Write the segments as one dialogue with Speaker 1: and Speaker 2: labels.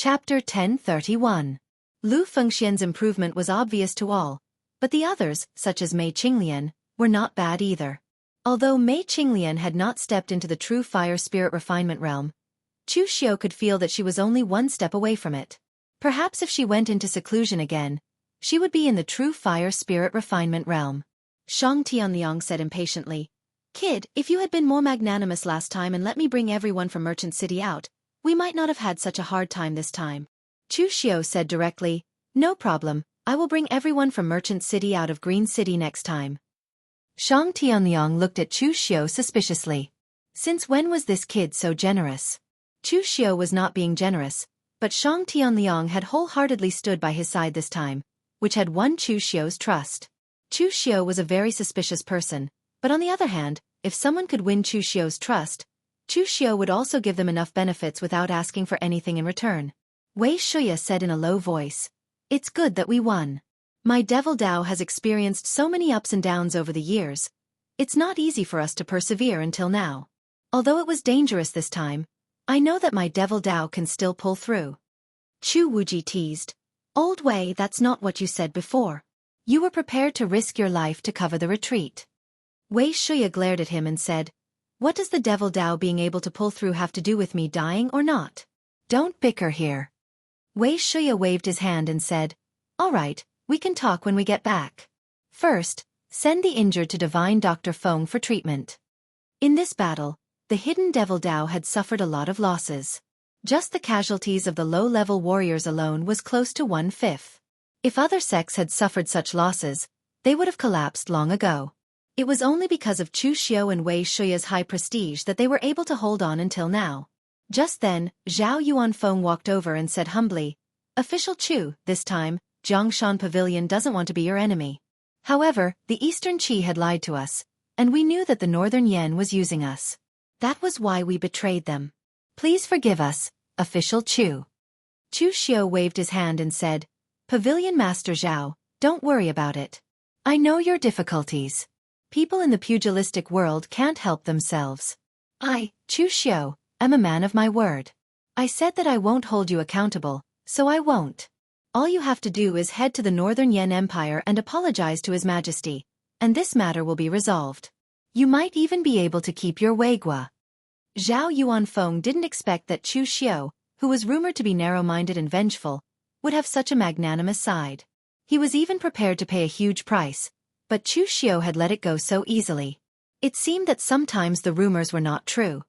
Speaker 1: Chapter 1031. Lu Fengxian's improvement was obvious to all, but the others, such as Mei Qinglian, were not bad either. Although Mei Qinglian had not stepped into the true fire spirit refinement realm, Chu Xiu could feel that she was only one step away from it. Perhaps if she went into seclusion again, she would be in the true fire spirit refinement realm. Shang Tianliang said impatiently, "Kid, if you had been more magnanimous last time and let me bring everyone from Merchant City out, we might not have had such a hard time this time." Chu Xiu said directly, "No problem, I will bring everyone from Merchant City out of Green City next time." Shang Tianliang looked at Chu Xiu suspiciously. Since when was this kid so generous? Chu Xiu was not being generous, but Shang Tianliang had wholeheartedly stood by his side this time, which had won Chu Xiu's trust. Chu Xiu was a very suspicious person, but on the other hand, if someone could win Chu Xiu's trust, Chu Xiu would also give them enough benefits without asking for anything in return. Wei Shuya said in a low voice, "It's good that we won. My Devil Dao has experienced so many ups and downs over the years. It's not easy for us to persevere until now. Although it was dangerous this time, I know that my Devil Dao can still pull through." Chu Wuji teased, "Old Wei, that's not what you said before. You were prepared to risk your life to cover the retreat." Wei Shuya glared at him and said, "What does the Devil Dao being able to pull through have to do with me dying or not? Don't bicker here." Wei Shuya waved his hand and said, "All right, we can talk when we get back. First, send the injured to Divine Dr. Feng for treatment." In this battle, the hidden Devil Dao had suffered a lot of losses. Just the casualties of the low-level warriors alone was close to 1/5. If other sects had suffered such losses, they would have collapsed long ago. It was only because of Chu Xiu and Wei Shuya's high prestige that they were able to hold on until now. Just then, Zhao Yuanfeng walked over and said humbly, "Official Chu, this time, Zhongshan Pavilion doesn't want to be your enemy. However, the Eastern Qi had lied to us, and we knew that the Northern Yen was using us. That was why we betrayed them. Please forgive us, Official Chu." Chu Xiu waved his hand and said, "Pavilion Master Zhao, don't worry about it. I know your difficulties. People in the pugilistic world can't help themselves. I, Chu Xiu, am a man of my word. I said that I won't hold you accountable, so I won't. All you have to do is head to the Northern Yen Empire and apologize to His Majesty, and this matter will be resolved. You might even be able to keep your Weigua." Zhao Yuanfeng didn't expect that Chu Xiu, who was rumored to be narrow-minded and vengeful, would have such a magnanimous side. He was even prepared to pay a huge price, but Chu Xiu had let it go so easily. It seemed that sometimes the rumors were not true.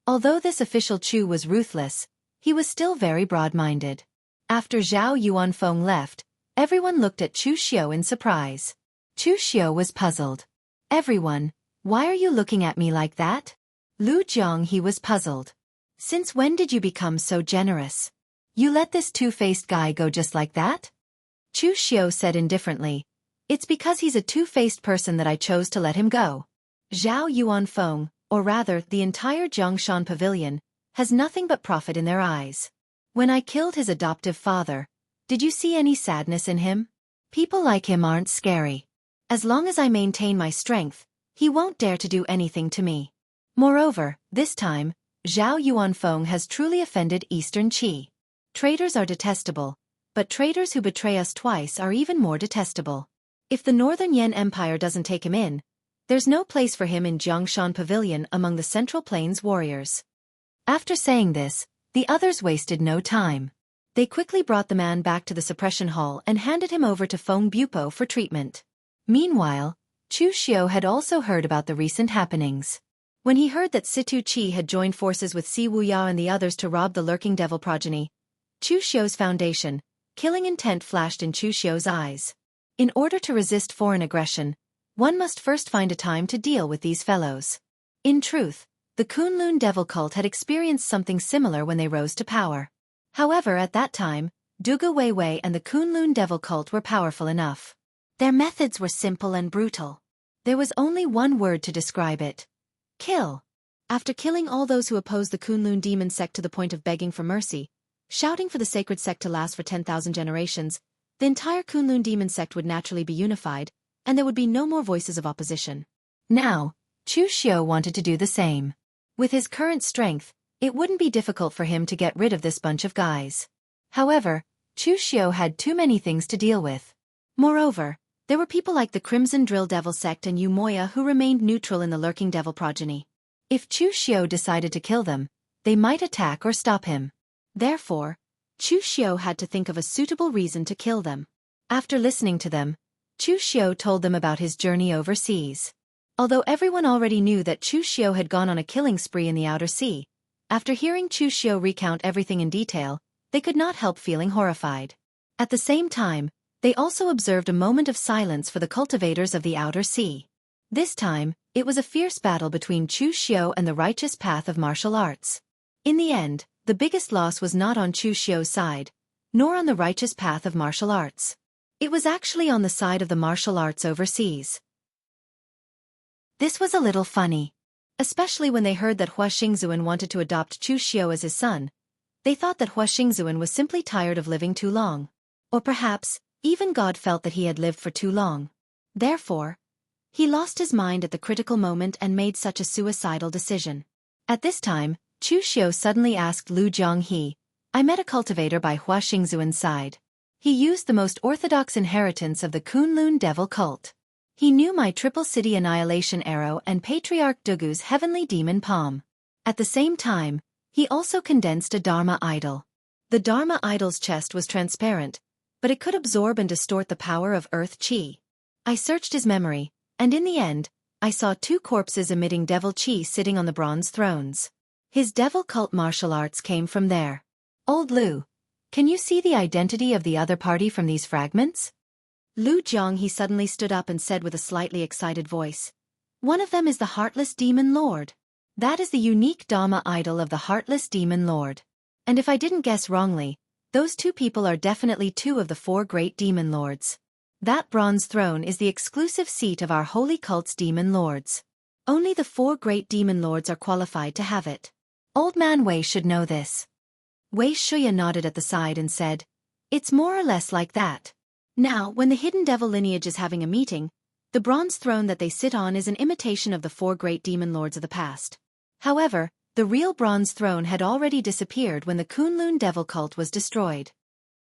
Speaker 1: Although this official Chu was ruthless, he was still very broad-minded. After Zhao Yuanfeng left, everyone looked at Chu Xiu in surprise. Chu Xiu was puzzled. "Everyone, why are you looking at me like that?" Lu Jiang, he was puzzled. "Since when did you become so generous? You let this two-faced guy go just like that?" Chu Xiu said indifferently, "It's because he's a two-faced person that I chose to let him go. Zhao Yuanfeng, or rather the entire Zhongshan Pavilion, has nothing but profit in their eyes. When I killed his adoptive father, did you see any sadness in him? People like him aren't scary. As long as I maintain my strength, he won't dare to do anything to me. Moreover, this time, Zhao Yuanfeng has truly offended Eastern Qi. Traitors are detestable, but traitors who betray us twice are even more detestable. If the Northern Yen Empire doesn't take him in, there's no place for him in Zhongshan Pavilion among the Central Plains warriors." After saying this, the others wasted no time. They quickly brought the man back to the suppression hall and handed him over to Feng Bupo for treatment. Meanwhile, Chu Xiu had also heard about the recent happenings. When he heard that Situ Qi had joined forces with Si Wuya and the others to rob the lurking devil progeny, Chu Xiu's foundation, killing intent flashed in Chu Xiu's eyes. In order to resist foreign aggression, one must first find a time to deal with these fellows. In truth, the Kunlun devil cult had experienced something similar when they rose to power. However, at that time, Dugu Weiwei and the Kunlun devil cult were powerful enough. Their methods were simple and brutal. There was only one word to describe it: kill. After killing all those who opposed the Kunlun demon sect to the point of begging for mercy, shouting for the sacred sect to last for 10,000 generations, the entire Kunlun demon sect would naturally be unified, and there would be no more voices of opposition. Now, Chu Xiu wanted to do the same. With his current strength, it wouldn't be difficult for him to get rid of this bunch of guys. However, Chu Xiu had too many things to deal with. Moreover, there were people like the Crimson Drill Devil sect and Yu Moya who remained neutral in the lurking devil progeny. If Chu Xiu decided to kill them, they might attack or stop him. Therefore, Chu Xiu had to think of a suitable reason to kill them. After listening to them, Chu Xiu told them about his journey overseas. Although everyone already knew that Chu Xiu had gone on a killing spree in the outer sea, after hearing Chu Xiu recount everything in detail, they could not help feeling horrified. At the same time, they also observed a moment of silence for the cultivators of the outer sea. This time, it was a fierce battle between Chu Xiu and the righteous path of martial arts. In the end, the biggest loss was not on Chu Xiu's side, nor on the righteous path of martial arts. It was actually on the side of the martial arts overseas. This was a little funny. Especially when they heard that Hua Xingzuan wanted to adopt Chu Xiu as his son. They thought that Hua Xingzuan was simply tired of living too long. Or perhaps, even God felt that he had lived for too long. Therefore, he lost his mind at the critical moment and made such a suicidal decision. At this time, Chu Xiu suddenly asked Lu Jianghe, "I met a cultivator by Hua Xingzuan's side. He used the most orthodox inheritance of the Kunlun devil cult. He knew my Triple City Annihilation Arrow and Patriarch Dugu's Heavenly Demon Palm. At the same time, he also condensed a Dharma idol. The Dharma idol's chest was transparent, but it could absorb and distort the power of Earth Chi. I searched his memory, and in the end, I saw two corpses emitting devil Chi sitting on the bronze thrones. His devil cult martial arts came from there. Old Lu, can you see the identity of the other party from these fragments?" Lu Jianghe suddenly stood up and said with a slightly excited voice, "One of them is the Heartless Demon Lord. That is the unique Dharma idol of the Heartless Demon Lord. And if I didn't guess wrongly, those two people are definitely two of the four great demon lords. That bronze throne is the exclusive seat of our holy cult's demon lords. Only the four great demon lords are qualified to have it. Old man Wei should know this." Wei Shuya nodded at the side and said, "It's more or less like that. Now, when the hidden devil lineage is having a meeting, the bronze throne that they sit on is an imitation of the four great demon lords of the past. However, the real bronze throne had already disappeared when the Kunlun devil cult was destroyed."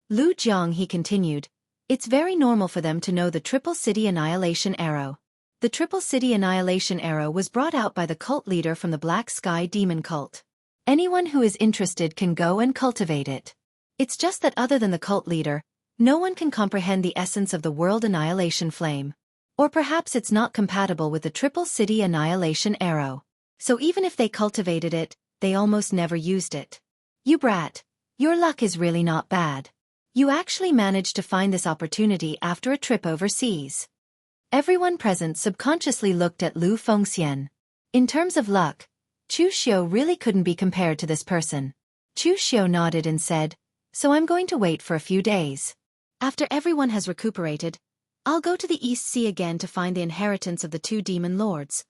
Speaker 1: Lu Jianghe continued, "It's very normal for them to know the Triple City Annihilation Arrow. The Triple City Annihilation Arrow was brought out by the cult leader from the Black Sky Demon Cult. Anyone who is interested can go and cultivate it. It's just that other than the cult leader, no one can comprehend the essence of the World Annihilation Flame. Or perhaps it's not compatible with the Triple City Annihilation Arrow. So even if they cultivated it, they almost never used it. You brat, your luck is really not bad. You actually managed to find this opportunity after a trip overseas." Everyone present subconsciously looked at Lu Fengxian. In terms of luck, Chu Xiu really couldn't be compared to this person. Chu Xiu nodded and said, "So I'm going to wait for a few days. After everyone has recuperated, I'll go to the East Sea again to find the inheritance of the two demon lords."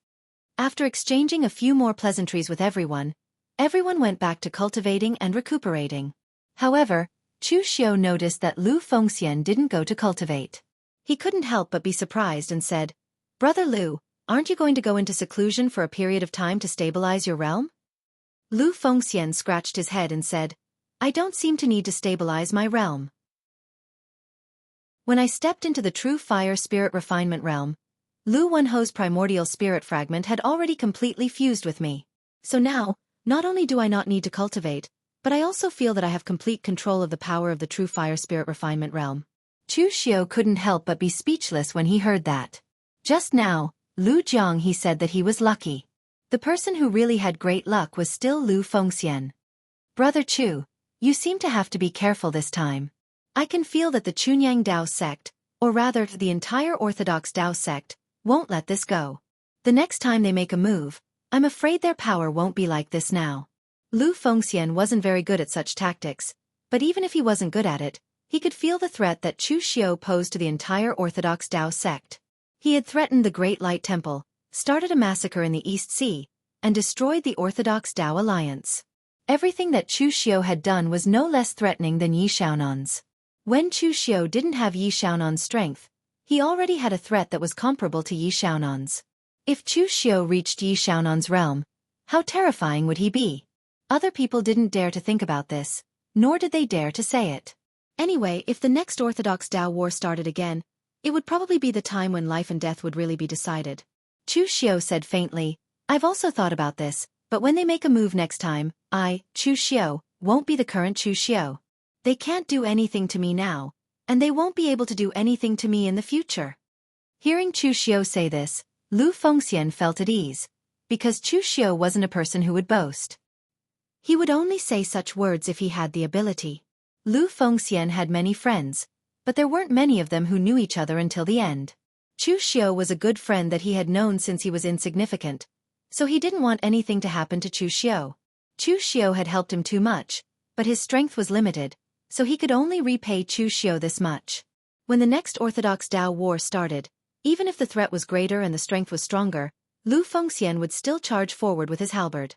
Speaker 1: After exchanging a few more pleasantries with everyone went back to cultivating and recuperating. However, Chu Xiu noticed that Lu Fengxian didn't go to cultivate. He couldn't help but be surprised and said, "Brother Lu, aren't you going to go into seclusion for a period of time to stabilize your realm?" Lu Fengxian scratched his head and said, "I don't seem to need to stabilize my realm. When I stepped into the true fire spirit refinement realm, Lu Wenho's primordial spirit fragment had already completely fused with me. So now, not only do I not need to cultivate, but I also feel that I have complete control of the power of the true fire spirit refinement realm." Chu Xiu couldn't help but be speechless when he heard that. Just now, Lu Jianghe said that he was lucky. The person who really had great luck was still Lu Fengxian. "Brother Chu, you seem to have to be careful this time. I can feel that the Chunyang Dao sect, or rather the entire Orthodox Dao sect, won't let this go. The next time they make a move, I'm afraid their power won't be like this now." Lu Fengxian wasn't very good at such tactics, but even if he wasn't good at it, he could feel the threat that Chu Xiu posed to the entire Orthodox Dao sect. He had threatened the Great Light Temple, started a massacre in the East Sea, and destroyed the Orthodox Dao Alliance. Everything that Chu Xiu had done was no less threatening than Yi Xiaonan's. When Chu Xiu didn't have Yi Xiaonan's strength, he already had a threat that was comparable to Yi Xiaonan's. If Chu Xiu reached Yi Xiaonan's realm, how terrifying would he be? Other people didn't dare to think about this, nor did they dare to say it. Anyway, if the next Orthodox Tao war started again, it would probably be the time when life and death would really be decided. Chu Xiao said faintly, I've also thought about this, but when they make a move next time, Chu Xiao, won't be the current Chu Xiao. They can't do anything to me now, and they won't be able to do anything to me in the future. Hearing Chu Xiao say this, Lu Fengxian felt at ease, because Chu Xiao wasn't a person who would boast. He would only say such words if he had the ability. Lu Fengxian had many friends, but there weren't many of them who knew each other until the end. Chu Xiao was a good friend that he had known since he was insignificant, so he didn't want anything to happen to Chu Xiao. Chu Xiao had helped him too much, but his strength was limited, so he could only repay Chu Xiao this much. When the next Orthodox Tao war started, even if the threat was greater and the strength was stronger, Lu Fengxian would still charge forward with his halberd.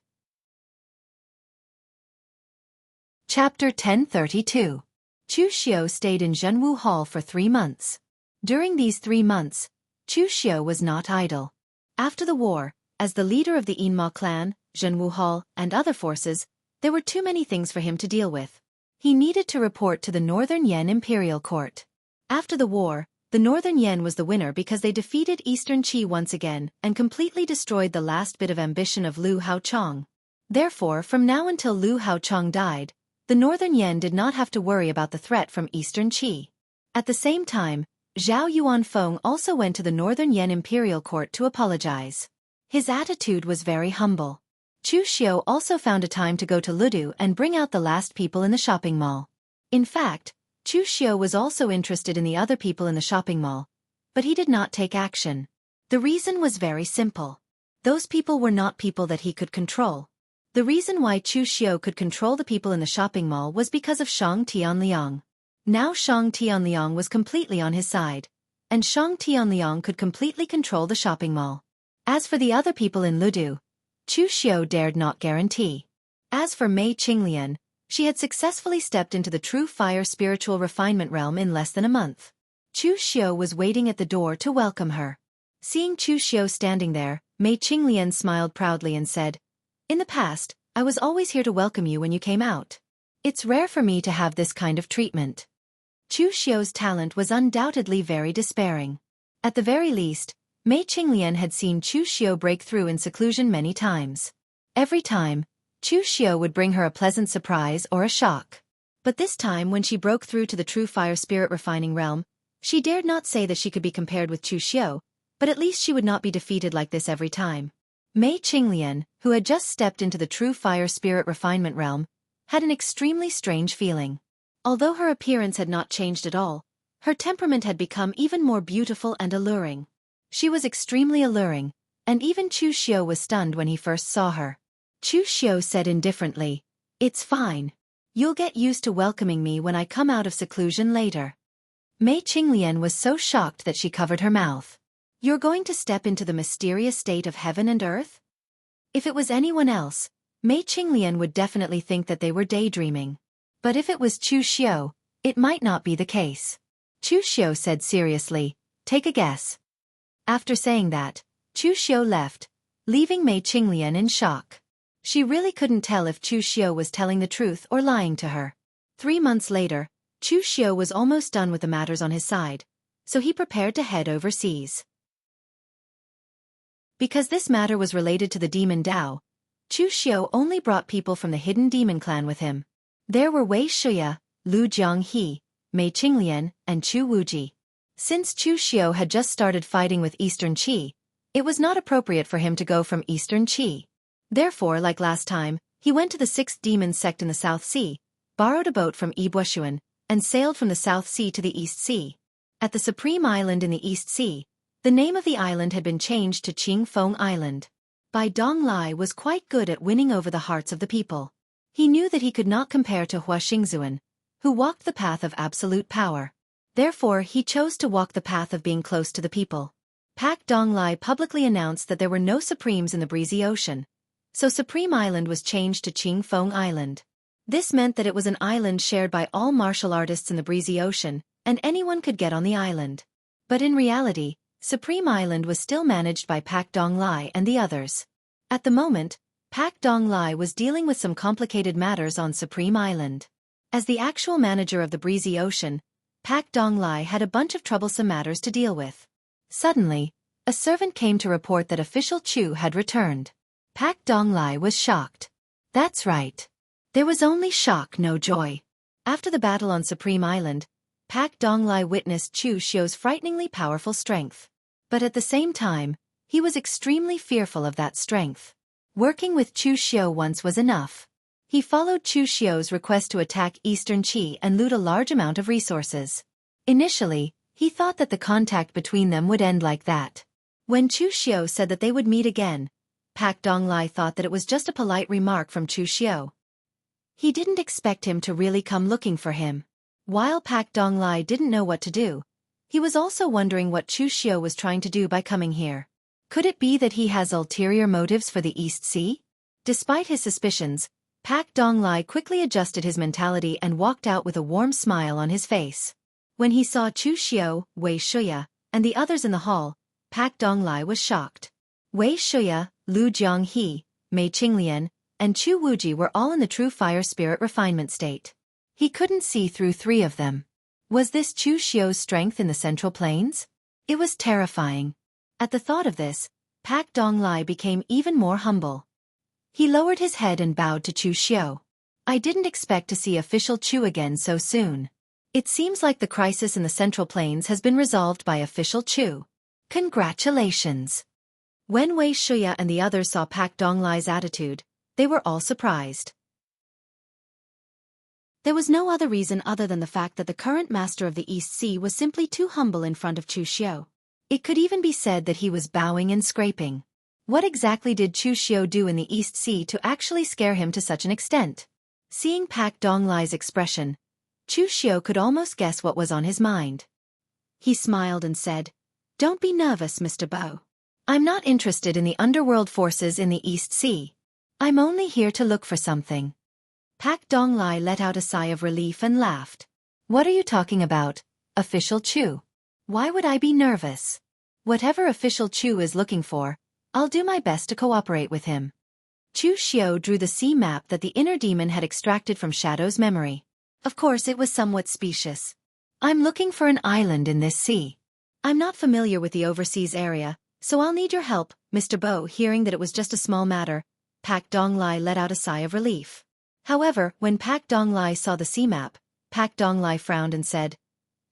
Speaker 1: Chapter 1032. Chu Xiao stayed in Zhenwu Hall for 3 months. During these 3 months, Chu Xiao was not idle. After the war, as the leader of the Yinma clan, Zhenwu Hall, and other forces, there were too many things for him to deal with. He needed to report to the Northern Yan Imperial Court. After the war, the Northern Yan was the winner because they defeated Eastern Qi once again and completely destroyed the last bit of ambition of Lu Haochong. Therefore, from now until Lu Haochong died, the Northern Yan did not have to worry about the threat from Eastern Qi. At the same time, Zhao Yuanfeng also went to the Northern Yan Imperial Court to apologize. His attitude was very humble. Chu Xiao also found a time to go to Ludu and bring out the last people in the shopping mall. In fact, Chu Xiao was also interested in the other people in the shopping mall, but he did not take action. The reason was very simple. Those people were not people that he could control. The reason why Chu Xiao could control the people in the shopping mall was because of Shang Tianliang. Now Shang Tianliang was completely on his side, and Shang Tianliang could completely control the shopping mall. As for the other people in Ludu, Chu Xiao dared not guarantee. As for Mei Qinglian, she had successfully stepped into the true fire spiritual refinement realm in less than a month. Chu Xiao was waiting at the door to welcome her. Seeing Chu Xiao standing there, Mei Qinglian smiled proudly and said, In the past, I was always here to welcome you when you came out. It's rare for me to have this kind of treatment. Chu Xiao's talent was undoubtedly very despairing. At the very least, Mei Qinglian had seen Chu Xiao break through in seclusion many times. Every time, Chu Xiao would bring her a pleasant surprise or a shock. But this time when she broke through to the true fire spirit refining realm, she dared not say that she could be compared with Chu Xiao, but at least she would not be defeated like this every time. Mei Qinglian, who had just stepped into the true fire spirit refinement realm, had an extremely strange feeling. Although her appearance had not changed at all, her temperament had become even more beautiful and alluring. She was extremely alluring, and even Chu Xiao was stunned when he first saw her. Chu Xiao said indifferently, It's fine. You'll get used to welcoming me when I come out of seclusion later. Mei Qinglian was so shocked that she covered her mouth. You're going to step into the mysterious state of heaven and earth? If it was anyone else, Mei Qinglian would definitely think that they were daydreaming. But if it was Chu Xiao, it might not be the case. Chu Xiao said seriously, Take a guess. After saying that, Chu Xiao left, leaving Mei Qinglian in shock. She really couldn't tell if Chu Xiao was telling the truth or lying to her. 3 months later, Chu Xiao was almost done with the matters on his side, so he prepared to head overseas. Because this matter was related to the demon Dao, Chu Xiao only brought people from the hidden demon clan with him. There were Wei Shuya, Lu Jianghe, Mei Qinglian, and Chu Wuji. Since Chu Xiao had just started fighting with Eastern Qi, it was not appropriate for him to go from Eastern Qi. Therefore, like last time, he went to the 6th demon sect in the South Sea, borrowed a boat from Yibuoshuan, and sailed from the South Sea to the East Sea. At the Supreme Island in the East Sea, the name of the island had been changed to Qingfeng Island. Bai Donglai was quite good at winning over the hearts of the people. He knew that he could not compare to Hua Xingzuan, who walked the path of absolute power. Therefore, he chose to walk the path of being close to the people. Pak Donglai publicly announced that there were no Supremes in the breezy ocean, so Supreme Island was changed to Qingfeng Island. This meant that it was an island shared by all martial artists in the breezy ocean, and anyone could get on the island. But in reality, Supreme Island was still managed by Pak Donglai and the others. At the moment, Pak Donglai was dealing with some complicated matters on Supreme Island. As the actual manager of the breezy ocean, Pak Donglai had a bunch of troublesome matters to deal with. Suddenly, a servant came to report that official Chu had returned. Pak Donglai was shocked. That's right. There was only shock, no joy. After the battle on Supreme Island, Pak Donglai witnessed Chu Xiu's frighteningly powerful strength. But at the same time, he was extremely fearful of that strength. Working with Chu Xiu once was enough. He followed Chu Xiu's request to attack Eastern Qi and loot a large amount of resources. Initially, he thought that the contact between them would end like that. When Chu Xiu said that they would meet again, Pak Donglai thought that it was just a polite remark from Chu Xiu. He didn't expect him to really come looking for him. While Pak Donglai didn't know what to do, he was also wondering what Chu Xiu was trying to do by coming here. Could it be that he has ulterior motives for the East Sea? Despite his suspicions, Pak Donglai quickly adjusted his mentality and walked out with a warm smile on his face. When he saw Chu Xiu, Wei Shuya, and the others in the hall, Pak Donglai was shocked. Wei Shuya, Lu Jianghe, Mei Qinglian, and Chu Wuji were all in the true fire spirit refinement state. He couldn't see through three of them. Was this Chu Xiu's strength in the Central Plains? It was terrifying. At the thought of this, Pak Donglai became even more humble. He lowered his head and bowed to Chu Xiu. I didn't expect to see official Chu again so soon. It seems like the crisis in the Central Plains has been resolved by official Chu. Congratulations. When Wei Shuya and the others saw Pak Donglai's attitude, they were all surprised. There was no other reason other than the fact that the current master of the East Sea was simply too humble in front of Chu Xiu. It could even be said that he was bowing and scraping. What exactly did Chu Xiu do in the East Sea to actually scare him to such an extent? Seeing Pak Donglai's expression, Chu Xiu could almost guess what was on his mind. He smiled and said, "Don't be nervous, Mr. Bo. I'm not interested in the underworld forces in the East Sea. I'm only here to look for something." Pak Donglai let out a sigh of relief and laughed. "What are you talking about, official Chu? Why would I be nervous? Whatever official Chu is looking for, I'll do my best to cooperate with him." Chu Xiu drew the sea map that the inner demon had extracted from Shadow's memory. Of course it was somewhat specious. "I'm looking for an island in this sea. I'm not familiar with the overseas area, so I'll need your help, Mr. Bo." Hearing that it was just a small matter, Pak Donglai let out a sigh of relief. However, when Pak Donglai saw the sea map, Pak Donglai frowned and said,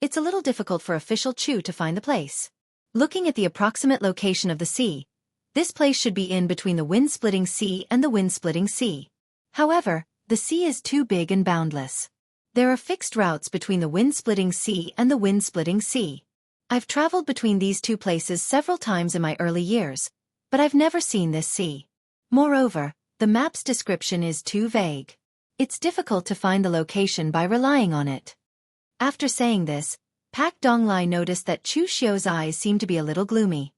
Speaker 1: "It's a little difficult for official Chu to find the place. Looking at the approximate location of the sea, this place should be in between the wind-splitting sea and the wind-splitting sea. However, the sea is too big and boundless. There are fixed routes between the wind-splitting sea and the wind-splitting sea. I've traveled between these two places several times in my early years, but I've never seen this sea. Moreover, the map's description is too vague. It's difficult to find the location by relying on it." After saying this, Pak Donglai noticed that Chu Xiu's eyes seemed to be a little gloomy.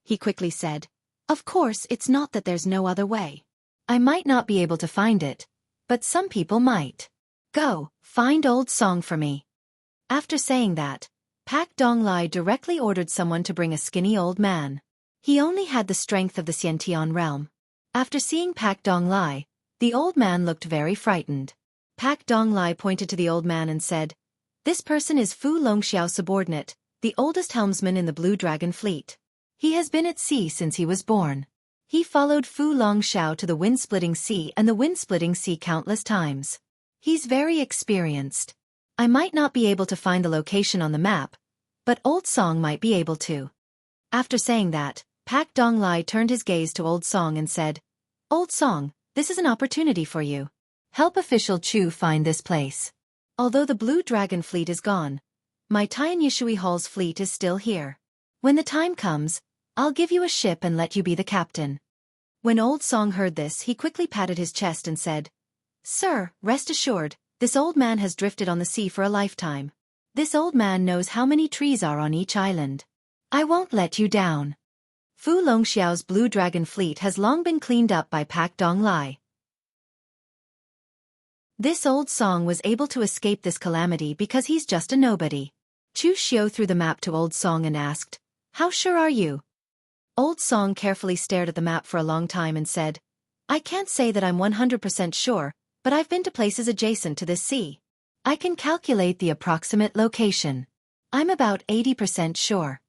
Speaker 1: He quickly said, "Of course it's not that there's no other way. I might not be able to find it, but some people might. Go, find Old Song for me." After saying that, Pak Donglai directly ordered someone to bring a skinny old man. He only had the strength of the Xiantian realm. After seeing Pak Donglai, the old man looked very frightened. Pak Donglai pointed to the old man and said, "This person is Fu Longxiao's subordinate, the oldest helmsman in the Blue Dragon fleet. He has been at sea since he was born. He followed Fu Longxiao to the wind-splitting sea and the wind-splitting sea countless times. He's very experienced. I might not be able to find the location on the map, but Old Song might be able to." After saying that, Pak Donglai turned his gaze to Old Song and said, "Old Song, this is an opportunity for you. Help official Chu find this place. Although the Blue Dragon fleet is gone, my Tian Yishui Hall's fleet is still here. When the time comes, I'll give you a ship and let you be the captain." When Old Song heard this, he quickly patted his chest and said, "Sir, rest assured, this old man has drifted on the sea for a lifetime. This old man knows how many trees are on each island. I won't let you down." Fu Longxiao's Blue Dragon fleet has long been cleaned up by Pak Donglai. This Old Song was able to escape this calamity because he's just a nobody. Chu Xiu threw the map to Old Song and asked, "How sure are you?" Old Song carefully stared at the map for a long time and said, I can't say that I'm 100% sure, but I've been to places adjacent to this sea. I can calculate the approximate location. I'm about 80% sure.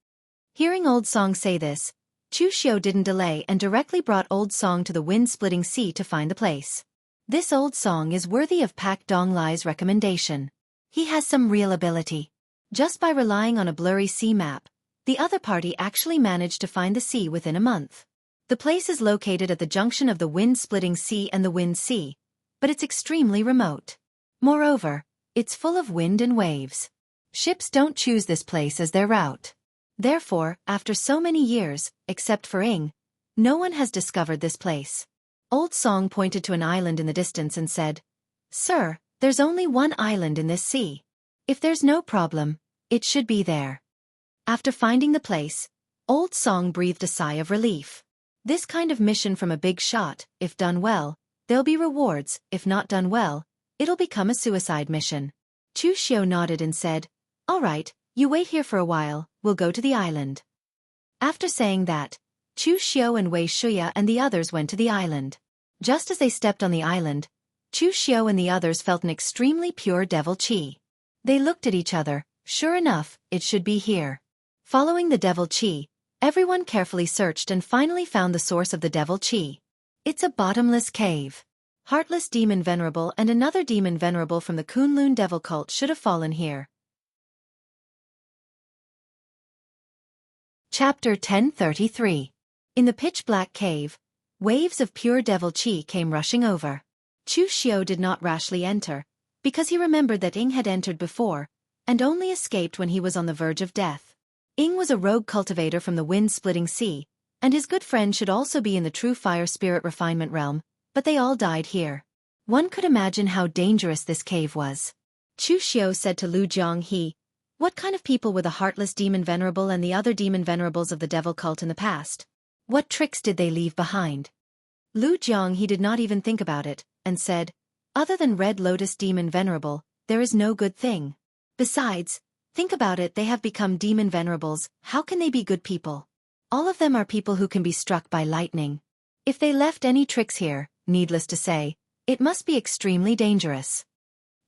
Speaker 1: Hearing Old Song say this, Chu Xiu didn't delay and directly brought Old Song to the wind-splitting sea to find the place. This Old Song is worthy of Pak Dong Lai's recommendation. He has some real ability. Just by relying on a blurry sea map, the other party actually managed to find the sea within a month. The place is located at the junction of the wind-splitting sea and the Wind Sea, but it's extremely remote. Moreover, it's full of wind and waves. Ships don't choose this place as their route. Therefore, after so many years, except for Ing, no one has discovered this place. Old Song pointed to an island in the distance and said, "Sir, there's only one island in this sea. If there's no problem, it should be there." After finding the place, Old Song breathed a sigh of relief. This kind of mission from a big shot, if done well, there'll be rewards; if not done well, it'll become a suicide mission. Chu Xiu nodded and said, "All right, you wait here for a while, we'll go to the island." After saying that, Chu Xiu and Wei Shuya and the others went to the island. Just as they stepped on the island, Chu Xiu and the others felt an extremely pure devil qi. They looked at each other. Sure enough, it should be here. Following the devil qi, everyone carefully searched and finally found the source of the devil qi. It's a bottomless cave. Heartless Demon Venerable and another Demon Venerable from the Kunlun devil cult should have fallen here. Chapter 1033. In the pitch-black cave, waves of pure devil qi came rushing over. Chu Xiu did not rashly enter, because he remembered that Ing had entered before, and only escaped when he was on the verge of death. Ing was a rogue cultivator from the wind-splitting sea, and his good friend should also be in the true fire spirit refinement realm, but they all died here. One could imagine how dangerous this cave was. Chu Xiu said to Lu Jianghe, "What kind of people were the Heartless Demon Venerable and the other Demon Venerables of the devil cult in the past? What tricks did they leave behind?" Lu Jianghe did not even think about it, and said, "Other than Red Lotus Demon Venerable, there is no good thing. Besides, think about it, they have become Demon Venerables, how can they be good people? All of them are people who can be struck by lightning. If they left any tricks here, needless to say, it must be extremely dangerous."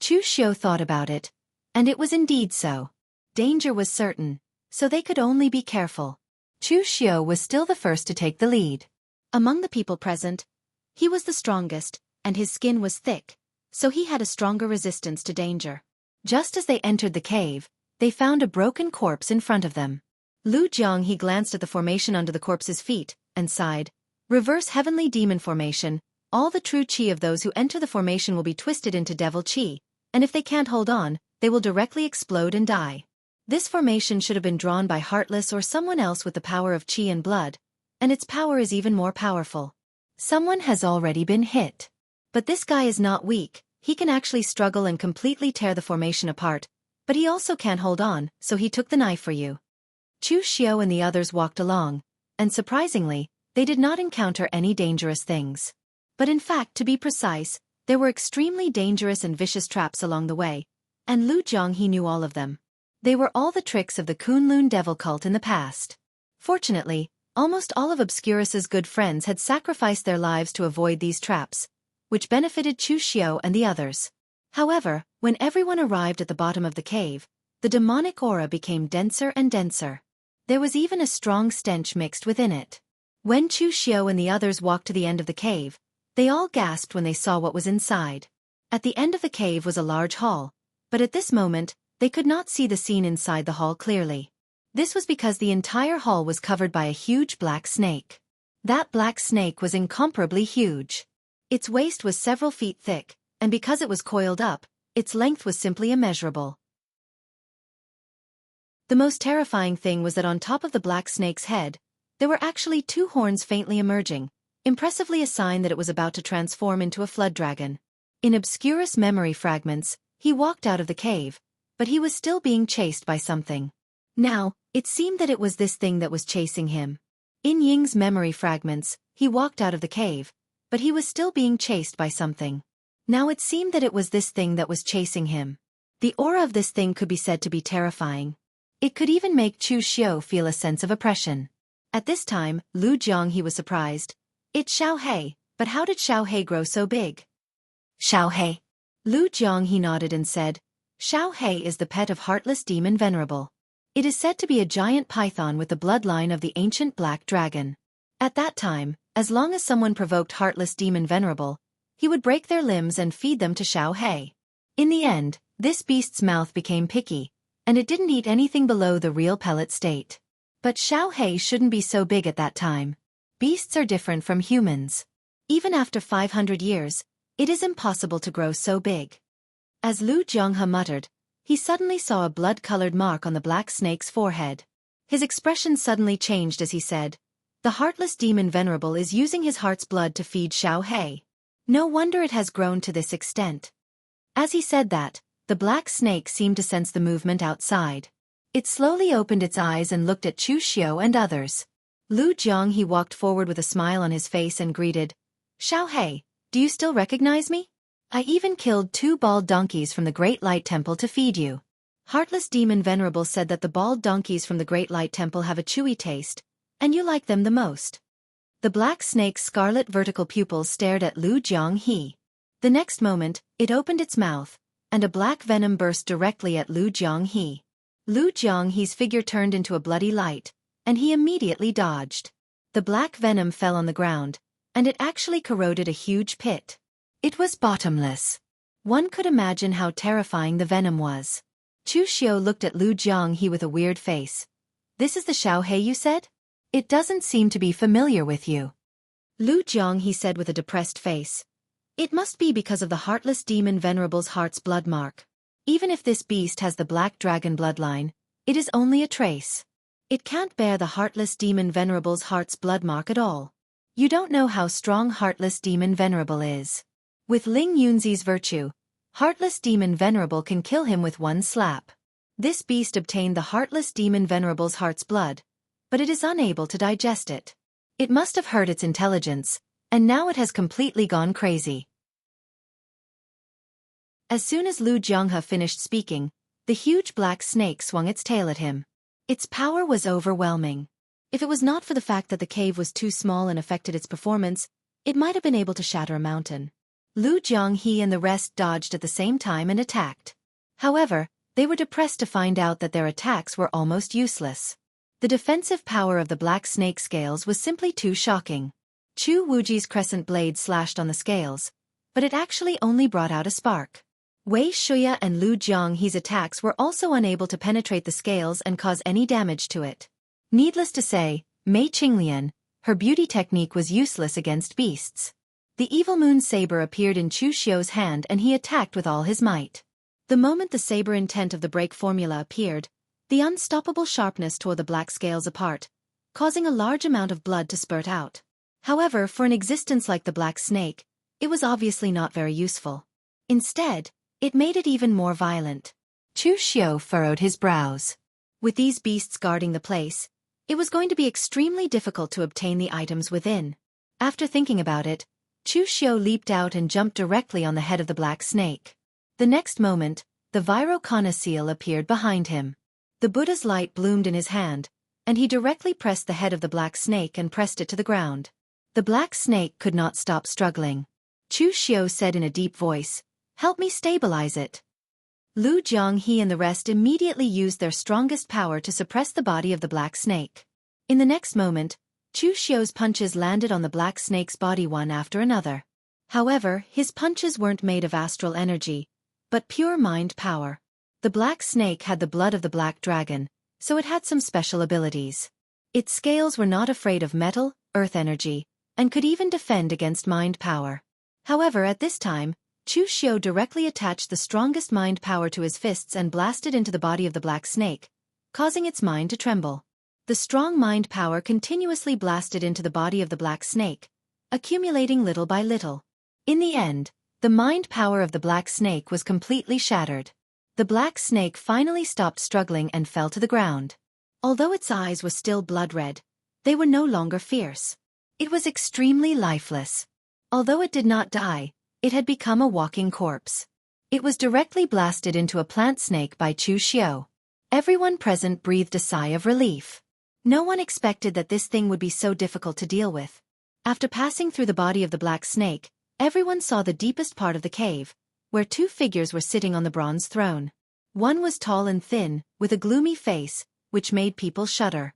Speaker 1: Chu Xiu thought about it, and it was indeed so. Danger was certain, so they could only be careful. Chu Xiu was still the first to take the lead. Among the people present, he was the strongest, and his skin was thick, so he had a stronger resistance to danger. Just as they entered the cave, they found a broken corpse in front of them. Lu Jianghe glanced at the formation under the corpse's feet, and sighed. "Reverse heavenly demon formation, all the true qi of those who enter the formation will be twisted into devil qi, and if they can't hold on, they will directly explode and die. This formation should have been drawn by Heartless or someone else with the power of qi and blood, and its power is even more powerful. Someone has already been hit. But this guy is not weak, he can actually struggle and completely tear the formation apart, but he also can't hold on, so he took the knife for you." Chu Xiu and the others walked along, and surprisingly, they did not encounter any dangerous things. But in fact, to be precise, there were extremely dangerous and vicious traps along the way, and Lu Jianghe knew all of them. They were all the tricks of the Kunlun devil cult in the past. Fortunately, almost all of Obscurus's good friends had sacrificed their lives to avoid these traps, which benefited Chu Xiu and the others. However, when everyone arrived at the bottom of the cave, the demonic aura became denser and denser. There was even a strong stench mixed within it. When Chu Xiu and the others walked to the end of the cave, they all gasped when they saw what was inside. At the end of the cave was a large hall, but at this moment, they could not see the scene inside the hall clearly. This was because the entire hall was covered by a huge black snake. That black snake was incomparably huge. Its waist was several feet thick, and because it was coiled up, its length was simply immeasurable. The most terrifying thing was that on top of the black snake's head, there were actually two horns faintly emerging, impressively a sign that it was about to transform into a flood dragon. In Obscurus memory fragments, he walked out of the cave, but he was still being chased by something. Now, it seemed that it was this thing that was chasing him. In Ying's memory fragments, he walked out of the cave, but he was still being chased by something. Now it seemed that it was this thing that was chasing him. The aura of this thing could be said to be terrifying. It could even make Chu Xiu feel a sense of oppression. At this time, Lu Jianghe was surprised. "It's Xiao He, But how did Xiaohei grow so big? Xiaohei. Lu Jianghe nodded and said, Xiaohei is the pet of Heartless Demon Venerable. It is said to be a giant python with the bloodline of the ancient black dragon. At that time, as long as someone provoked Heartless Demon Venerable, he would break their limbs and feed them to Xiaohei. In the end, this beast's mouth became picky, and it didn't eat anything below the real pellet state. But Xiaohei shouldn't be so big at that time. Beasts are different from humans. Even after 500 years, it is impossible to grow so big. As Lu Jianghe muttered, he suddenly saw a blood-colored mark on the black snake's forehead. His expression suddenly changed as he said, The Heartless Demon Venerable is using his heart's blood to feed Xiaohei. No wonder it has grown to this extent. As he said that, the black snake seemed to sense the movement outside. It slowly opened its eyes and looked at Chu Xiao and others. Lu Jianghe walked forward with a smile on his face and greeted, Xiaohei, do you still recognize me? I even killed 2 bald donkeys from the Great Light Temple to feed you. Heartless Demon Venerable said that the bald donkeys from the Great Light Temple have a chewy taste, and you like them the most. The black snake's scarlet vertical pupils stared at Lu Jianghe. The next moment, it opened its mouth, and a black venom burst directly at Lu Jianghe. Lu Jianghe's figure turned into a bloody light, and he immediately dodged. The black venom fell on the ground, and it actually corroded a huge pit. It was bottomless. One could imagine how terrifying the venom was. Chu Xiao looked at Lu Jianghe with a weird face. This is the Xiaohei you said? It doesn't seem to be familiar with you. Lu Jianghe said with a depressed face. It must be because of the Heartless Demon Venerable's heart's blood mark. Even if this beast has the black dragon bloodline, it is only a trace. It can't bear the Heartless Demon Venerable's heart's blood mark at all. You don't know how strong Heartless Demon Venerable is. With Ling Yunzi's virtue, Heartless Demon Venerable can kill him with one slap. This beast obtained the Heartless Demon Venerable's heart's blood, but it is unable to digest it. It must have hurt its intelligence, and now it has completely gone crazy. As soon as Lu Jianghe finished speaking, the huge black snake swung its tail at him. Its power was overwhelming. If it was not for the fact that the cave was too small and affected its performance, it might have been able to shatter a mountain. Lu Jianghe and the rest dodged at the same time and attacked. However, they were depressed to find out that their attacks were almost useless. The defensive power of the black snake scales was simply too shocking. Chu Wuji's crescent blade slashed on the scales, but it actually only brought out a spark. Wei Shuya and Lu Jianghe's attacks were also unable to penetrate the scales and cause any damage to it. Needless to say, Mei Qinglian, her beauty technique was useless against beasts. The evil moon saber appeared in Chu Xiao's hand and he attacked with all his might. The moment the saber intent of the break formula appeared, the unstoppable sharpness tore the black scales apart, causing a large amount of blood to spurt out. However, for an existence like the black snake, it was obviously not very useful. Instead, it made it even more violent. Chu Xiao furrowed his brows. With these beasts guarding the place, it was going to be extremely difficult to obtain the items within. After thinking about it, Chu Xiao leaped out and jumped directly on the head of the black snake. The next moment, the Vairocana seal appeared behind him. The Buddha's light bloomed in his hand, and he directly pressed the head of the black snake and pressed it to the ground. The black snake could not stop struggling. Chu Xiao said in a deep voice, "Help me stabilize it." Lu Jianghe and the rest immediately used their strongest power to suppress the body of the black snake. In the next moment, Chu Xiao's punches landed on the black snake's body one after another. However, his punches weren't made of astral energy, but pure mind power. The black snake had the blood of the black dragon, so it had some special abilities. Its scales were not afraid of metal, earth energy, and could even defend against mind power. However, at this time, Chu Xiao directly attached the strongest mind power to his fists and blasted into the body of the black snake, causing its mind to tremble. The strong mind power continuously blasted into the body of the black snake, accumulating little by little. In the end, the mind power of the black snake was completely shattered. The black snake finally stopped struggling and fell to the ground. Although its eyes were still blood red, they were no longer fierce. It was extremely lifeless. Although it did not die, it had become a walking corpse. It was directly blasted into a plant snake by Chu Xiao. Everyone present breathed a sigh of relief. No one expected that this thing would be so difficult to deal with. After passing through the body of the black snake, everyone saw the deepest part of the cave, where two figures were sitting on the bronze throne. One was tall and thin, with a gloomy face, which made people shudder.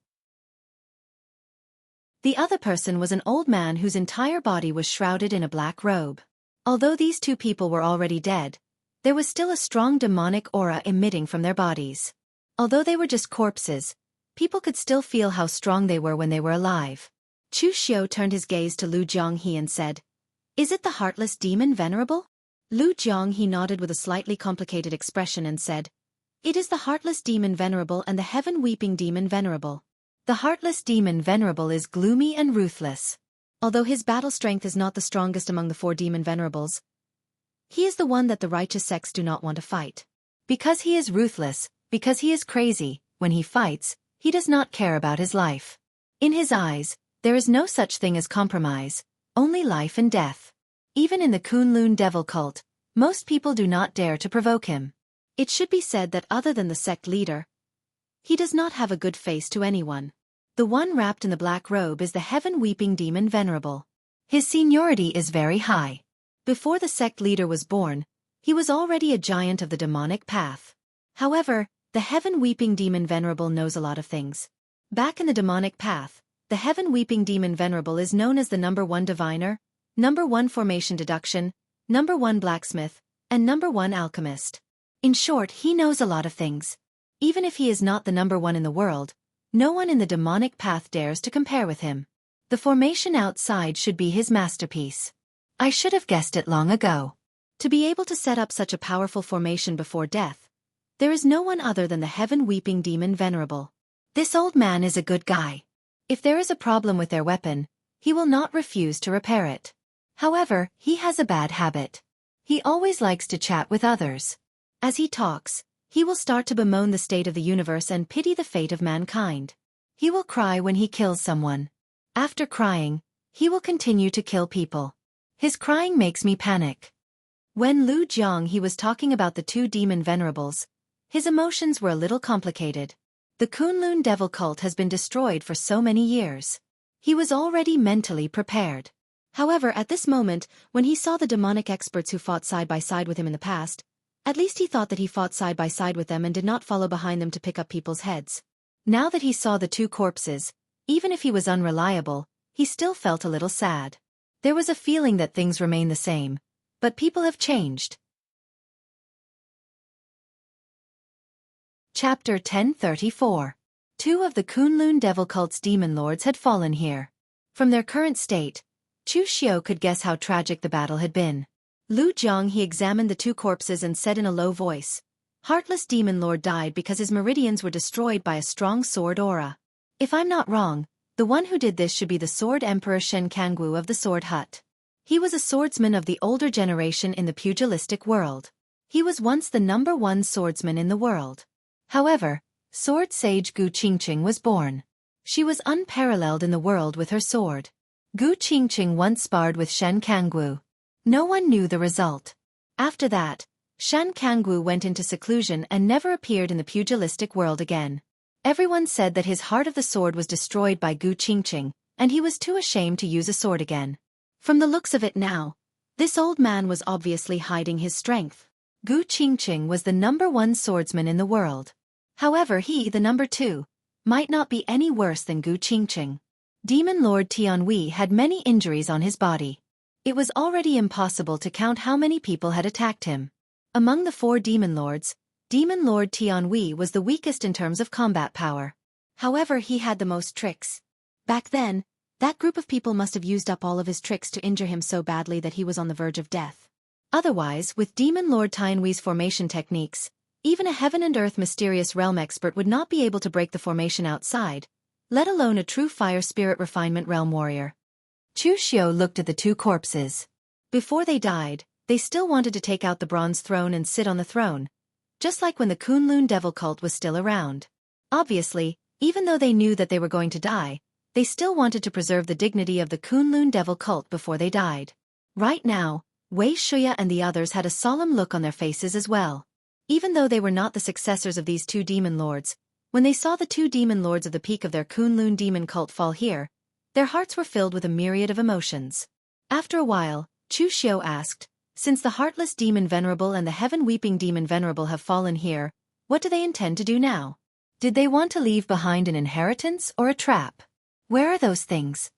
Speaker 1: The other person was an old man whose entire body was shrouded in a black robe. Although these two people were already dead, there was still a strong demonic aura emitting from their bodies. Although they were just corpses, people could still feel how strong they were when they were alive. Chu Xiu turned his gaze to Lu Jianghe and said, "Is it the heartless demon venerable?" Lu Jianghe nodded with a slightly complicated expression and said, "It is the heartless demon venerable and the heaven-weeping demon venerable. The heartless demon venerable is gloomy and ruthless. Although his battle strength is not the strongest among the 4 demon venerables, he is the one that the righteous sects do not want to fight. Because he is ruthless, because he is crazy, when he fights, he does not care about his life. In his eyes, there is no such thing as compromise, only life and death. Even in the Kunlun devil cult, most people do not dare to provoke him. It should be said that other than the sect leader, he does not have a good face to anyone. The one wrapped in the black robe is the heaven-weeping demon venerable. His seniority is very high. Before the sect leader was born, he was already a giant of the demonic path. However, the heaven-weeping demon venerable knows a lot of things. Back in the demonic path, the heaven-weeping demon venerable is known as the number 1 diviner, number 1 formation deduction, number 1 blacksmith, and number 1 alchemist. In short, he knows a lot of things. Even if he is not the number 1 in the world, no one in the demonic path dares to compare with him. The formation outside should be his masterpiece. I should have guessed it long ago. To be able to set up such a powerful formation before death, there is no one other than the heaven-weeping demon venerable. This old man is a good guy. If there is a problem with their weapon, he will not refuse to repair it. However, he has a bad habit. He always likes to chat with others. As he talks, he will start to bemoan the state of the universe and pity the fate of mankind. He will cry when he kills someone. After crying, he will continue to kill people. His crying makes me panic. When Lu Jianghe was talking about the 2 demon venerables, his emotions were a little complicated. The Kunlun devil cult has been destroyed for so many years. He was already mentally prepared. However, at this moment, when he saw the demonic experts who fought side by side with him in the past, at least he thought that he fought side by side with them and did not follow behind them to pick up people's heads. Now that he saw the 2 corpses, even if he was unreliable, he still felt a little sad. There was a feeling that things remain the same, but people have changed. Chapter 1034. 2 of the Kunlun devil cult's demon lords had fallen here. From their current state, Chu Xiu could guess how tragic the battle had been. Lu Jianghe examined the 2 corpses and said in a low voice, "Heartless demon lord died because his meridians were destroyed by a strong sword aura. If I'm not wrong, the one who did this should be the Sword Emperor Shen Kangwu of the Sword Hut. He was a swordsman of the older generation in the pugilistic world. He was once the number 1 swordsman in the world. However, sword sage Gu Qingqing was born. She was unparalleled in the world with her sword. Gu Qingqing once sparred with Shen Kangwu. No one knew the result. After that, Shen Kangwu went into seclusion and never appeared in the pugilistic world again. Everyone said that his heart of the sword was destroyed by Gu Qingqing, and he was too ashamed to use a sword again. From the looks of it now, this old man was obviously hiding his strength. Gu Qingqing was the number 1 swordsman in the world. However, he, the number 2, might not be any worse than Gu Qingqing. Demon Lord Tianhui had many injuries on his body. It was already impossible to count how many people had attacked him. Among the 4 demon lords, Demon Lord Tianhui was the weakest in terms of combat power. However, he had the most tricks. Back then, that group of people must have used up all of his tricks to injure him so badly that he was on the verge of death. Otherwise, with Demon Lord Tianhui's formation techniques, even a heaven and earth mysterious realm expert would not be able to break the formation outside, let alone a true fire spirit refinement realm warrior. Chu Xiu looked at the 2 corpses. Before they died, they still wanted to take out the bronze throne and sit on the throne, just like when the Kunlun devil cult was still around. Obviously, even though they knew that they were going to die, they still wanted to preserve the dignity of the Kunlun devil cult before they died. Right now, Wei Shuya and the others had a solemn look on their faces as well. Even though they were not the successors of these 2 demon lords, when they saw the 2 demon lords of the peak of their Kunlun demon cult fall here, Their hearts were filled with a myriad of emotions. After a while, Chu Xiu asked, "Since the heartless demon venerable and the heaven-weeping demon venerable have fallen here, what do they intend to do now? Did they want to leave behind an inheritance or a trap? Where are those things?"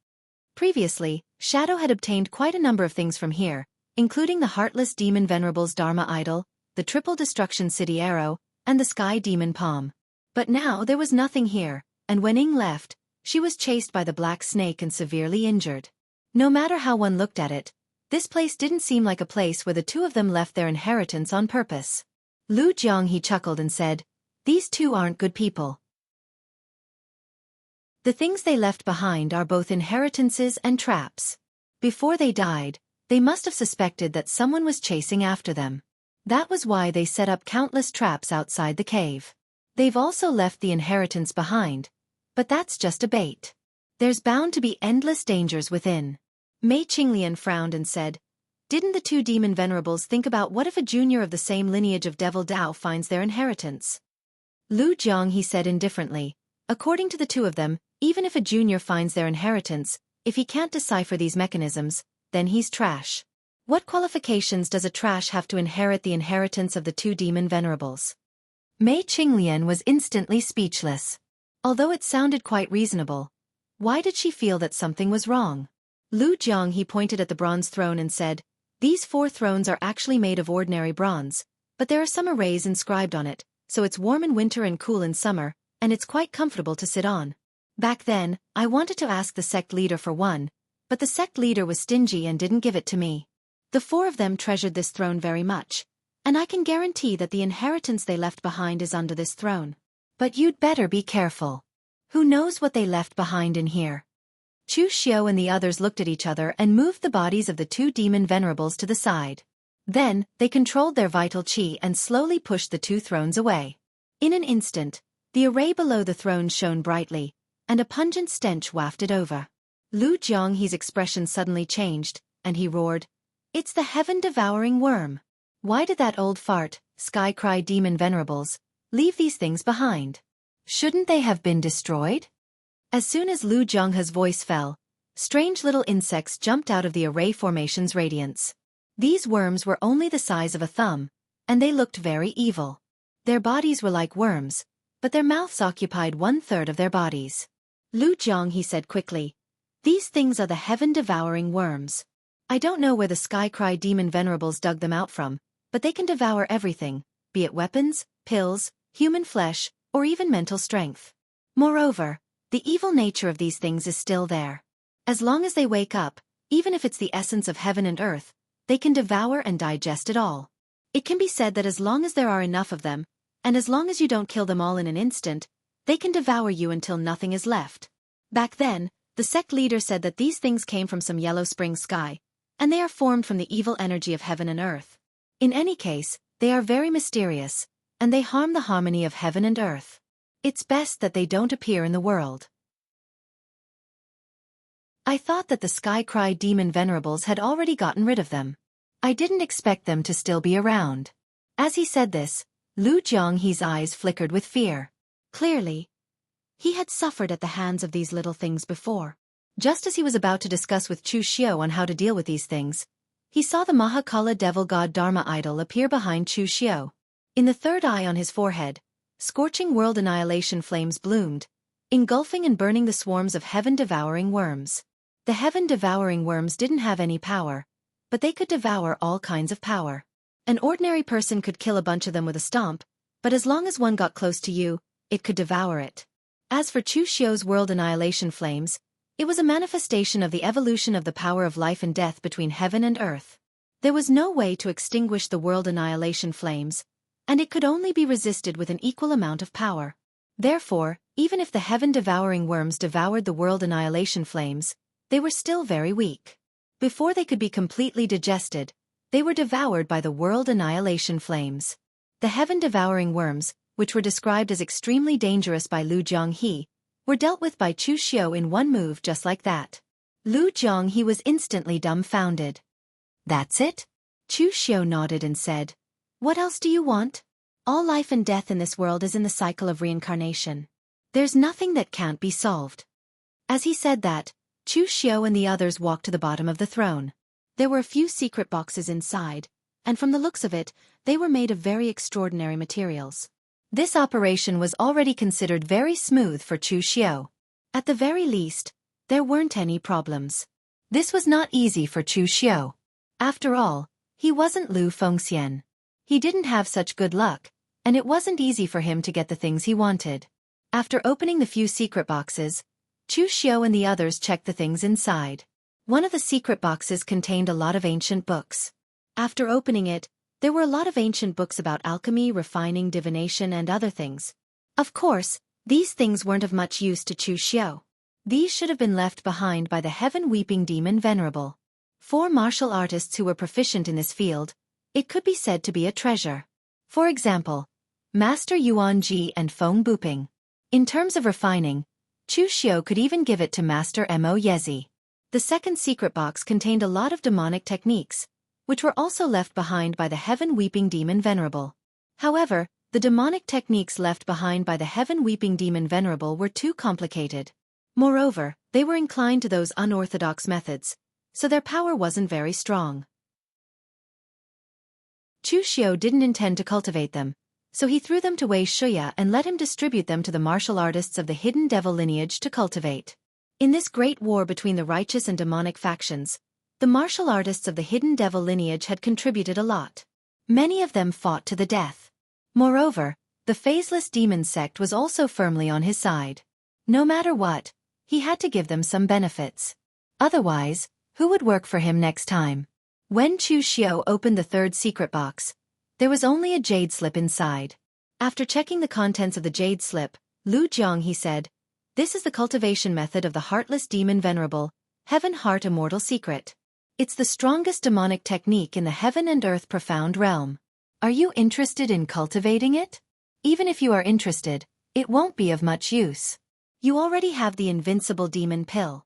Speaker 1: Previously, Shadow had obtained quite a number of things from here, including the heartless demon venerable's Dharma idol, the triple destruction city arrow, and the sky demon palm. But now there was nothing here, and when Ying left, she was chased by the black snake and severely injured. No matter how one looked at it, this place didn't seem like a place where the two of them left their inheritance on purpose. Lu Jianghe chuckled and said, "These two aren't good people. The things they left behind are both inheritances and traps. Before they died, they must have suspected that someone was chasing after them. That was why they set up countless traps outside the cave. They've also left the inheritance behind, but that's just a bait. There's bound to be endless dangers within." Mei Qinglian frowned and said, "Didn't the two demon venerables think about what if a junior of the same lineage of Devil Dao finds their inheritance?" Lu Jianghe said indifferently, "According to the two of them, even if a junior finds their inheritance, if he can't decipher these mechanisms, then he's trash. What qualifications does a trash have to inherit the inheritance of the two demon venerables?" Mei Qinglian was instantly speechless. Although it sounded quite reasonable, why did she feel that something was wrong? Lu Jianghe pointed at the bronze throne and said, "These 4 thrones are actually made of ordinary bronze, but there are some arrays inscribed on it, so it's warm in winter and cool in summer, and it's quite comfortable to sit on. Back then, I wanted to ask the sect leader for one, but the sect leader was stingy and didn't give it to me. The 4 of them treasured this throne very much, and I can guarantee that the inheritance they left behind is under this throne. But you'd better be careful. Who knows what they left behind in here?" Chu Xiu and the others looked at each other and moved the bodies of the 2 demon venerables to the side. Then, they controlled their vital qi and slowly pushed the 2 thrones away. In an instant, the array below the thrones shone brightly, and a pungent stench wafted over. Lu Jianghe's expression suddenly changed, and he roared, "It's the heaven-devouring worm! Why did that old fart, Sky Cry demon venerables, leave these things behind? Shouldn't they have been destroyed?" As soon as Lu Jianghe's voice fell, strange little insects jumped out of the array formation's radiance. These worms were only the size of a thumb, and they looked very evil. Their bodies were like worms, but their mouths occupied 1/3 of their bodies. Lu Jianghe said quickly, "These things are the heaven-devouring worms. I don't know where the Sky Cry demon venerables dug them out from, but they can devour everything, be it weapons, pills, human flesh, or even mental strength. Moreover, the evil nature of these things is still there. As long as they wake up, even if it's the essence of heaven and earth, they can devour and digest it all. It can be said that as long as there are enough of them, and as long as you don't kill them all in an instant, they can devour you until nothing is left." Back then, the sect leader said that these things came from some yellow spring sky, and they are formed from the evil energy of heaven and earth. In any case, they are very mysterious, and they harm the harmony of heaven and earth. It's best that they don't appear in the world. I thought that the Sky Cry demon venerables had already gotten rid of them. I didn't expect them to still be around. As he said this, Lu Jianghe's eyes flickered with fear. Clearly, he had suffered at the hands of these little things before. Just as he was about to discuss with Chu Xiu on how to deal with these things, he saw the Mahakala devil god Dharma idol appear behind Chu Xiu. In the 3rd eye on his forehead, scorching world annihilation flames bloomed, engulfing and burning the swarms of heaven-devouring worms. The heaven-devouring worms didn't have any power, but they could devour all kinds of power. An ordinary person could kill a bunch of them with a stomp, but as long as one got close to you, it could devour it. As for Chu Xiu's world annihilation flames, it was a manifestation of the evolution of the power of life and death between heaven and earth. There was no way to extinguish the world annihilation flames, and it could only be resisted with an equal amount of power. Therefore, even if the heaven-devouring worms devoured the world annihilation flames, they were still very weak. Before they could be completely digested, they were devoured by the world annihilation flames. The heaven-devouring worms, which were described as extremely dangerous by Lu Jianghe, were dealt with by Chu Xiu in one move just like that. Lu Jianghe was instantly dumbfounded. "That's it?" Chu Xiu nodded and said, "What else do you want? All life and death in this world is in the cycle of reincarnation. There's nothing that can't be solved." As he said that, Chu Xiao and the others walked to the bottom of the throne. There were a few secret boxes inside, and from the looks of it, they were made of very extraordinary materials. This operation was already considered very smooth for Chu Xiao. At the very least, there weren't any problems. This was not easy for Chu Xiao. After all, he wasn't Lu Fengxian. He didn't have such good luck, and it wasn't easy for him to get the things he wanted. After opening the few secret boxes, Chu Xiao and the others checked the things inside. One of the secret boxes contained a lot of ancient books. After opening it, there were a lot of ancient books about alchemy, refining, divination, and other things. Of course, these things weren't of much use to Chu Xiao. These should have been left behind by the heaven-weeping demon Venerable. For martial artists who were proficient in this field, it could be said to be a treasure. For example, Master Yuan Ji and Feng Buping. In terms of refining, Chu Xiao could even give it to Master Mo Yezi. The second secret box contained a lot of demonic techniques, which were also left behind by the heaven-weeping demon Venerable. However, the demonic techniques left behind by the heaven-weeping demon Venerable were too complicated. Moreover, they were inclined to those unorthodox methods, so their power wasn't very strong. Chu Xiao didn't intend to cultivate them, so he threw them to Wei Shuya and let him distribute them to the martial artists of the hidden devil lineage to cultivate. In this great war between the righteous and demonic factions, the martial artists of the hidden devil lineage had contributed a lot. Many of them fought to the death. Moreover, the phaseless demon sect was also firmly on his side. No matter what, he had to give them some benefits. Otherwise, who would work for him next time? When Chu Xiao opened the third secret box, there was only a jade slip inside. After checking the contents of the jade slip, Lu Jiang he said, "This is the cultivation method of the Heartless Demon Venerable, Heaven Heart Immortal Secret. It's the strongest demonic technique in the heaven and earth profound realm. Are you interested in cultivating it? Even if you are interested, it won't be of much use. You already have the invincible demon pill."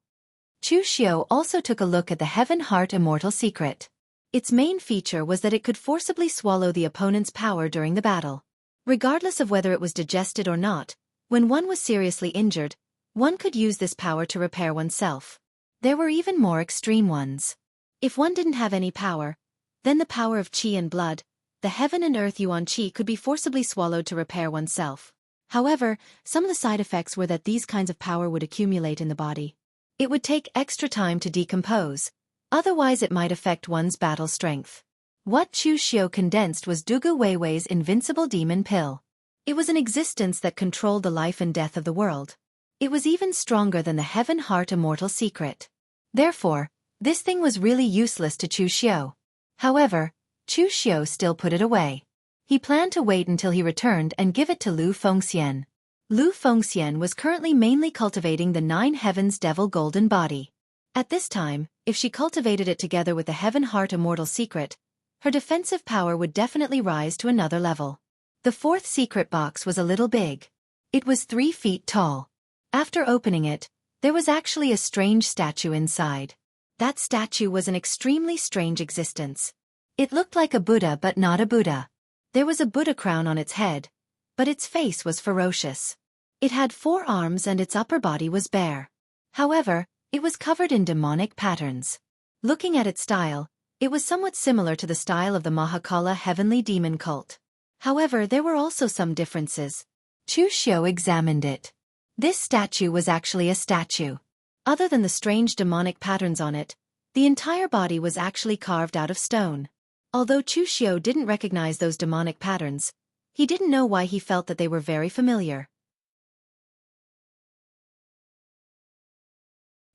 Speaker 1: Chu Xiao also took a look at the Heaven Heart Immortal Secret. Its main feature was that it could forcibly swallow the opponent's power during the battle. Regardless of whether it was digested or not, when one was seriously injured, one could use this power to repair oneself. There were even more extreme ones. If one didn't have any power, then the power of qi and blood, the heaven and earth yuan qi could be forcibly swallowed to repair oneself. However, some of the side effects were that these kinds of power would accumulate in the body. It would take extra time to decompose, otherwise it might affect one's battle strength. What Chu Xiao condensed was Dugu Weiwei's invincible demon pill. It was an existence that controlled the life and death of the world. It was even stronger than the Heaven Heart Immortal Secret. Therefore, this thing was really useless to Chu Xiao. However, Chu Xiao still put it away. He planned to wait until he returned and give it to Lu Fengxian. Lu Fengxian was currently mainly cultivating the Nine Heavens Devil Golden Body. At this time, if she cultivated it together with the Heaven Heart Immortal Secret, her defensive power would definitely rise to another level. The fourth secret box was a little big. It was 3 feet tall. After opening it, there was actually a strange statue inside. That statue was an extremely strange existence. It looked like a Buddha but not a Buddha. There was a Buddha crown on its head, but its face was ferocious. It had 4 arms and its upper body was bare. However, it was covered in demonic patterns. Looking at its style, it was somewhat similar to the style of the Mahakala heavenly demon cult. However, there were also some differences. Chu Xiao examined it. This statue was actually a statue. Other than the strange demonic patterns on it, the entire body was actually carved out of stone. Although Chu Xiao didn't recognize those demonic patterns, he didn't know why he felt that they were very familiar.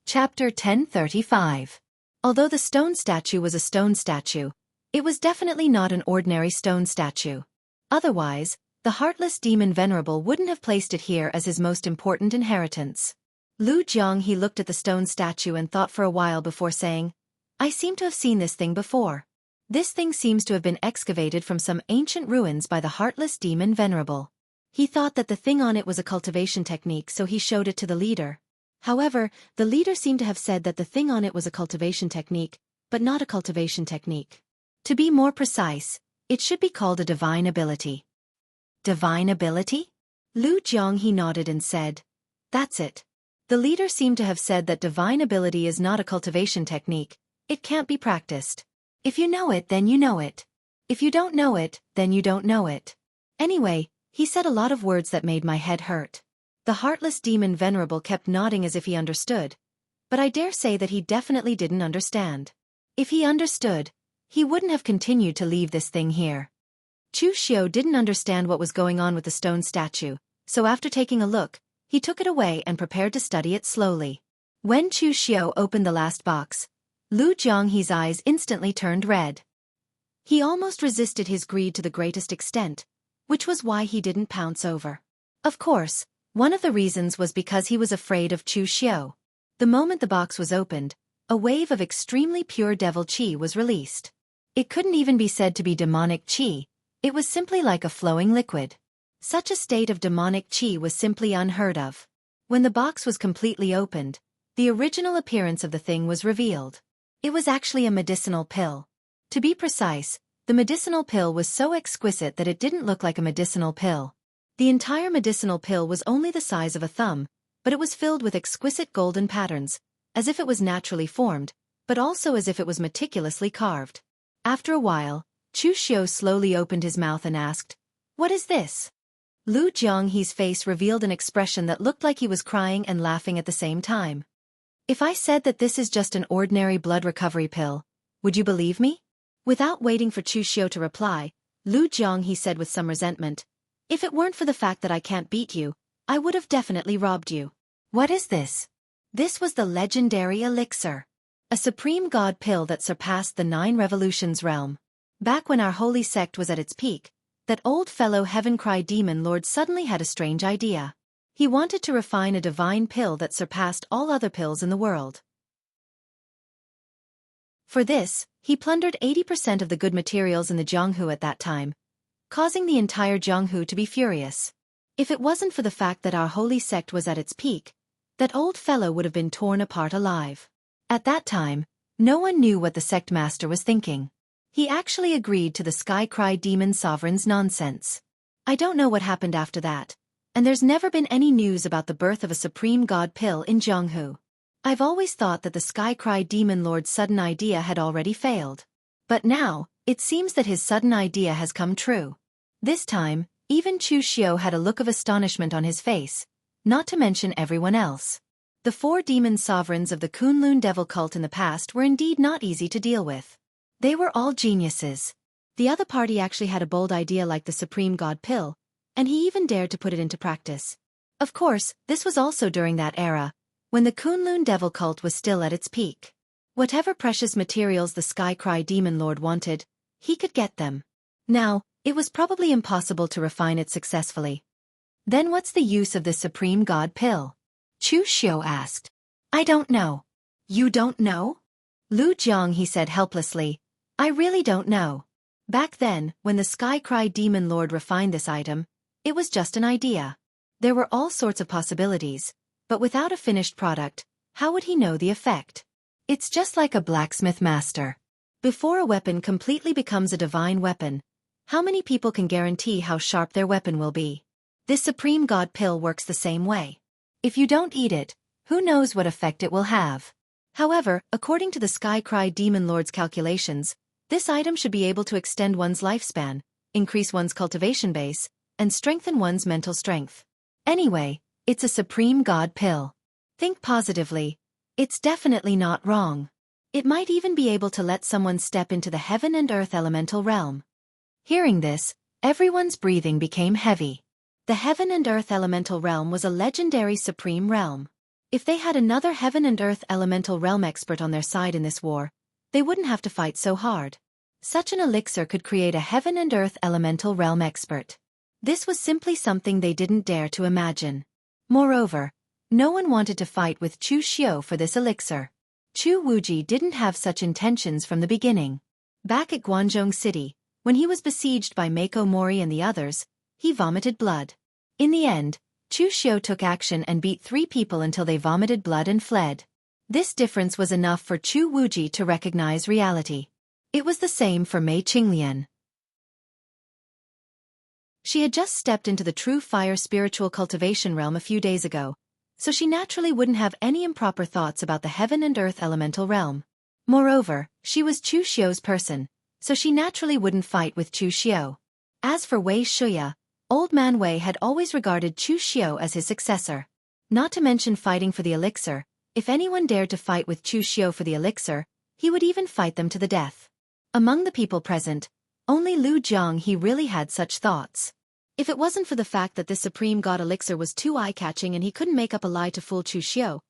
Speaker 1: Chapter 1035. Although the stone statue was a stone statue, it was definitely not an ordinary stone statue. Otherwise, the Heartless Demon Venerable wouldn't have placed it here as his most important inheritance. Lu Jiang he looked at the stone statue and thought for a while before saying, "I seem to have seen this thing before. This thing seems to have been excavated from some ancient ruins by the Heartless Demon Venerable." He thought that the thing on it was a cultivation technique, so he showed it to the leader. However, the leader seemed to have said that the thing on it was a cultivation technique, but not a cultivation technique. To be more precise, it should be called a divine ability. Divine ability? Lu Jiang he nodded and said, "That's it. The leader seemed to have said that divine ability is not a cultivation technique, it can't be practiced. If you know it, then you know it. If you don't know it, then you don't know it. Anyway, he said a lot of words that made my head hurt. The heartless demon venerable kept nodding as if he understood, but I dare say that he definitely didn't understand. If he understood, he wouldn't have continued to leave this thing here. Chu Xiao didn't understand what was going on with the stone statue, so after taking a look, he took it away and prepared to study it slowly. When Chu Xiao opened the last box, Lu Jianghe's eyes instantly turned red. He almost resisted his greed to the greatest extent, which was why he didn't pounce over. Of course, one of the reasons was because he was afraid of Chu Xiao. The moment the box was opened, a wave of extremely pure devil qi was released. It couldn't even be said to be demonic qi, it was simply like a flowing liquid. Such a state of demonic qi was simply unheard of. When the box was completely opened, the original appearance of the thing was revealed. It was actually a medicinal pill. To be precise, the medicinal pill was so exquisite that it didn't look like a medicinal pill. The entire medicinal pill was only the size of a thumb, but it was filled with exquisite golden patterns, as if it was naturally formed, but also as if it was meticulously carved. After a while, Chu Xiao slowly opened his mouth and asked, "What is this?" Lu Jianghe's face revealed an expression that looked like he was crying and laughing at the same time. "If I said that this is just an ordinary blood recovery pill, would you believe me?" Without waiting for Chu Xiao to reply, Lu Jianghe said with some resentment, "If it weren't for the fact that I can't beat you, I would have definitely robbed you." "What is this?" This was the legendary elixir. A supreme god pill that surpassed the 9 revolutions realm. Back when our holy sect was at its peak, that old fellow Heaven Cry Demon Lord suddenly had a strange idea. He wanted to refine a divine pill that surpassed all other pills in the world. For this, he plundered 80% of the good materials in the Jianghu at that time, causing the entire Jianghu to be furious. If it wasn't for the fact that our holy sect was at its peak, that old fellow would have been torn apart alive. At that time, no one knew what the sect master was thinking. He actually agreed to the Sky Cry Demon Sovereign's nonsense. I don't know what happened after that, and there's never been any news about the birth of a supreme god pill in Jianghu. I've always thought that the Sky Cry Demon Lord's sudden idea had already failed. But now, it seems that his sudden idea has come true. This time, even Chu Xiao had a look of astonishment on his face, not to mention everyone else. The 4 demon sovereigns of the Kunlun devil cult in the past were indeed not easy to deal with. They were all geniuses. The other party actually had a bold idea like the supreme god pill, and he even dared to put it into practice. Of course, this was also during that era, when the Kunlun devil cult was still at its peak. Whatever precious materials the Sky Cry Demon Lord wanted, he could get them. Now, it was probably impossible to refine it successfully. Then what's the use of this supreme god pill? Chu Xiao asked. I don't know. You don't know? Lu Jianghe said helplessly, I really don't know. Back then, when the Sky Cry Demon Lord refined this item, it was just an idea. There were all sorts of possibilities, but without a finished product, how would he know the effect? It's just like a blacksmith master. Before a weapon completely becomes a divine weapon, how many people can guarantee how sharp their weapon will be? This supreme god pill works the same way. If you don't eat it, who knows what effect it will have? However, according to the Sky Cry Demon Lord's calculations, this item should be able to extend one's lifespan, increase one's cultivation base, and strengthen one's mental strength. Anyway, it's a supreme god pill. Think positively. It's definitely not wrong. It might even be able to let someone step into the heaven and earth elemental realm. Hearing this, everyone's breathing became heavy. The heaven and earth elemental realm was a legendary supreme realm. If they had another heaven and earth elemental realm expert on their side in this war, they wouldn't have to fight so hard. Such an elixir could create a heaven and earth elemental realm expert. This was simply something they didn't dare to imagine. Moreover, no one wanted to fight with Chu Xiao for this elixir. Chu Wuji didn't have such intentions from the beginning. Back at Guangzhou City, when he was besieged by Mako Mori and the others, he vomited blood. In the end, Chu Xiao took action and beat 3 people until they vomited blood and fled. This difference was enough for Chu Wuji to recognize reality. It was the same for Mei Qinglian. She had just stepped into the true fire spiritual cultivation realm a few days ago, so she naturally wouldn't have any improper thoughts about the heaven and earth elemental realm. Moreover, she was Chu Xiu's person, so she naturally wouldn't fight with Chu Xiu. As for Wei Shuya, Old Man Wei had always regarded Chu Xiu as his successor. Not to mention fighting for the elixir, if anyone dared to fight with Chu Xiu for the elixir, he would even fight them to the death. Among the people present, only Lu Jiang he really had such thoughts. If it wasn't for the fact that this supreme god elixir was too eye-catching and he couldn't make up a lie to fool Chu Xiu,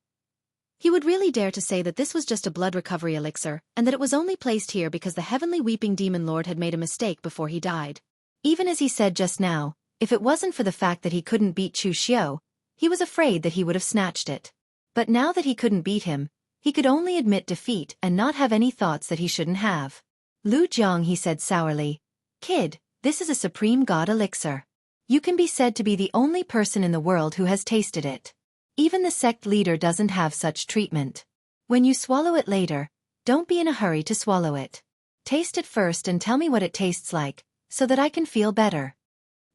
Speaker 1: he would really dare to say that this was just a blood recovery elixir and that it was only placed here because the heavenly weeping demon lord had made a mistake before he died. Even as he said just now, if it wasn't for the fact that he couldn't beat Chu Xiu, he was afraid that he would have snatched it. But now that he couldn't beat him, he could only admit defeat and not have any thoughts that he shouldn't have. Lu Jiang he said sourly, "Kid, this is a supreme god elixir. You can be said to be the only person in the world who has tasted it. Even the sect leader doesn't have such treatment. When you swallow it later, don't be in a hurry to swallow it. Taste it first and tell me what it tastes like, so that I can feel better."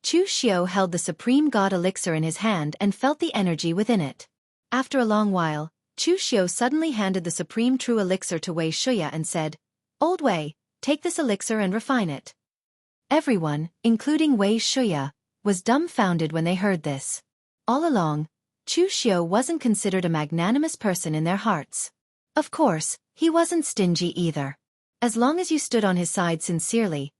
Speaker 1: Chu Xiu held the supreme god elixir in his hand and felt the energy within it. After a long while, Chu Xiu suddenly handed the supreme true elixir to Wei Shuya and said, "Old Wei, take this elixir and refine it." Everyone, including Wei Shuya, was dumbfounded when they heard this. All along, Chu Xiu wasn't considered a magnanimous person in their hearts. Of course, he wasn't stingy either. As long as you stood on his side sincerely,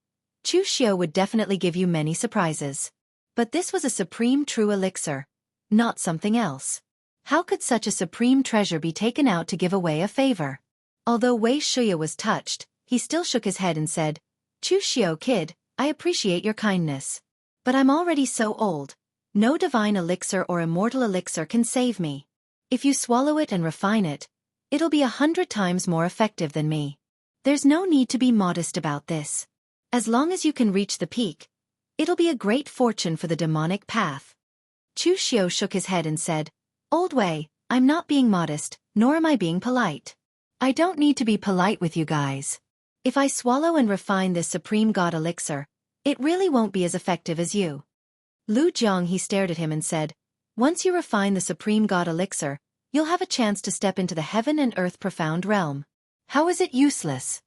Speaker 1: Chu Xiu would definitely give you many surprises. But this was a supreme true elixir, not something else. How could such a supreme treasure be taken out to give away a favor? Although Wei Shuya was touched, he still shook his head and said, "Chu Xiu kid, I appreciate your kindness. But I'm already so old. No divine elixir or immortal elixir can save me. If you swallow it and refine it, it'll be 100 times more effective than me. There's no need to be modest about this. As long as you can reach the peak, it'll be a great fortune for the demonic path." Chu Xiu shook his head and said, "Old Wei, I'm not being modest, nor am I being polite. I don't need to be polite with you guys. If I swallow and refine this supreme god elixir, it really won't be as effective as you." Lu Jiang he stared at him and said, "Once you refine the supreme god elixir, you'll have a chance to step into the heaven and earth profound realm. How is it useless?"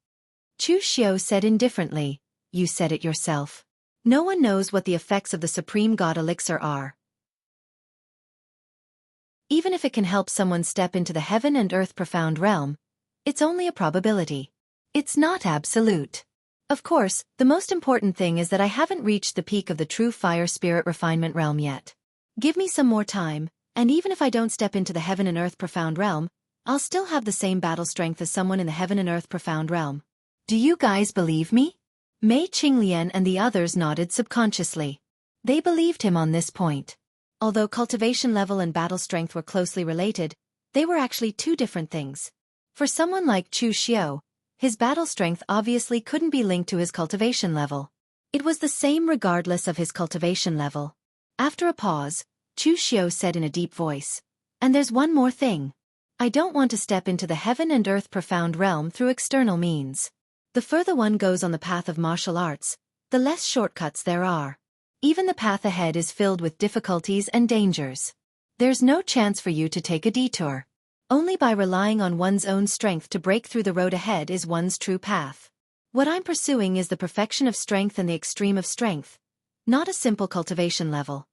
Speaker 1: Chu Xiu said indifferently, "You said it yourself. No one knows what the effects of the supreme god elixir are. Even if it can help someone step into the heaven and earth profound realm, it's only a probability. It's not absolute. Of course, the most important thing is that I haven't reached the peak of the true fire spirit refinement realm yet. Give me some more time, and even if I don't step into the heaven and earth profound realm, I'll still have the same battle strength as someone in the heaven and earth profound realm. Do you guys believe me?" Mei Qinglian and the others nodded subconsciously. They believed him on this point. Although cultivation level and battle strength were closely related, they were actually two different things. For someone like Chu Xiu, his battle strength obviously couldn't be linked to his cultivation level. It was the same regardless of his cultivation level. After a pause, Chu Xiu said in a deep voice, "And there's one more thing. I don't want to step into the heaven and earth profound realm through external means. The further one goes on the path of martial arts, the less shortcuts there are. Even the path ahead is filled with difficulties and dangers. There's no chance for you to take a detour. Only by relying on one's own strength to break through the road ahead is one's true path. What I'm pursuing is the perfection of strength and the extreme of strength, not a simple cultivation level."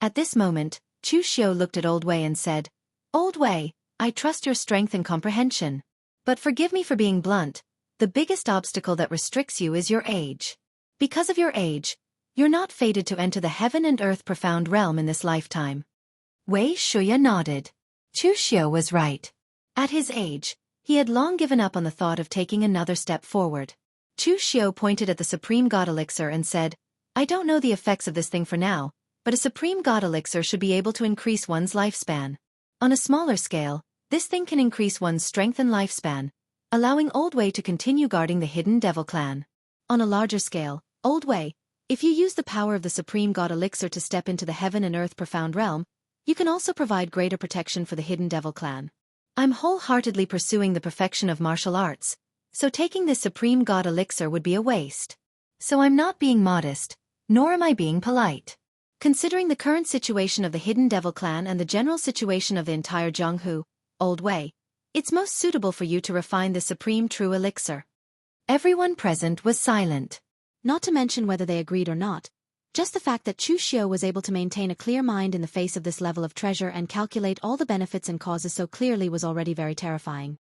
Speaker 1: At this moment, Chu Xiu looked at Old Wei and said, "Old Wei, I trust your strength and comprehension. But forgive me for being blunt, the biggest obstacle that restricts you is your age. Because of your age, you're not fated to enter the heaven and earth profound realm in this lifetime." Wei Shuya nodded. Chu Xiu was right. At his age, he had long given up on the thought of taking another step forward. Chu Xiu pointed at the supreme god elixir and said, "I don't know the effects of this thing for now, but a supreme god elixir should be able to increase one's lifespan. On a smaller scale, this thing can increase one's strength and lifespan, allowing Old Wei to continue guarding the hidden devil clan. On a larger scale, Old Wei, if you use the power of the supreme god elixir to step into the heaven and earth profound realm, you can also provide greater protection for the hidden devil clan. I'm wholeheartedly pursuing the perfection of martial arts, so taking this supreme god elixir would be a waste. So I'm not being modest, nor am I being polite. Considering the current situation of the Hidden Devil clan and the general situation of the entire Jianghu, Old Wei, it's most suitable for you to refine the supreme true elixir. Everyone present was silent. Not to mention whether they agreed or not. Just the fact that Chu Xiu was able to maintain a clear mind in the face of this level of treasure and calculate all the benefits and causes so clearly was already very terrifying.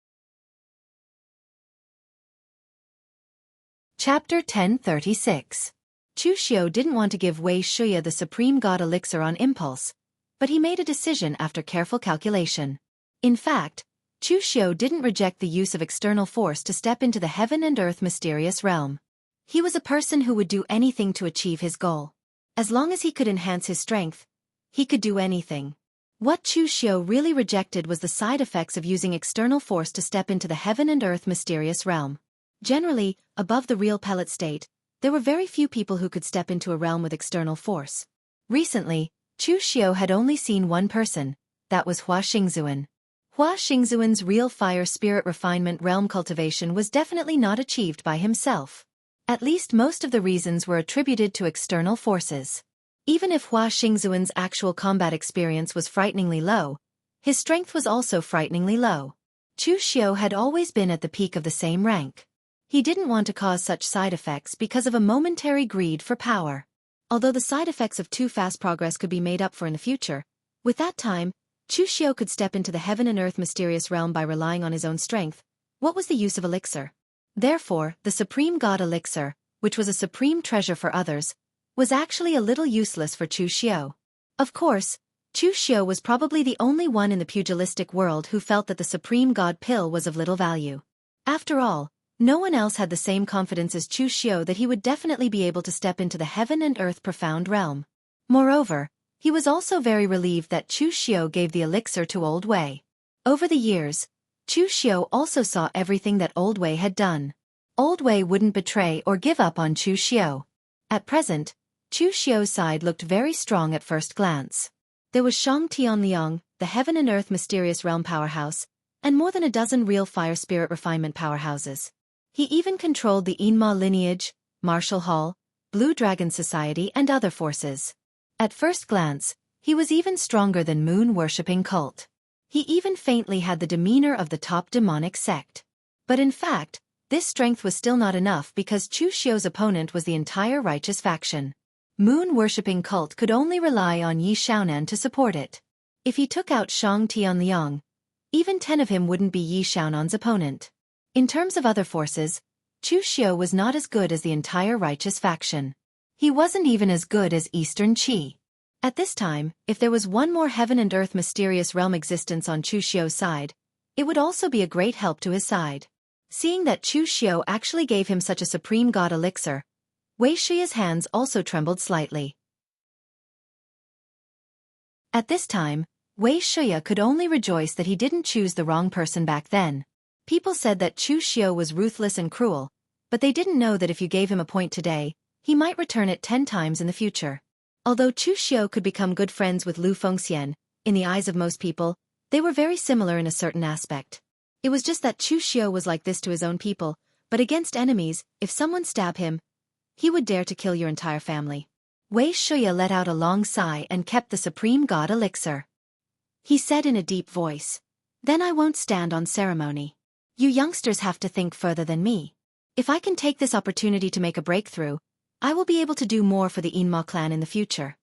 Speaker 1: Chapter 1036. Chu Xiu didn't want to give Wei Shuya the supreme god elixir on impulse, but he made a decision after careful calculation. In fact, Chu Xiu didn't reject the use of external force to step into the heaven and earth mysterious realm. He was a person who would do anything to achieve his goal. As long as he could enhance his strength, he could do anything. What Chu Xiu really rejected was the side effects of using external force to step into the heaven and earth mysterious realm. Generally, above the real pellet state, there were very few people who could step into a realm with external force. Recently, Chu Xiu had only seen one person, that was Hua Xingzuan. Hua Xingzuan's real fire spirit refinement realm cultivation was definitely not achieved by himself. At least most of the reasons were attributed to external forces. Even if Hua Xingzuan's actual combat experience was frighteningly low, his strength was also frighteningly low. Chu Xiu had always been at the peak of the same rank. He didn't want to cause such side effects because of a momentary greed for power. Although the side effects of too fast progress could be made up for in the future, with that time, Chu Xiu could step into the heaven and earth mysterious realm by relying on his own strength. What was the use of elixir? Therefore, the supreme god elixir, which was a supreme treasure for others, was actually a little useless for Chu Xiu. Of course, Chu Xiu was probably the only one in the pugilistic world who felt that the supreme god pill was of little value. After all, no one else had the same confidence as Chu Xiu that he would definitely be able to step into the heaven and earth profound realm. Moreover, he was also very relieved that Chu Xiu gave the elixir to Old Wei. Over the years, Chu Xiu also saw everything that Old Wei had done. Old Wei wouldn't betray or give up on Chu Xiu. At present, Chu Xiu's side looked very strong at first glance. There was Shang Tianliang, the heaven and earth mysterious realm powerhouse, and more than a dozen real fire spirit refinement powerhouses. He even controlled the Yinma lineage, Martial Hall, Blue Dragon Society and other forces. At first glance, he was even stronger than moon-worshipping cult. He even faintly had the demeanor of the top demonic sect. But in fact, this strength was still not enough because Chu Xiu's opponent was the entire righteous faction. Moon-worshipping cult could only rely on Yi Xiaonan to support it. If he took out Shang Tianliang, even 10 of him wouldn't be Yi Xiaonan's opponent. In terms of other forces, Chu Xiu was not as good as the entire righteous faction. He wasn't even as good as Eastern Qi. At this time, if there was one more heaven and earth mysterious realm existence on Chu Xiu's side, it would also be a great help to his side. Seeing that Chu Xiu actually gave him such a supreme god elixir, Wei Shuya's hands also trembled slightly. At this time, Wei Shuya could only rejoice that he didn't choose the wrong person back then. People said that Chu Xiu was ruthless and cruel, but they didn't know that if you gave him a point today, he might return it 10 times in the future. Although Chu Xiu could become good friends with Lu Fengxian, in the eyes of most people, they were very similar in a certain aspect. It was just that Chu Xiu was like this to his own people, but against enemies, if someone stabbed him, he would dare to kill your entire family. Wei Shuya let out a long sigh and kept the supreme god elixir. He said in a deep voice, "Then I won't stand on ceremony. You youngsters have to think further than me. If I can take this opportunity to make a breakthrough, I will be able to do more for the Yinma clan in the future."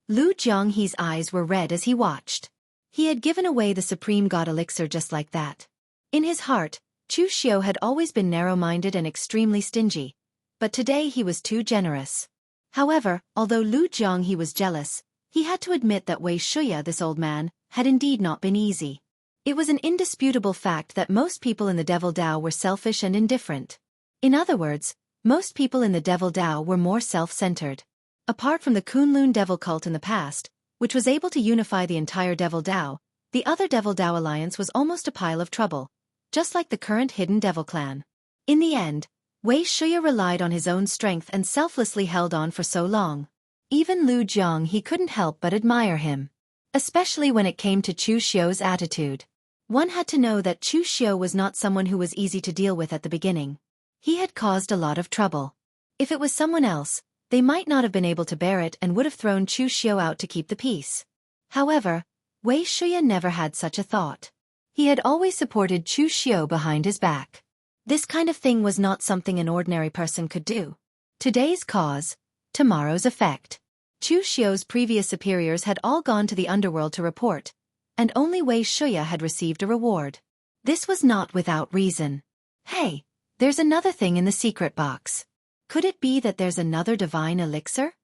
Speaker 1: Lu Jianghe's eyes were red as he watched. He had given away the supreme god elixir just like that. In his heart, Chu Xiu had always been narrow-minded and extremely stingy, but today he was too generous. However, although Lu Jianghe was jealous, he had to admit that Wei Shuya, this old man, had indeed not been easy. It was an indisputable fact that most people in the Devil Dao were selfish and indifferent. In other words, most people in the Devil Dao were more self-centered. Apart from the Kunlun Devil cult in the past, which was able to unify the entire Devil Dao, the other Devil Dao alliance was almost a pile of trouble, just like the current Hidden Devil clan. In the end, Wei Shuya relied on his own strength and selflessly held on for so long. Even Lu Jianghe couldn't help but admire him. Especially when it came to Chu Xiu's attitude. One had to know that Chu Xiu was not someone who was easy to deal with at the beginning. He had caused a lot of trouble. If it was someone else, They might not have been able to bear it and would have thrown Chu Xiu out to keep the peace. However, Wei Shuya never had such a thought. He had always supported Chu Xiu behind his back. This kind of thing was not something an ordinary person could do. Today's cause, tomorrow's effect. Chu Xiu's previous superiors had all gone to the underworld to report, and only Wei Shuya had received a reward. This was not without reason. Hey, there's another thing in the secret box. Could it be that there's another divine elixir?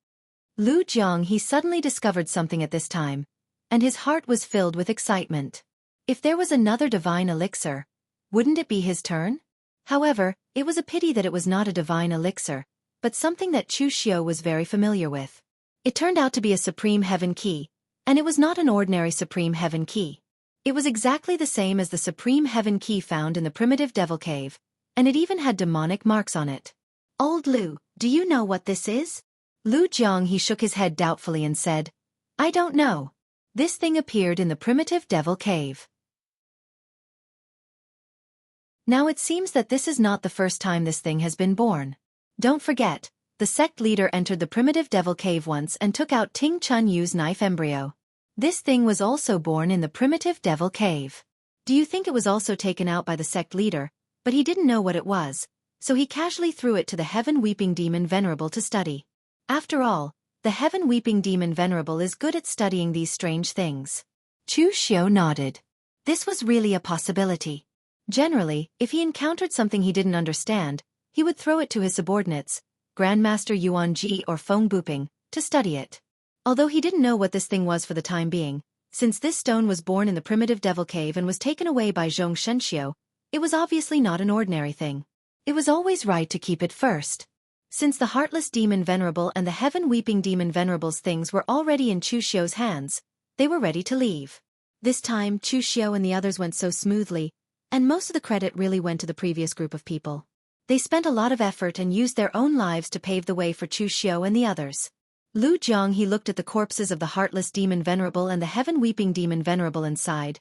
Speaker 1: Lu Jiang he suddenly discovered something at this time, and his heart was filled with excitement. If there was another divine elixir, wouldn't it be his turn? However, it was a pity that it was not a divine elixir, but something that Chu Xiu was very familiar with. It turned out to be a supreme heaven key, and it was not an ordinary supreme heaven key. It was exactly the same as the supreme heaven key found in the primitive devil cave, and it even had demonic marks on it. Old Lu, do you know what this is? Lu Jiang he shook his head doubtfully and said, I don't know. This thing appeared in the primitive devil cave. Now it seems that this is not the first time this thing has been born. Don't forget, the sect leader entered the primitive devil cave once and took out Ting Chun Yu's knife embryo. This thing was also born in the primitive devil cave. Do you think it was also taken out by the sect leader, but he didn't know what it was, so he casually threw it to the heaven-weeping demon Venerable to study. After all, the heaven-weeping demon Venerable is good at studying these strange things. Chu Xiu nodded. This was really a possibility. Generally, if he encountered something he didn't understand, he would throw it to his subordinates, Grandmaster Yuan Ji or Feng Buping, to study it. Although he didn't know what this thing was for the time being, since this stone was born in the primitive devil cave and was taken away by Zhong Shenxiu, it was obviously not an ordinary thing. It was always right to keep it first. Since the heartless demon Venerable and the heaven-weeping demon Venerable's things were already in Chu Xiu's hands, they were ready to leave. This time Chu Xiu and the others went so smoothly, and most of the credit really went to the previous group of people. They spent a lot of effort and used their own lives to pave the way for Chu Xiu and the others. Lu Jiang he looked at the corpses of the heartless demon Venerable and the heaven-weeping demon Venerable and sighed.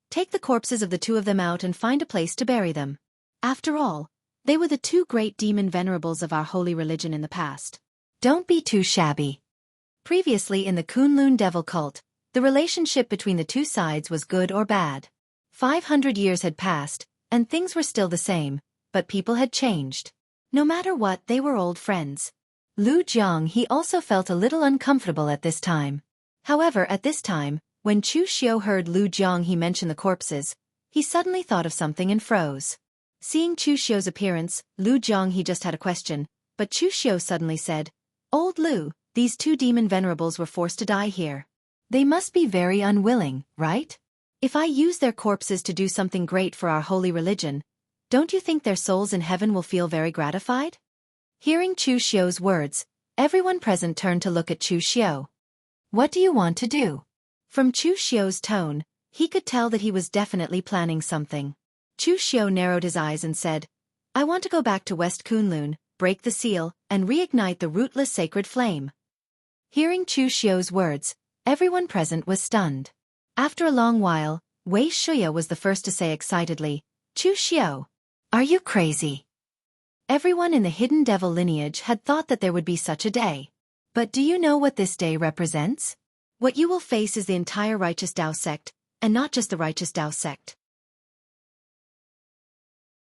Speaker 1: Take the corpses of the two of them out and find a place to bury them. After all, they were the two great demon venerables of our holy religion in the past. Don't be too shabby. Previously in the Kunlun devil cult, the relationship between the two sides was good or bad. 500 years had passed, and things were still the same, but people had changed. No matter what, they were old friends. Lu Jiang he also felt a little uncomfortable at this time. However, at this time, when Chu Xiu heard Lu Jiang he mention the corpses, he suddenly thought of something and froze. Seeing Chu Xiu's appearance, Lu Jiang he just had a question, but Chu Xiu suddenly said, Old Lu, these two demon venerables were forced to die here. They must be very unwilling, right? If I use their corpses to do something great for our holy religion, don't you think their souls in heaven will feel very gratified? Hearing Chu Xiu's words, everyone present turned to look at Chu Xiu. What do you want to do? From Chu Xiu's tone, he could tell that he was definitely planning something. Chu Xiu narrowed his eyes and said, I want to go back to West Kunlun, break the seal, and reignite the rootless sacred flame. Hearing Chu Xiu's words, everyone present was stunned. After a long while, Wei Shuya was the first to say excitedly, Chu Xiu, are you crazy? Everyone in the hidden devil lineage had thought that there would be such a day. But do you know what this day represents? What you will face is the entire righteous Dao sect, and not just the righteous Dao sect.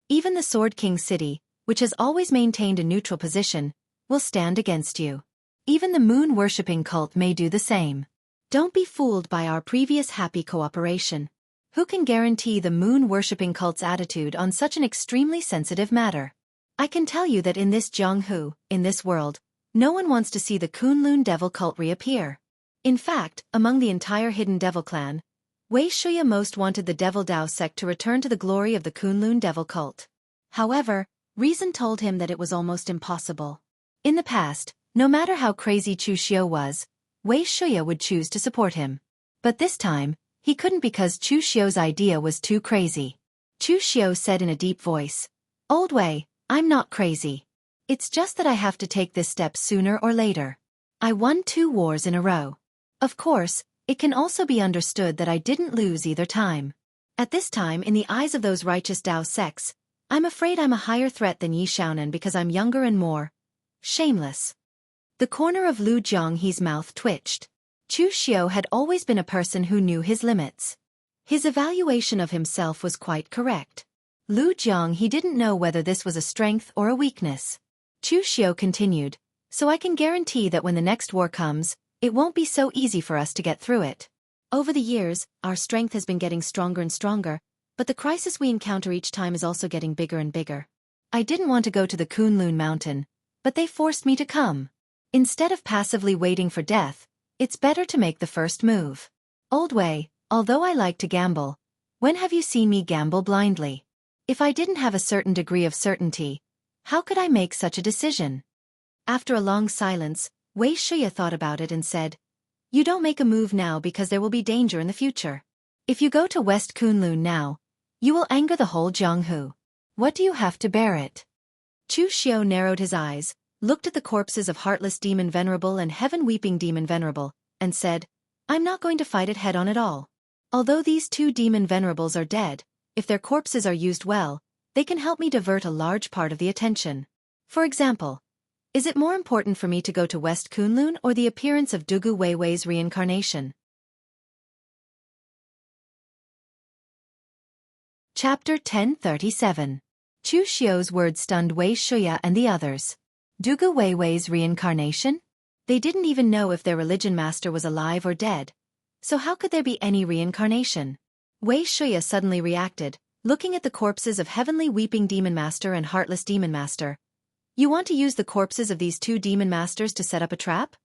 Speaker 1: Even the Sword King city, which has always maintained a neutral position, will stand against you. Even the moon-worshipping cult may do the same. Don't be fooled by our previous happy cooperation. Who can guarantee the moon-worshipping cult's attitude on such an extremely sensitive matter? I can tell you that in this Jianghu, in this world, no one wants to see the Kunlun devil cult reappear. In fact, among the entire hidden devil clan, Wei Shuya most wanted the devil Dao sect to return to the glory of the Kunlun devil cult. However, reason told him that it was almost impossible. In the past, no matter how crazy Chu Xiu was, Wei Shuya would choose to support him. But this time, he couldn't because Chu Xiu's idea was too crazy. Chu Xiu said in a deep voice, Old Wei, I'm not crazy. It's just that I have to take this step sooner or later. I won 2 wars in a row. Of course, it can also be understood that I didn't lose either time. At this time, in the eyes of those righteous Dao sects, I'm afraid I'm a higher threat than Yi Xiaonan because I'm younger and more shameless. The corner of Lu Jianghe's mouth twitched. Chu Xiao had always been a person who knew his limits. His evaluation of himself was quite correct. Lu Jianghe didn't know whether this was a strength or a weakness. Chu Xiao continued, so I can guarantee that when the next war comes, it won't be so easy for us to get through it. Over the years, our strength has been getting stronger and stronger, but the crisis we encounter each time is also getting bigger and bigger. I didn't want to go to the Kunlun mountain, but they forced me to come. Instead of passively waiting for death, it's better to make the first move. Old Wei, although I like to gamble, when have you seen me gamble blindly? If I didn't have a certain degree of certainty, how could I make such a decision? After a long silence, Wei Shuya thought about it and said, you don't make a move now because there will be danger in the future. If you go to West Kunlun now, you will anger the whole Jianghu. What do you have to bear it? Chu Xiao narrowed his eyes, looked at the corpses of Heartless Demon Venerable and Heaven-Weeping Demon Venerable, and said, I'm not going to fight it head-on at all. Although these two Demon Venerables are dead, if their corpses are used well, they can help me divert a large part of the attention. For example, is it more important for me to go to West Kunlun or the appearance of Dugu Weiwei's reincarnation? Chapter 1037. Chu Xiao's words stunned Wei Shuya and the others. Dugu Weiwei's reincarnation? They didn't even know if their religion master was alive or dead. So how could there be any reincarnation? Wei Shuya suddenly reacted, looking at the corpses of Heavenly Weeping Demon Master and Heartless Demon Master. You want to use the corpses of these two demon masters to set up a trap?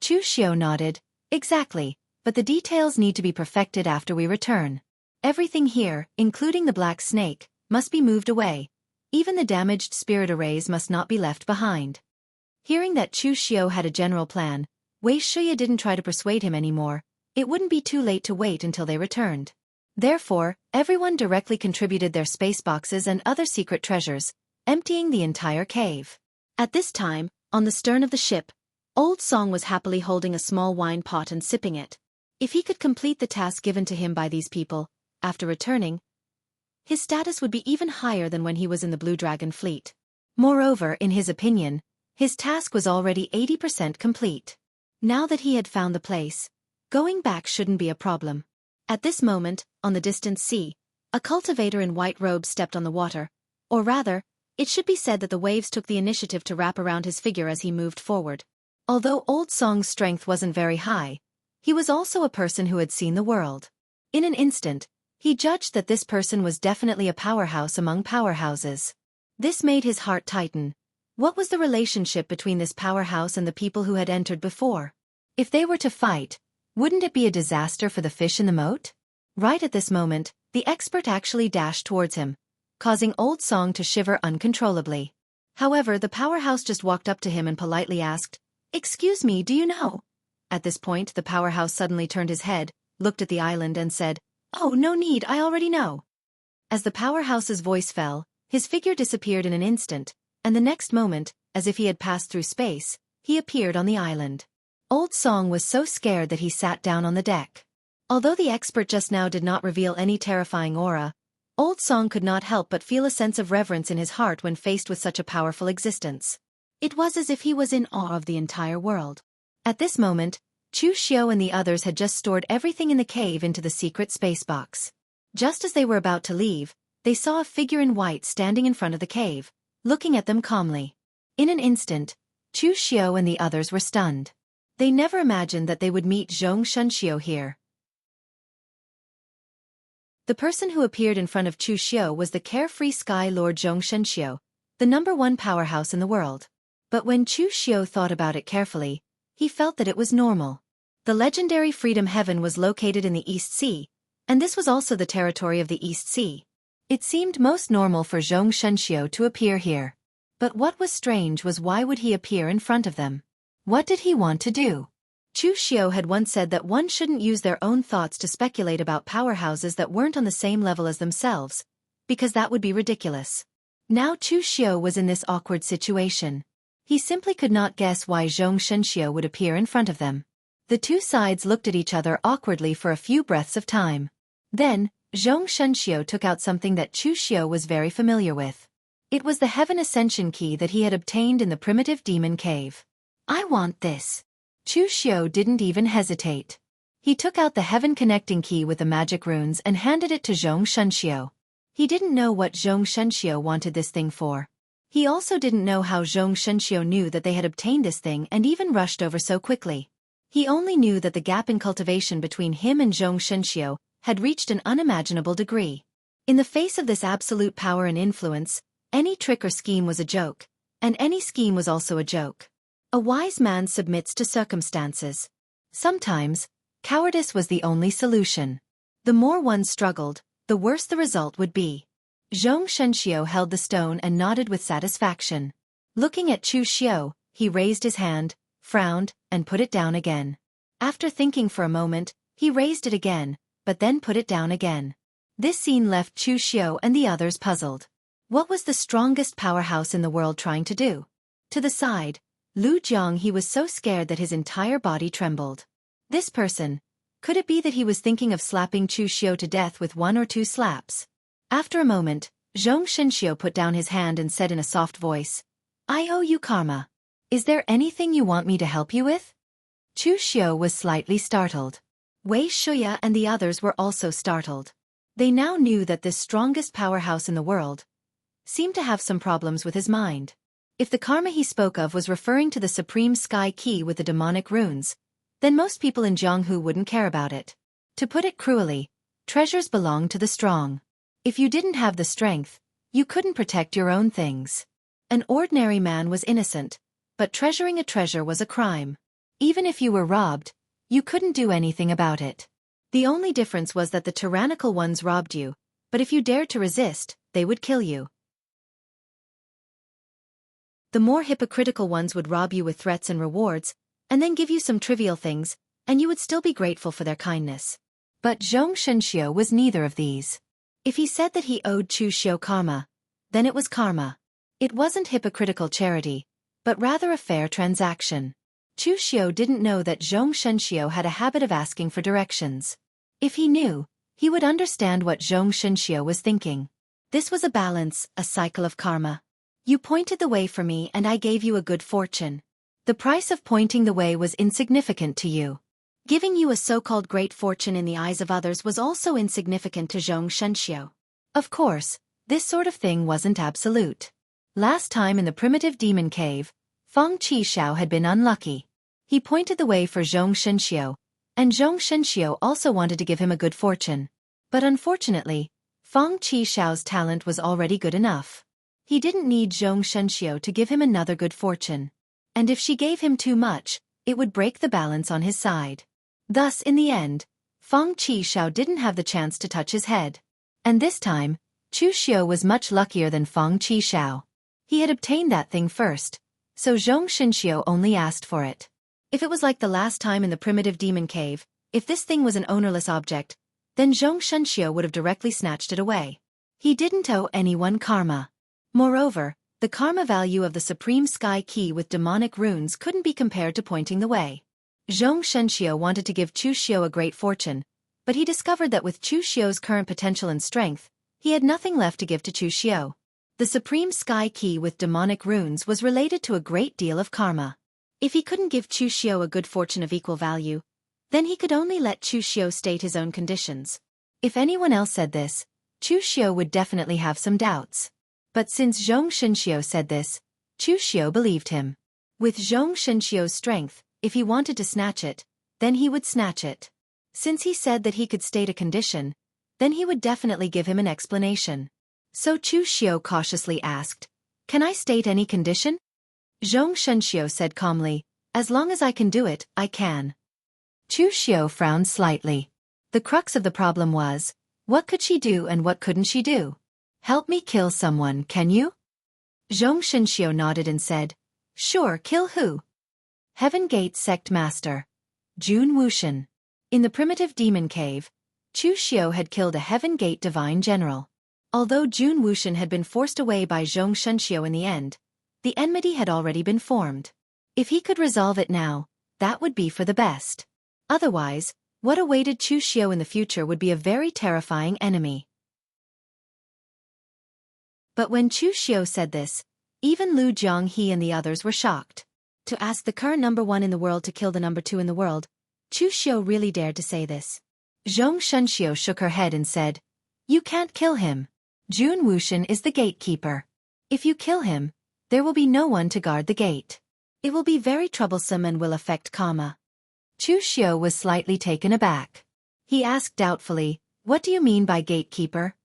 Speaker 1: Chu Xiao nodded. Exactly, but the details need to be perfected after we return. Everything here, including the black snake, must be moved away. Even the damaged spirit arrays must not be left behind. Hearing that Chu Xiao had a general plan, Wei Shuya didn't try to persuade him anymore. It wouldn't be too late to wait until they returned. Therefore, everyone directly contributed their space boxes and other secret treasures, emptying the entire cave. At this time, on the stern of the ship, Old Song was happily holding a small wine pot and sipping it. If he could complete the task given to him by these people, after returning, his status would be even higher than when he was in the Blue Dragon fleet. Moreover, in his opinion, his task was already 80% complete. Now that he had found the place, going back shouldn't be a problem. At this moment, on the distant sea, a cultivator in white robes stepped on the water, or rather, it should be said that the waves took the initiative to wrap around his figure as he moved forward. Although Old Song's strength wasn't very high, he was also a person who had seen the world. In an instant, he judged that this person was definitely a powerhouse among powerhouses. This made his heart tighten. What was the relationship between this powerhouse and the people who had entered before? If they were to fight, wouldn't it be a disaster for the fish in the moat? Right at this moment, the expert actually dashed towards him, causing Old Song to shiver uncontrollably. However, the powerhouse just walked up to him and politely asked, "Excuse me, do you know?" At this point, the powerhouse suddenly turned his head, looked at the island and said, "Oh, no need, I already know." As the powerhouse's voice fell, his figure disappeared in an instant, and the next moment, as if he had passed through space, he appeared on the island. Old Song was so scared that he sat down on the deck. Although the expert just now did not reveal any terrifying aura, Old Song could not help but feel a sense of reverence in his heart when faced with such a powerful existence. It was as if he was in awe of the entire world. At this moment, Chu Xiao and the others had just stored everything in the cave into the secret space box. Just as they were about to leave, they saw a figure in white standing in front of the cave, looking at them calmly. In an instant, Chu Xiao and the others were stunned. They never imagined that they would meet Zhong Shunxiu here. The person who appeared in front of Chu Xiao was the carefree Sky Lord Zhong Shunxiu, the #1 powerhouse in the world. But when Chu Xiao thought about it carefully, he felt that it was normal. The legendary Freedom Heaven was located in the East Sea, and this was also the territory of the East Sea. It seemed most normal for Zhong Shunxiu to appear here. But what was strange was why would he appear in front of them? What did he want to do? Chu Xiao had once said that one shouldn't use their own thoughts to speculate about powerhouses that weren't on the same level as themselves, because that would be ridiculous. Now Chu Xiao was in this awkward situation. He simply could not guess why Zhong Shunxiu would appear in front of them. The two sides looked at each other awkwardly for a few breaths of time. Then, Zhong Shunxiu took out something that Chu Xiao was very familiar with. It was the Heaven Ascension key that he had obtained in the primitive demon cave. I want this. Chu Xiu didn't even hesitate. He took out the heaven-connecting key with the magic runes and handed it to Zhong Shunxiu. He didn't know what Zhong Shunxiu wanted this thing for. He also didn't know how Zhong Shunxiu knew that they had obtained this thing and even rushed over so quickly. He only knew that the gap in cultivation between him and Zhong Shunxiu had reached an unimaginable degree. In the face of this absolute power and influence, any trick or scheme was a joke, and any scheme was also a joke. A wise man submits to circumstances. Sometimes, cowardice was the only solution. The more one struggled, the worse the result would be. Zhong Shunxiu held the stone and nodded with satisfaction. Looking at Chu Xiu, he raised his hand, frowned, and put it down again. After thinking for a moment, he raised it again, but then put it down again. This scene left Chu Xiu and the others puzzled. What was the strongest powerhouse in the world trying to do? To the side, Lu Jiang, he was so scared that his entire body trembled. This person, could it be that he was thinking of slapping Chu Xiu to death with 1 or 2 slaps? After a moment, Zhong Shunxiu put down his hand and said in a soft voice, I owe you karma. Is there anything you want me to help you with? Chu Xiu was slightly startled. Wei Shuya and the others were also startled. They now knew that this strongest powerhouse in the world seemed to have some problems with his mind. If the karma he spoke of was referring to the supreme sky key with the demonic runes, then most people in Jianghu wouldn't care about it. To put it cruelly, treasures belong to the strong. If you didn't have the strength, you couldn't protect your own things. An ordinary man was innocent, but treasuring a treasure was a crime. Even if you were robbed, you couldn't do anything about it. The only difference was that the tyrannical ones robbed you, but if you dared to resist, they would kill you. The more hypocritical ones would rob you with threats and rewards, and then give you some trivial things, and you would still be grateful for their kindness. But Zhong Shunxiu was neither of these. If he said that he owed Chu Xiu karma, then it was karma. It wasn't hypocritical charity, but rather a fair transaction. Chu Xiu didn't know that Zhong Shunxiu had a habit of asking for directions. If he knew, he would understand what Zhong Shunxiu was thinking. This was a balance, a cycle of karma. You pointed the way for me and I gave you a good fortune. The price of pointing the way was insignificant to you. Giving you a so-called great fortune in the eyes of others was also insignificant to Zhong Shunxiu. Of course, this sort of thing wasn't absolute. Last time in the primitive demon cave, Feng Qishao had been unlucky. He pointed the way for Zhong Shunxiu, and Zhong Shunxiu also wanted to give him a good fortune. But unfortunately, Feng Qishao's talent was already good enough. He didn't need Zhong Shunxiu to give him another good fortune. And if she gave him too much, it would break the balance on his side. Thus, in the end, Feng Qishao didn't have the chance to touch his head. And this time, Chu Xiu was much luckier than Feng Qishao. He had obtained that thing first, so Zhong Shunxiu only asked for it. If it was like the last time in the primitive demon cave, if this thing was an ownerless object, then Zhong Shunxiu would have directly snatched it away. He didn't owe anyone karma. Moreover, the karma value of the supreme sky key with demonic runes couldn't be compared to pointing the way. Zhong Shunxiu wanted to give Chu Xiu a great fortune, but he discovered that with Chu Xiu's current potential and strength, he had nothing left to give to Chu Xiu. The supreme sky key with demonic runes was related to a great deal of karma. If he couldn't give Chu Xiu a good fortune of equal value, then he could only let Chu Xiu state his own conditions. If anyone else said this, Chu Xiu would definitely have some doubts. But since Zhong Shunxiu said this, Chu Xiu believed him. With Zhong Shunxiu's strength, if he wanted to snatch it, then he would snatch it. Since he said that he could state a condition, then he would definitely give him an explanation. So Chu Xiu cautiously asked, "Can I state any condition?" Zhong Shunxiu said calmly, "As long as I can do it, I can." Chu Xiu frowned slightly. The crux of the problem was, what could she do and what couldn't she do? "Help me kill someone, can you?" Zhong Shunxiu nodded and said, "Sure, kill who?" Heaven Gate Sect Master Jun Wuxian. In the primitive demon cave, Chu Xiu had killed a Heaven Gate divine general. Although Jun Wuxian had been forced away by Zhong Shunxiu in the end, the enmity had already been formed. If he could resolve it now, that would be for the best. Otherwise, what awaited Chu Xiu in the future would be a very terrifying enemy. But when Chu Xiu said this, even Lu Jianghe and the others were shocked. To ask the current number 1 in the world to kill the number 2 in the world, Chu Xiu really dared to say this. Zhong Shunxiu shook her head and said, "You can't kill him. Jun Wuxian is the gatekeeper. If you kill him, there will be no one to guard the gate. It will be very troublesome and will affect karma." Chu Xiu was slightly taken aback. He asked doubtfully, "What do you mean by gatekeeper?"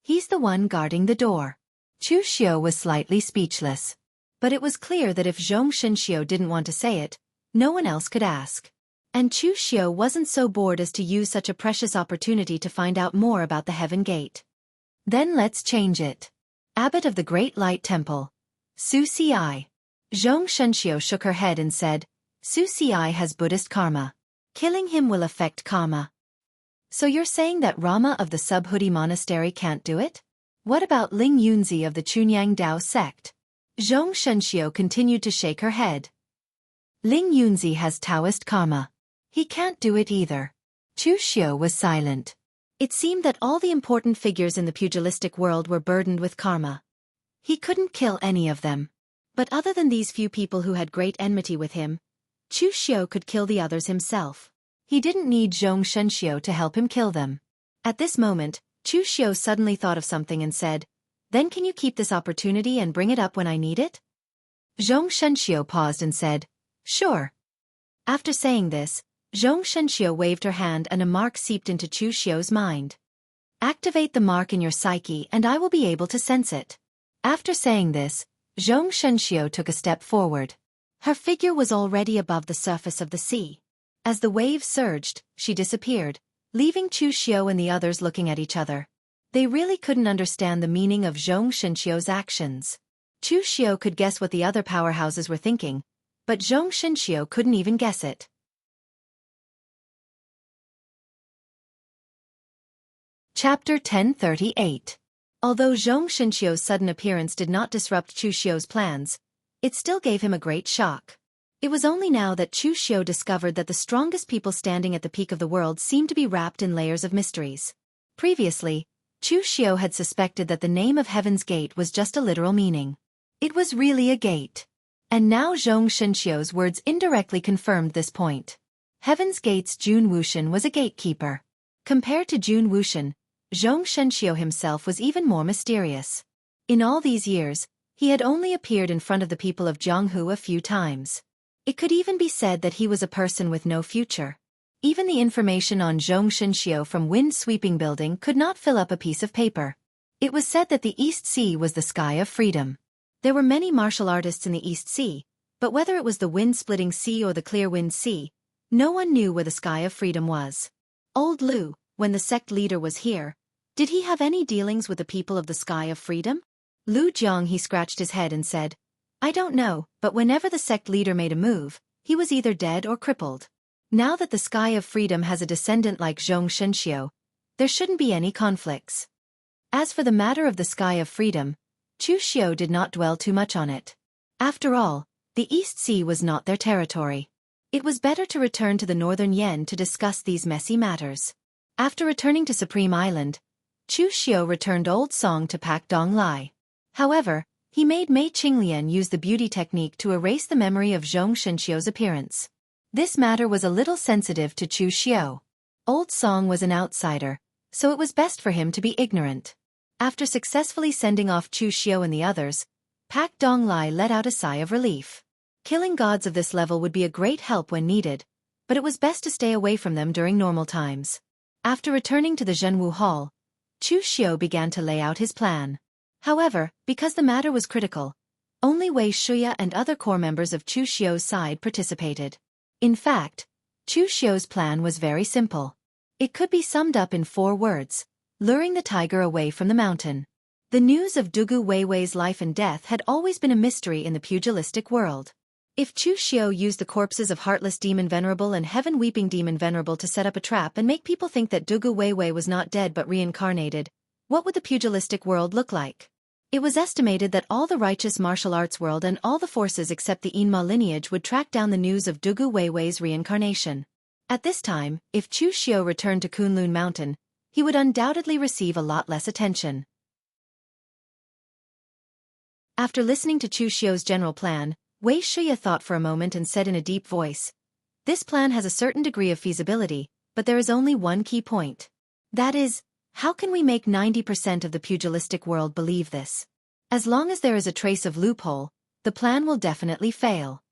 Speaker 1: "He's the one guarding the door." Chu Xiu was slightly speechless. But it was clear that if Zhong Shunxiu didn't want to say it, no one else could ask. And Chu Xiu wasn't so bored as to use such a precious opportunity to find out more about the Heaven Gate. "Then let's change it. Abbot of the Great Light Temple, Su Ci." Zhong Shunxiu shook her head and said, "Su Ci has Buddhist karma. Killing him will affect karma." "So you're saying that Rama of the Subhuti Monastery can't do it? What about Ling Yunzi of the Chunyang Dao sect?" Zhong Shunxiu continued to shake her head. "Ling Yunzi has Taoist karma. He can't do it either." Chu Xiu was silent. It seemed that all the important figures in the pugilistic world were burdened with karma. He couldn't kill any of them. But other than these few people who had great enmity with him, Chu Xiu could kill the others himself. He didn't need Zhong Shunxiu to help him kill them. At this moment, Chu Xiu suddenly thought of something and said, "Then can you keep this opportunity and bring it up when I need it?" Zhong Shunxiu paused and said, "Sure." After saying this, Zhong Shunxiu waved her hand and a mark seeped into Chu Xiu's mind. "Activate the mark in your psyche and I will be able to sense it." After saying this, Zhong Shunxiu took a step forward. Her figure was already above the surface of the sea. As the wave surged, she disappeared, leaving Chu Xiu and the others looking at each other. They really couldn't understand the meaning of Zhong Shunxiu's actions. Chu Xiu could guess what the other powerhouses were thinking, but Zhong Shunxiu couldn't even guess it. Chapter 1038. Although Zhong Shunxiu's sudden appearance did not disrupt Chu Xiu's plans, it still gave him a great shock. It was only now that Chu Xiu discovered that the strongest people standing at the peak of the world seemed to be wrapped in layers of mysteries. Previously, Chu Xiu had suspected that the name of Heaven's Gate was just a literal meaning. It was really a gate. And now Zhong Shunxiu's words indirectly confirmed this point. Heaven's Gate's Jun Wuxian was a gatekeeper. Compared to Jun Wuxian, Zhong Shunxiu himself was even more mysterious. In all these years, he had only appeared in front of the people of Jianghu a few times. It could even be said that he was a person with no future. Even the information on Zhong Shunxiu from Wind Sweeping Building could not fill up a piece of paper. It was said that the East Sea was the sky of freedom. There were many martial artists in the East Sea, but whether it was the wind-splitting sea or the clear wind sea, no one knew where the sky of freedom was. Old Lu, when the sect leader was here, did he have any dealings with the people of the sky of freedom? Lu Jiang he scratched his head and said, "I don't know, but whenever the sect leader made a move, he was either dead or crippled. Now that the sky of freedom has a descendant like Zhong Shunxiu, there shouldn't be any conflicts." As for the matter of the sky of freedom, Chu Xiu did not dwell too much on it. After all, the East Sea was not their territory. It was better to return to the northern Yen to discuss these messy matters. After returning to Supreme Island, Chu Xiu returned Old Song to Pak Dong Lai. However, he made Mei Qinglian use the beauty technique to erase the memory of Zhong Shunxiu's appearance. This matter was a little sensitive to Chu Xiu. Old Song was an outsider, so it was best for him to be ignorant. After successfully sending off Chu Xiu and the others, Pak Dong Lai let out a sigh of relief. Killing gods of this level would be a great help when needed, but it was best to stay away from them during normal times. After returning to the Zhenwu Hall, Chu Xiu began to lay out his plan. However, because the matter was critical, only Wei Shuya and other core members of Chu Xiu's side participated. In fact, Chu Xiu's plan was very simple. It could be summed up in 4 words: luring the tiger away from the mountain. The news of Dugu Weiwei's life and death had always been a mystery in the pugilistic world. If Chu Xiu used the corpses of Heartless Demon Venerable and Heaven Weeping Demon Venerable to set up a trap and make people think that Dugu Weiwei was not dead but reincarnated, what would the pugilistic world look like? It was estimated that all the righteous martial arts world and all the forces except the Yinma lineage would track down the news of Dugu Weiwei's reincarnation. At this time, if Chu Xiu returned to Kunlun Mountain, he would undoubtedly receive a lot less attention. After listening to Chu Xiu's general plan, Wei Shuya thought for a moment and said in a deep voice, "This plan has a certain degree of feasibility, but there is only one key point. That is, how can we make 90% of the pugilistic world believe this? As long as there is a trace of loophole, the plan will definitely fail."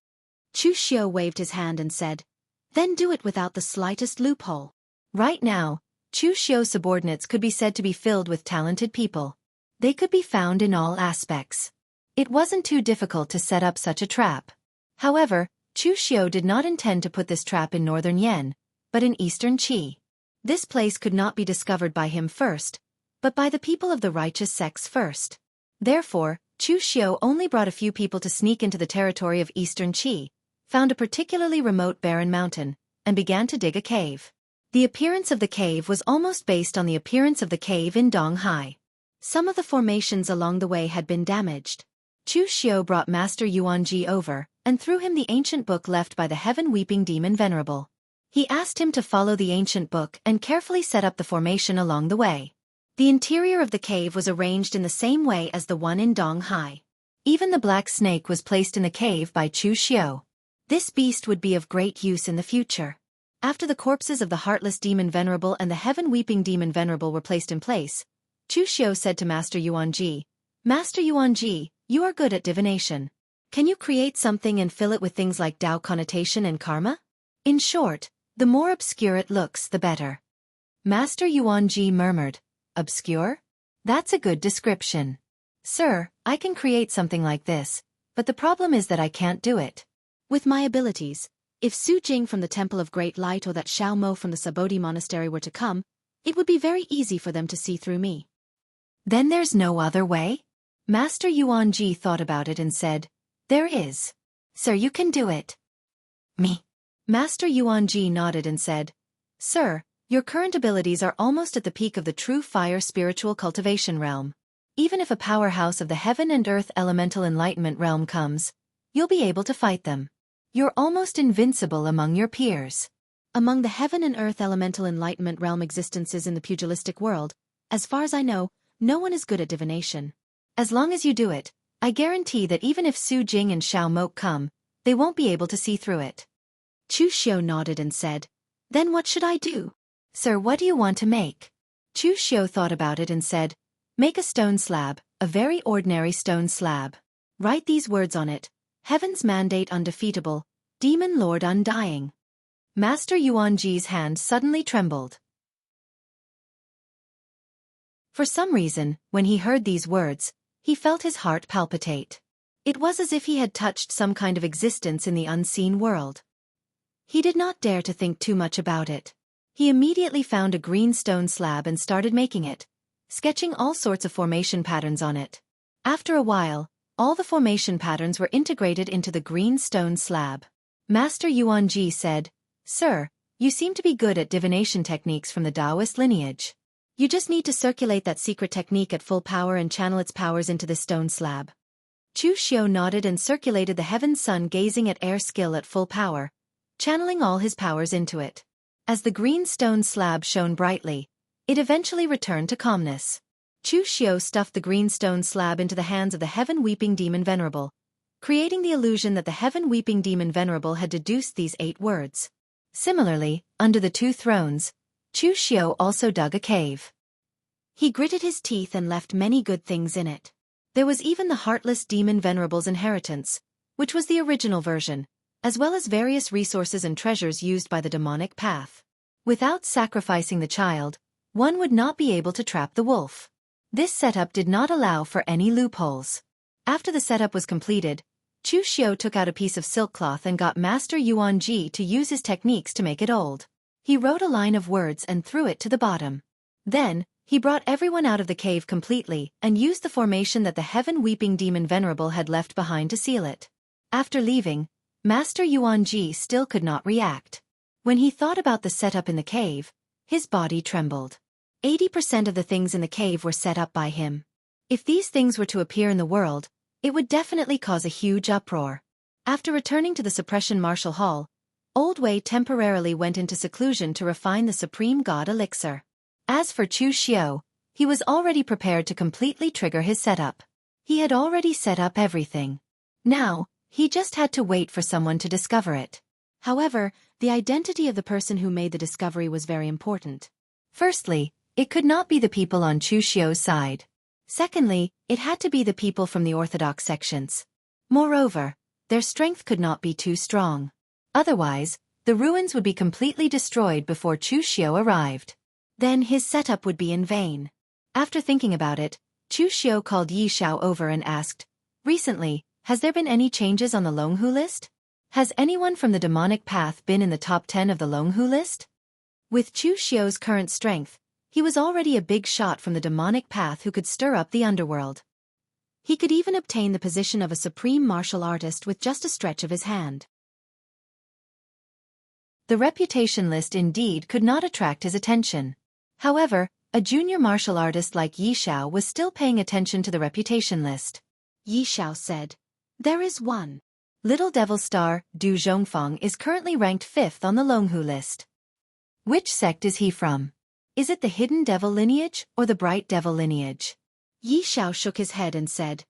Speaker 1: Chu Xiu waved his hand and said, "Then do it without the slightest loophole." Right now, Chu Xiu's subordinates could be said to be filled with talented people. They could be found in all aspects. It wasn't too difficult to set up such a trap. However, Chu Xiu did not intend to put this trap in northern Yen, but in eastern Qi. This place could not be discovered by him first, but by the people of the righteous sects first. Therefore, Chu Xiu only brought a few people to sneak into the territory of eastern Qi, found a particularly remote barren mountain, and began to dig a cave. The appearance of the cave was almost based on the appearance of the cave in Donghai. Some of the formations along the way had been damaged. Chu Xiu brought Master Yuanji over, and threw him the ancient book left by the heaven-weeping demon Venerable. He asked him to follow the ancient book and carefully set up the formation along the way. The interior of the cave was arranged in the same way as the one in Donghai. Even the black snake was placed in the cave by Chu Xiu. This beast would be of great use in the future. After the corpses of the heartless demon Venerable and the heaven-weeping demon Venerable were placed in place, Chu Xiu said to Master Yuanji, "Master Yuanji, you are good at divination. Can you create something and fill it with things like Tao connotation and karma? In short, the more obscure it looks, the better." Master Yuanji murmured, "Obscure? That's a good description. Sir, I can create something like this, but the problem is that I can't do it. With my abilities, if Su Jing from the Temple of Great Light or that Xiao Mo from the Sabodhi Monastery were to come, it would be very easy for them to see through me." "Then there's no other way?" Master Yuanji thought about it and said, "There is. Sir, you can do it." "Me?" Master Yuanji nodded and said, "Sir, your current abilities are almost at the peak of the true fire spiritual cultivation realm. Even if a powerhouse of the heaven and earth elemental enlightenment realm comes, you'll be able to fight them. You're almost invincible among your peers." Among the heaven and earth elemental enlightenment realm existences in the pugilistic world, as far as I know, no one is good at divination. As long as you do it, I guarantee that even if Su Jing and Xiao Mo come, they won't be able to see through it. Chu Xiu nodded and said, "Then what should I do?" "Sir, what do you want to make?" Chu Xiu thought about it and said, "Make a stone slab, a very ordinary stone slab. Write these words on it: Heaven's mandate undefeatable, Demon Lord undying." Master Yuanji's hand suddenly trembled. For some reason, when he heard these words, he felt his heart palpitate. It was as if he had touched some kind of existence in the unseen world. He did not dare to think too much about it. He immediately found a green stone slab and started making it, sketching all sorts of formation patterns on it. After a while, all the formation patterns were integrated into the green stone slab. Master Yuanji said, "Sir, you seem to be good at divination techniques from the Taoist lineage. You just need to circulate that secret technique at full power and channel its powers into this stone slab." Chu Xiu nodded and circulated the heaven sun gazing at air skill at full power, channeling all his powers into it. As the green stone slab shone brightly, it eventually returned to calmness. Chu Xiu stuffed the green stone slab into the hands of the heaven-weeping demon Venerable, creating the illusion that the heaven-weeping demon Venerable had deduced these 8 words. Similarly, under the 2 thrones, Chu Xiu also dug a cave. He gritted his teeth and left many good things in it. There was even the heartless demon Venerable's inheritance, which was the original version, as well as various resources and treasures used by the demonic path. Without sacrificing the child, one would not be able to trap the wolf. This setup did not allow for any loopholes. After the setup was completed, Chu Xiu took out a piece of silk cloth and got Master Yuanji to use his techniques to make it old. He wrote a line of words and threw it to the bottom. Then, he brought everyone out of the cave completely and used the formation that the heaven-weeping demon Venerable had left behind to seal it. After leaving, Master Yuanji still could not react. When he thought about the setup in the cave, his body trembled. 80% of the things in the cave were set up by him. If these things were to appear in the world, it would definitely cause a huge uproar. After returning to the Suppression Martial Hall, Old Wei temporarily went into seclusion to refine the Supreme God Elixir. As for Chu Xiu, he was already prepared to completely trigger his setup. He had already set up everything. Now, He just had to wait for someone to discover it. However, the identity of the person who made the discovery was very important. Firstly, it could not be the people on Chu Xiu's side. Secondly, it had to be the people from the orthodox sections. Moreover, their strength could not be too strong. Otherwise, the ruins would be completely destroyed before Chu Xiu arrived. Then his setup would be in vain. After thinking about it, Chu Xiu called Yi Xiao over and asked, "Recently, has there been any changes on the Longhu list? Has anyone from the demonic path been in the top 10 of the Longhu list?" With Chu Xiu's current strength, he was already a big shot from the demonic path who could stir up the underworld. He could even obtain the position of a supreme martial artist with just a stretch of his hand. The reputation list indeed could not attract his attention. However, a junior martial artist like Yi Xiao was still paying attention to the reputation list. Yi Xiao said, "There is one. Little Devil Star, Du Zhongfang is currently ranked 5th on the Longhu list. Which sect is he from? Is it the Hidden Devil lineage or the Bright Devil lineage?" Yi Xiao shook his head and said,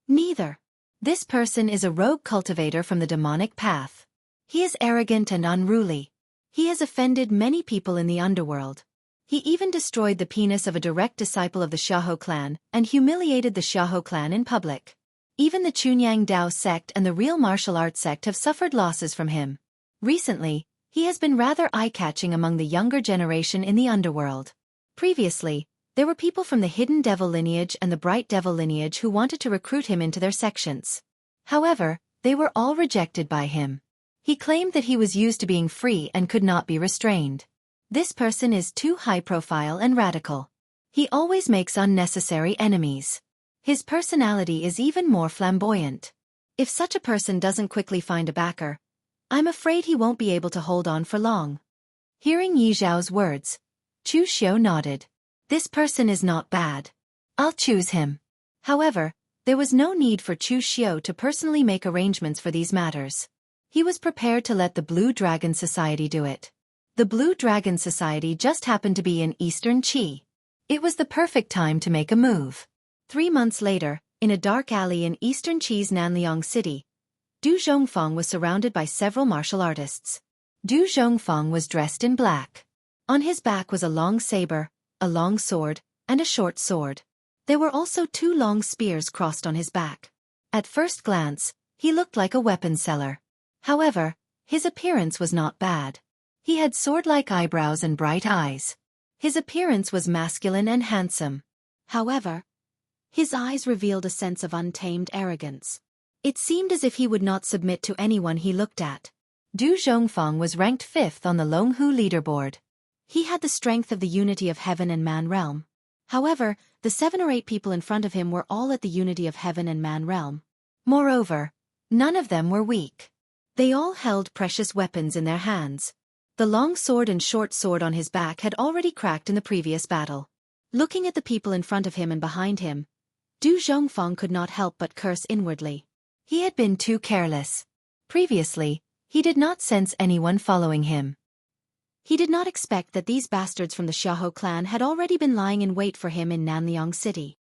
Speaker 1: "Neither. This person is a rogue cultivator from the demonic path. He is arrogant and unruly. He has offended many people in the underworld. He even destroyed the penis of a direct disciple of the Xiahou clan and humiliated the Xiahou clan in public. Even the Chunyang Dao sect and the real martial arts sect have suffered losses from him. Recently, he has been rather eye-catching among the younger generation in the underworld. Previously, there were people from the Hidden Devil lineage and the Bright Devil lineage who wanted to recruit him into their sections. However, they were all rejected by him. He claimed that he was used to being free and could not be restrained. This person is too high-profile and radical. He always makes unnecessary enemies. His personality is even more flamboyant. If such a person doesn't quickly find a backer, I'm afraid he won't be able to hold on for long." Hearing Yi Zhao's words, Chu Xiu nodded. "This person is not bad. I'll choose him." However, there was no need for Chu Xiu to personally make arrangements for these matters. He was prepared to let the Blue Dragon Society do it. The Blue Dragon Society just happened to be in Eastern Qi. It was the perfect time to make a move. 3 months later, in a dark alley in Eastern Qi's Nanliang City, Du Zhongfang was surrounded by several martial artists. Du Zhongfang was dressed in black. On his back was a long saber, a long sword, and a short sword. There were also 2 long spears crossed on his back. At first glance, he looked like a weapon seller. However, his appearance was not bad. He had sword-like eyebrows and bright eyes. His appearance was masculine and handsome. However, his eyes revealed a sense of untamed arrogance. It seemed as if he would not submit to anyone he looked at. Du Zhongfang was ranked 5th on the Longhu leaderboard. He had the strength of the unity of heaven and man realm. However, the 7 or 8 people in front of him were all at the unity of heaven and man realm. Moreover, none of them were weak. They all held precious weapons in their hands. The long sword and short sword on his back had already cracked in the previous battle. Looking at the people in front of him and behind him, Du Zhongfang could not help but curse inwardly. He had been too careless. Previously, he did not sense anyone following him. He did not expect that these bastards from the Xiahou clan had already been lying in wait for him in Nanliang City.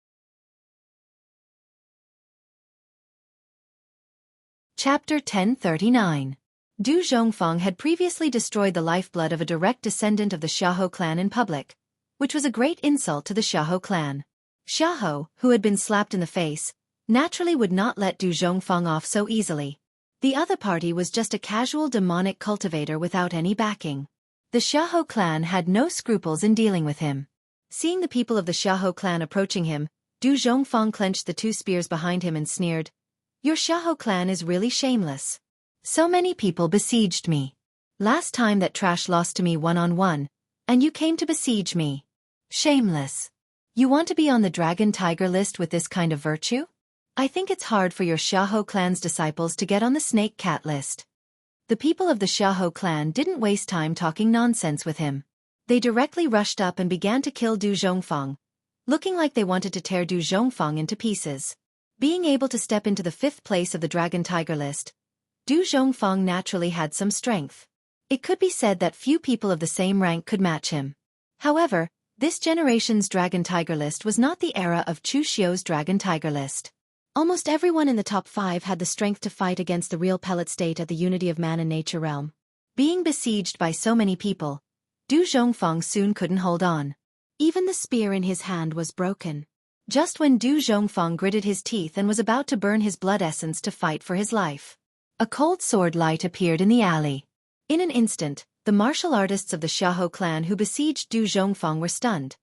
Speaker 1: Chapter 1039. Du Zhongfang had previously destroyed the lifeblood of a direct descendant of the Xiahou clan in public, which was a great insult to the Xiahou clan. Xiahou, who had been slapped in the face, naturally would not let Du Zhongfang off so easily. The other party was just a casual demonic cultivator without any backing. The Xiahou clan had no scruples in dealing with him. Seeing the people of the Xiahou clan approaching him, Du Zhongfang clenched the 2 spears behind him and sneered, "Your Xiahou clan is really shameless. So many people besieged me. Last time that trash lost to me one-on-one, and you came to besiege me. Shameless. You want to be on the Dragon Tiger list with this kind of virtue? I think it's hard for your Xiahou clan's disciples to get on the Snake Cat list." The people of the Xiahou clan didn't waste time talking nonsense with him. They directly rushed up and began to kill Du Zhongfang, looking like they wanted to tear Du Zhongfang into pieces. Being able to step into the 5th place of the Dragon Tiger list, Du Zhongfang naturally had some strength. It could be said that few people of the same rank could match him. However, this generation's Dragon Tiger list was not the era of Chu Xiu's Dragon Tiger list. Almost everyone in the top 5 had the strength to fight against the real pellet state at the unity of man and nature realm. Being besieged by so many people, Du Zhongfang soon couldn't hold on. Even the spear in his hand was broken. Just when Du Zhongfang gritted his teeth and was about to burn his blood essence to fight for his life, a cold sword light appeared in the alley. In an instant, the martial artists of the Xiahou clan who besieged Du Zhongfang were stunned.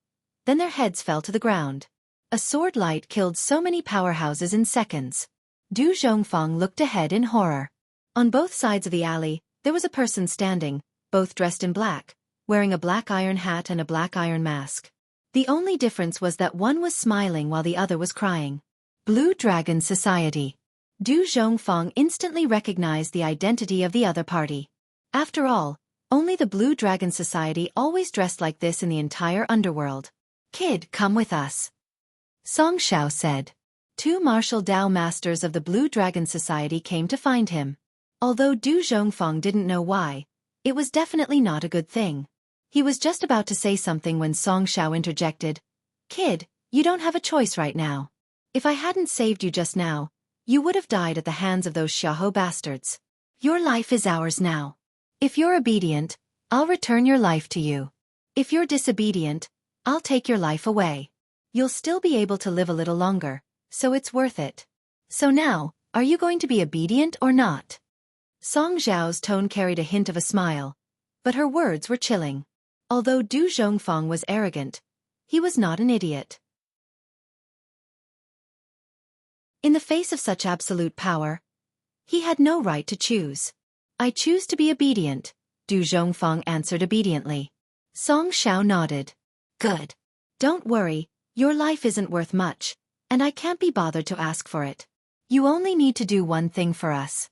Speaker 1: Then their heads fell to the ground. A sword light killed so many powerhouses in seconds. Du Zhongfang looked ahead in horror. On both sides of the alley, there was a person standing, both dressed in black, wearing a black iron hat and a black iron mask. The only difference was that one was smiling while the other was crying. Blue Dragon Society. Du Zhongfang instantly recognized the identity of the other party. After all, only the Blue Dragon Society always dressed like this in the entire underworld. "Kid, come with us," Song Xiao said. 2 martial Dao masters of the Blue Dragon Society came to find him. Although Du Zhongfang didn't know why, it was definitely not a good thing. He was just about to say something when Song Xiao interjected. "Kid, you don't have a choice right now. If I hadn't saved you just now, you would have died at the hands of those Xiahou bastards. Your life is ours now. If you're obedient, I'll return your life to you. If you're disobedient, I'll take your life away. You'll still be able to live a little longer, so it's worth it. So now, are you going to be obedient or not?" Song Xiao's tone carried a hint of a smile, but her words were chilling. Although Du Zhongfang was arrogant, he was not an idiot. In the face of such absolute power, he had no right to choose. "I choose to be obedient," Du Zhongfang answered obediently. Song Xiao nodded. "Good. Don't worry, your life isn't worth much, and I can't be bothered to ask for it. You only need to do one thing for us."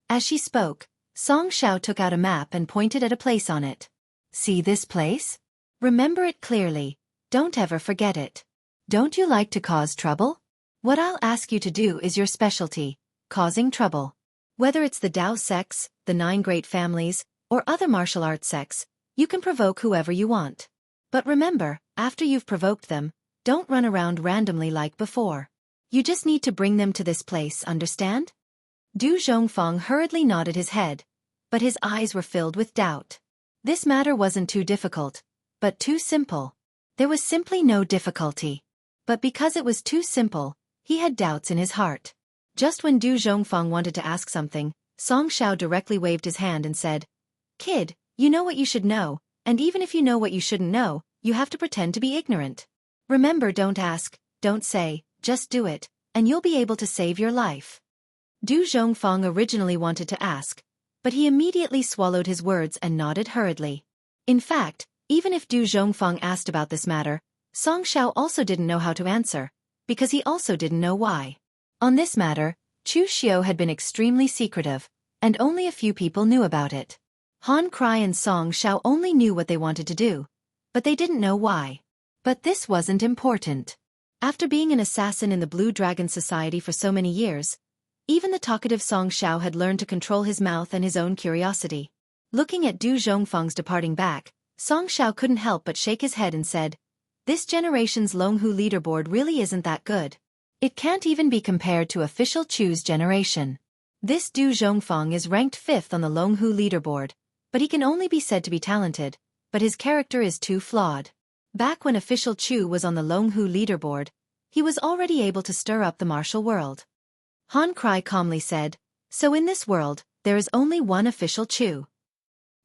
Speaker 1: As she spoke, Song Xiao took out a map and pointed at a place on it. "See this place? Remember it clearly, don't ever forget it. Don't you like to cause trouble? What I'll ask you to do is your specialty, causing trouble. Whether it's the Dao sects, the 9 great families, or other martial arts sects, you can provoke whoever you want. But remember, after you've provoked them, don't run around randomly like before. You just need to bring them to this place, understand?" Du Zhongfang hurriedly nodded his head, but his eyes were filled with doubt. This matter wasn't too difficult, but too simple. There was simply no difficulty. But because it was too simple, he had doubts in his heart. Just when Du Zhongfang wanted to ask something, Song Xiao directly waved his hand and said, "Kid, you know what you should know, and even if you know what you shouldn't know, you have to pretend to be ignorant. Remember, don't ask, don't say, just do it, and you'll be able to save your life." Du Zhongfang originally wanted to ask, but he immediately swallowed his words and nodded hurriedly. In fact, even if Du Zhongfang asked about this matter, Song Xiao also didn't know how to answer, because he also didn't know why. On this matter, Chu Xiu had been extremely secretive, and only a few people knew about it. Han Kuai and Song Xiao only knew what they wanted to do, but they didn't know why. But this wasn't important. After being an assassin in the Blue Dragon Society for so many years, even the talkative Song Xiao had learned to control his mouth and his own curiosity. Looking at Du Zhongfang's departing back, Song Xiao couldn't help but shake his head and said, "This generation's Longhu leaderboard really isn't that good. It can't even be compared to official Chu's generation. This Du Zhongfang is ranked 5th on the Longhu leaderboard, but he can only be said to be talented, but his character is too flawed. Back when official Chu was on the Longhu leaderboard, he was already able to stir up the martial world." Han Kuai calmly said, "So in this world, there is only one official Chu."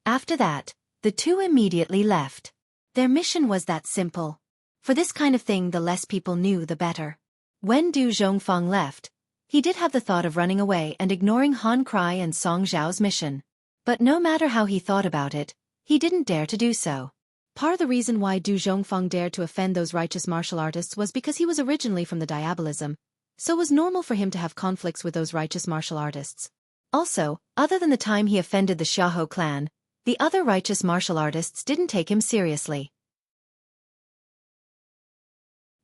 Speaker 1: After that, the two immediately left. Their mission was that simple. For this kind of thing, the less people knew, the better. When Du Zhongfang left, he did have the thought of running away and ignoring Han Kuai and Song Xiao's mission. But no matter how he thought about it, he didn't dare to do so. Part of the reason why Du Zhongfang dared to offend those righteous martial artists was because he was originally from the diabolism, so it was normal for him to have conflicts with those righteous martial artists. Also, other than the time he offended the Xiahou clan, the other righteous martial artists didn't take him seriously.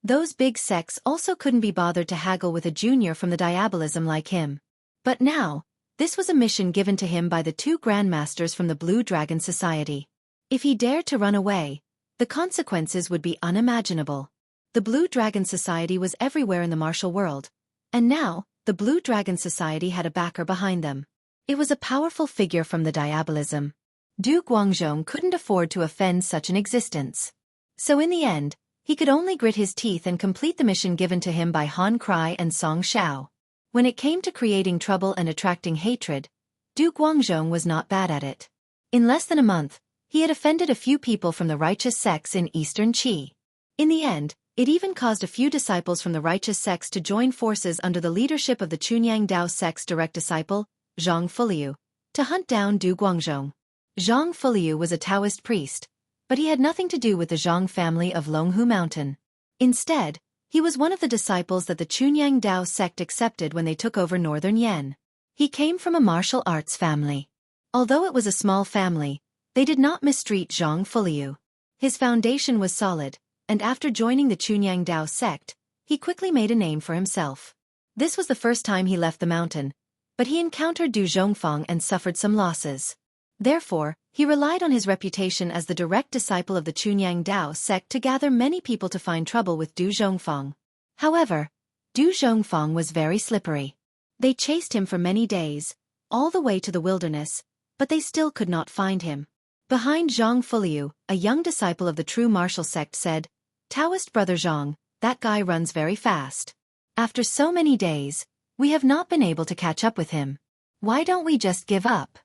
Speaker 1: Those big sects also couldn't be bothered to haggle with a junior from the diabolism like him. But now, this was a mission given to him by the 2 grandmasters from the Blue Dragon Society. If he dared to run away, the consequences would be unimaginable. The Blue Dragon Society was everywhere in the martial world, And now, the Blue Dragon Society had a backer behind them. It was a powerful figure from the diabolism. Du Guangzhong couldn't afford to offend such an existence. So in the end, he could only grit his teeth and complete the mission given to him by Han Kuai and Song Xiao. When it came to creating trouble and attracting hatred, Du Guangzhong was not bad at it. In less than a month, he had offended a few people from the righteous sects in Eastern Qi. In the end, it even caused a few disciples from the righteous sects to join forces under the leadership of the Chunyang Dao sect's direct disciple, Zhang Fuliu, to hunt down Du Guangzhong. Zhang Fuliu was a Taoist priest, but he had nothing to do with the Zhang family of Longhu Mountain. Instead, he was one of the disciples that the Chunyang Dao sect accepted when they took over northern Yan. He came from a martial arts family. Although it was a small family, they did not mistreat Zhang Fuliu. His foundation was solid, and after joining the Chunyang Dao sect, he quickly made a name for himself. This was the first time he left the mountain, but he encountered Du Zhongfang and suffered some losses. Therefore, he relied on his reputation as the direct disciple of the Chunyang Dao sect to gather many people to find trouble with Du Zhongfang. However, Du Zhongfang was very slippery. They chased him for many days, all the way to the wilderness, but they still could not find him. Behind Zhang Fuliu, a young disciple of the true martial sect said, "Taoist brother Zhang, that guy runs very fast. After so many days, we have not been able to catch up with him. Why don't we just give up?"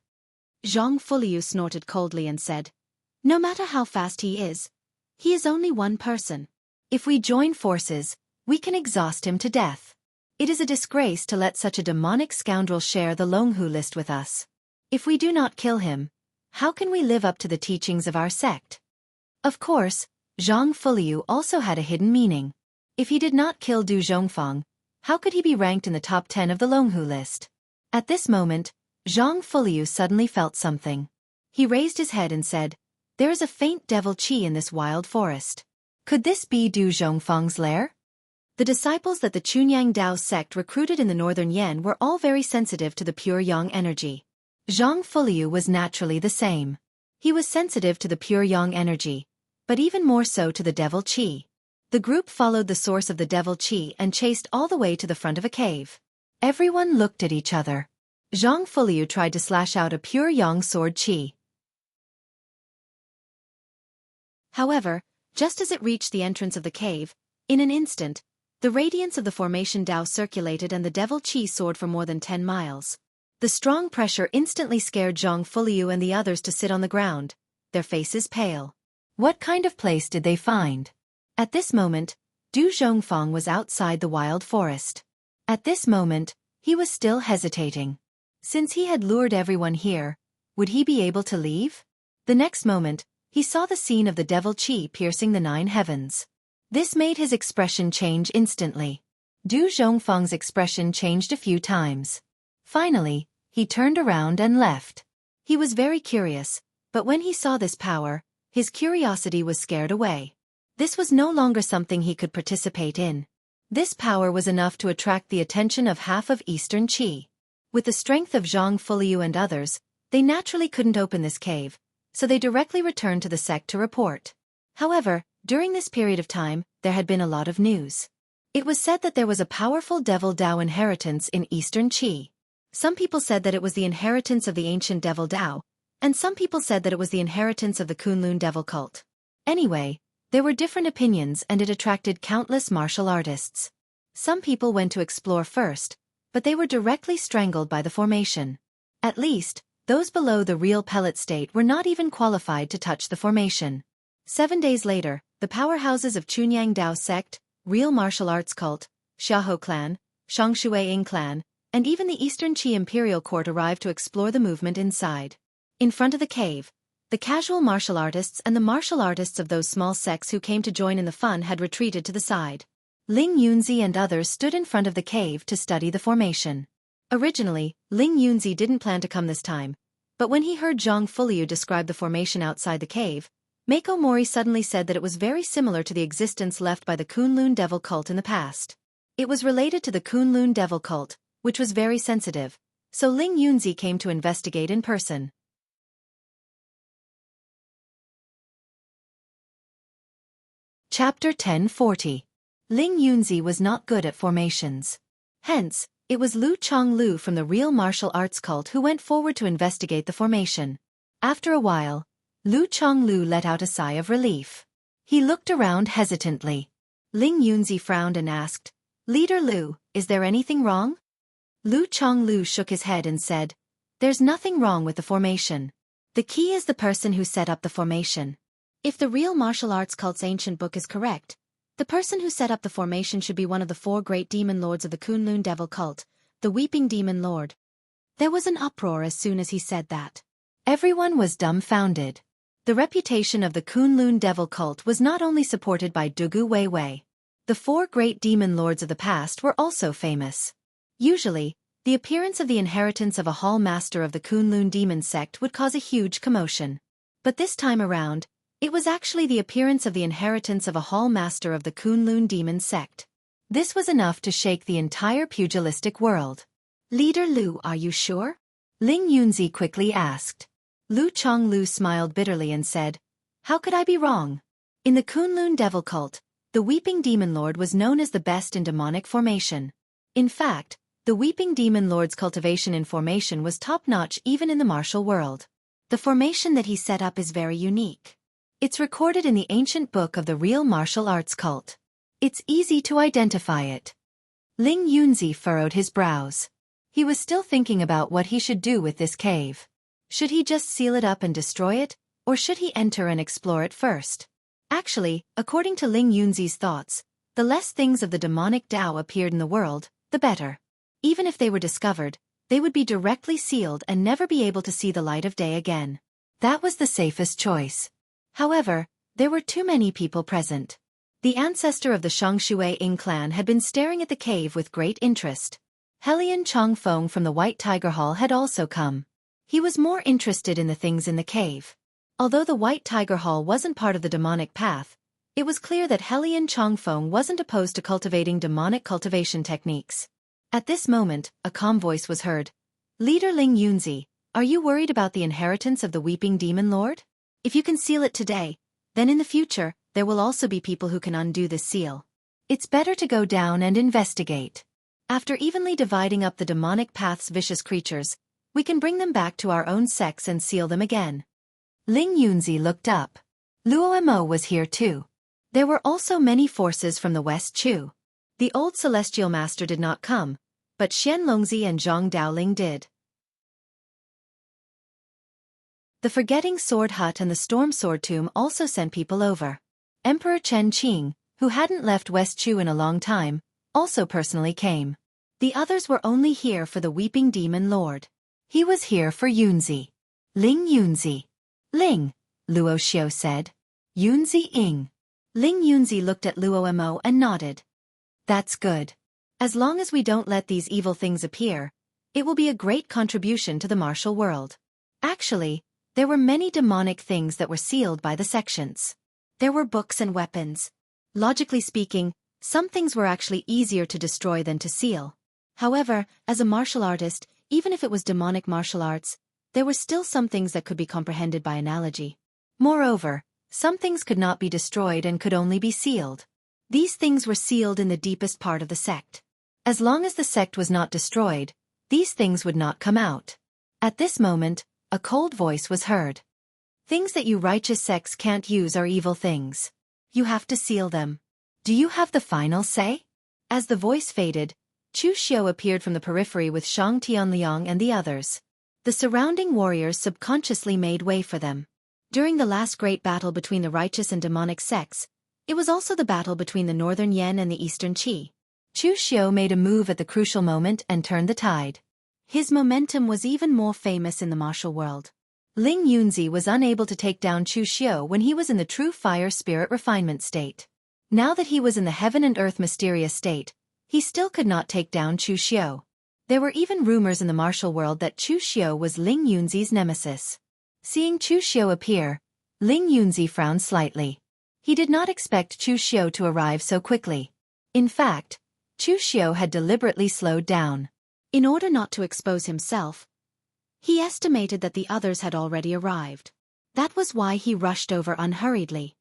Speaker 1: Zhang Fuliu snorted coldly and said, "No matter how fast he is only one person. If we join forces, we can exhaust him to death. It is a disgrace to let such a demonic scoundrel share the Longhu list with us. If we do not kill him, how can we live up to the teachings of our sect?" Of course, Zhang Fuliu also had a hidden meaning. If he did not kill Du Zhongfang, how could he be ranked in the top 10 of the Longhu list? At this moment, Zhang Fuliu suddenly felt something. He raised his head and said, "There is a faint devil qi in this wild forest. Could this be Du Zhongfang's lair?" The disciples that the Chunyang Dao sect recruited in the northern Yan were all very sensitive to the pure yang energy. Zhang Fuliu was naturally the same. He was sensitive to the pure yang energy, but even more so to the devil qi. The group followed the source of the devil qi and chased all the way to the front of a cave. Everyone looked at each other. Zhang Fuliu tried to slash out a pure yang sword qi. However, just as it reached the entrance of the cave, in an instant, the radiance of the formation Dao circulated and the devil qi soared for more than 10 miles. The strong pressure instantly scared Zhang Fuliu and the others to sit on the ground, their faces pale. What kind of place did they find? At this moment, Du Zhongfang was outside the wild forest. At this moment, he was still hesitating. Since he had lured everyone here, would he be able to leave? The next moment, he saw the scene of the devil qi piercing the 9 heavens. This made his expression change instantly. Du Zhongfang's expression changed a few times. Finally, he turned around and left. He was very curious, but when he saw this power, his curiosity was scared away. This was no longer something he could participate in. This power was enough to attract the attention of half of Eastern Qi. With the strength of Zhang Fuliu and others, they naturally couldn't open this cave, so they directly returned to the sect to report. However, during this period of time, there had been a lot of news. It was said that there was a powerful devil Dao inheritance in Eastern Qi. Some people said that it was the inheritance of the ancient devil Dao, and some people said that it was the inheritance of the Kunlun devil cult. Anyway, there were different opinions and it attracted countless martial artists. Some people went to explore first, but they were directly strangled by the formation. At least, those below the real pellet state were not even qualified to touch the formation. 7 days later, the powerhouses of Chunyang Dao sect, real martial arts cult, Xiahou clan, Shongshuaying clan, and even the Eastern Qi imperial court arrived to explore the movement inside. In front of the cave, the casual martial artists and the martial artists of those small sects who came to join in the fun had retreated to the side. Ling Yunzi and others stood in front of the cave to study the formation. Originally, Ling Yunzi didn't plan to come this time, but when he heard Zhang Fuliu describe the formation outside the cave, Mako Mori suddenly said that it was very similar to the existence left by the Kunlun devil cult in the past. It was related to the Kunlun devil cult, which was very sensitive, so Ling Yunzi came to investigate in person. Chapter 1040. Ling Yunzi was not good at formations. Hence, it was Lu Chonglu from the real martial arts cult who went forward to investigate the formation. After a while, Lu Chonglu let out a sigh of relief. He looked around hesitantly. Ling Yunzi frowned and asked, "Leader Lu, is there anything wrong?" Lu Chonglu shook his head and said, "There's nothing wrong with the formation. The key is the person who set up the formation. If the real martial arts cult's ancient book is correct, the person who set up the formation should be one of the 4 great demon lords of the Kunlun devil cult, the Weeping Demon Lord." There was an uproar as soon as he said that. Everyone was dumbfounded. The reputation of the Kunlun devil cult was not only supported by Dugu Weiwei. The 4 great demon lords of the past were also famous. Usually, the appearance of the inheritance of a hall master of the Kunlun demon sect would cause a huge commotion. But this time around, it was actually the appearance of the inheritance of a hall master of the Kunlun demon sect. This was enough to shake the entire pugilistic world. "Leader Lu, are you sure?" Ling Yunzi quickly asked. Lu Chonglu smiled bitterly and said, "How could I be wrong? In the Kunlun devil cult, the Weeping Demon Lord was known as the best in demonic formation. In fact, the Weeping Demon Lord's cultivation in formation was top-notch even in the martial world. The formation that he set up is very unique. It's recorded in the ancient book of the real martial arts cult. It's easy to identify it." Ling Yunzi furrowed his brows. He was still thinking about what he should do with this cave. Should he just seal it up and destroy it, or should he enter and explore it first? Actually, according to Ling Yunzi's thoughts, the less things of the demonic Tao appeared in the world, the better. Even if they were discovered, they would be directly sealed and never be able to see the light of day again. That was the safest choice. However, there were too many people present. The ancestor of the Shongshui Ying clan had been staring at the cave with great interest. Helian Chongfeng from the White Tiger Hall had also come. He was more interested in the things in the cave. Although the White Tiger Hall wasn't part of the demonic path, it was clear that Helian Chongfeng wasn't opposed to cultivating demonic cultivation techniques. At this moment, a calm voice was heard. "Leader Ling Yunzi, are you worried about the inheritance of the Weeping Demon Lord? If you can seal it today, then in the future, there will also be people who can undo this seal. It's better to go down and investigate. After evenly dividing up the demonic path's vicious creatures, we can bring them back to our own sects and seal them again." Ling Yunzi looked up. Luo Mo was here too. There were also many forces from the West Chu. The old celestial master did not come, but Xian Longzi and Zhang Daoling did. The Forgetting Sword Hut and the Storm Sword Tomb also sent people over. Emperor Chen Qing, who hadn't left West Chu in a long time, also personally came. The others were only here for the Weeping Demon Lord. He was here for Yunzi. "Ling Yunzi." "Ling," Luo Xiao said. "Yunzi Ying." Ling Yunzi looked at Luo Mo and nodded. "That's good. As long as we don't let these evil things appear, it will be a great contribution to the martial world." Actually, there were many demonic things that were sealed by the sections. There were books and weapons. Logically speaking, some things were actually easier to destroy than to seal. However, as a martial artist, even if it was demonic martial arts, there were still some things that could be comprehended by analogy. Moreover, some things could not be destroyed and could only be sealed. These things were sealed in the deepest part of the sect. As long as the sect was not destroyed, these things would not come out. At this moment, a cold voice was heard. "Things that you righteous sects can't use are evil things. You have to seal them. Do you have the final say?" As the voice faded, Chu Xiu appeared from the periphery with Shang Tianliang and the others. The surrounding warriors subconsciously made way for them. During the last great battle between the righteous and demonic sects, it was also the battle between the northern Yan and the eastern Qi. Chu Xiu made a move at the crucial moment and turned the tide. His momentum was even more famous in the martial world. Ling Yunzi was unable to take down Chu Xiu when he was in the true fire spirit refinement state. Now that he was in the heaven and earth mysterious state, he still could not take down Chu Xiu. There were even rumors in the martial world that Chu Xiu was Ling Yunzi's nemesis. Seeing Chu Xiu appear, Ling Yunzi frowned slightly. He did not expect Chu Xiu to arrive so quickly. In fact, Chu Xiu had deliberately slowed down. In order not to expose himself, he estimated that the others had already arrived. That was why he rushed over unhurriedly.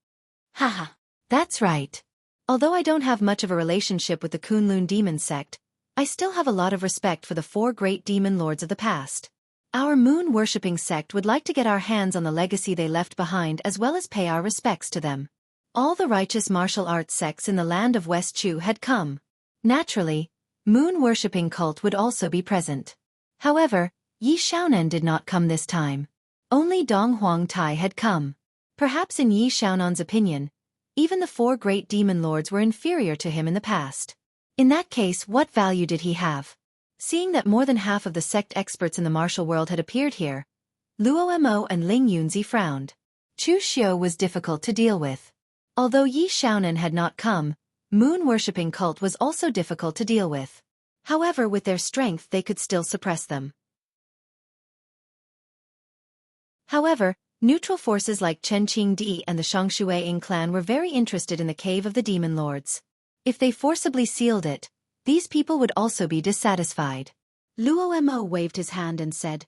Speaker 1: Haha, that's right. Although I don't have much of a relationship with the Kunlun demon sect, I still have a lot of respect for the 4 great demon lords of the past. Our moon-worshipping sect would like to get our hands on the legacy they left behind as well as pay our respects to them. All the righteous martial arts sects in the land of West Chu had come. Naturally, moon-worshipping cult would also be present. However, Yi Xiaonan did not come this time. Only Dong Huang Tai had come. Perhaps in Yi Xiaonan's opinion, even the 4 great demon lords were inferior to him in the past. In that case, what value did he have? Seeing that more than half of the sect experts in the martial world had appeared here, Luo Mo and Ling Yunzi frowned. Chu Xiu was difficult to deal with. Although Yi Xiaonan had not come, moon-worshipping cult was also difficult to deal with. However, with their strength they could still suppress them. However, neutral forces like Chen Qingdi and the Shangshuaying clan were very interested in the Cave of the Demon Lords. If they forcibly sealed it, these people would also be dissatisfied. Luo Mo waved his hand and said,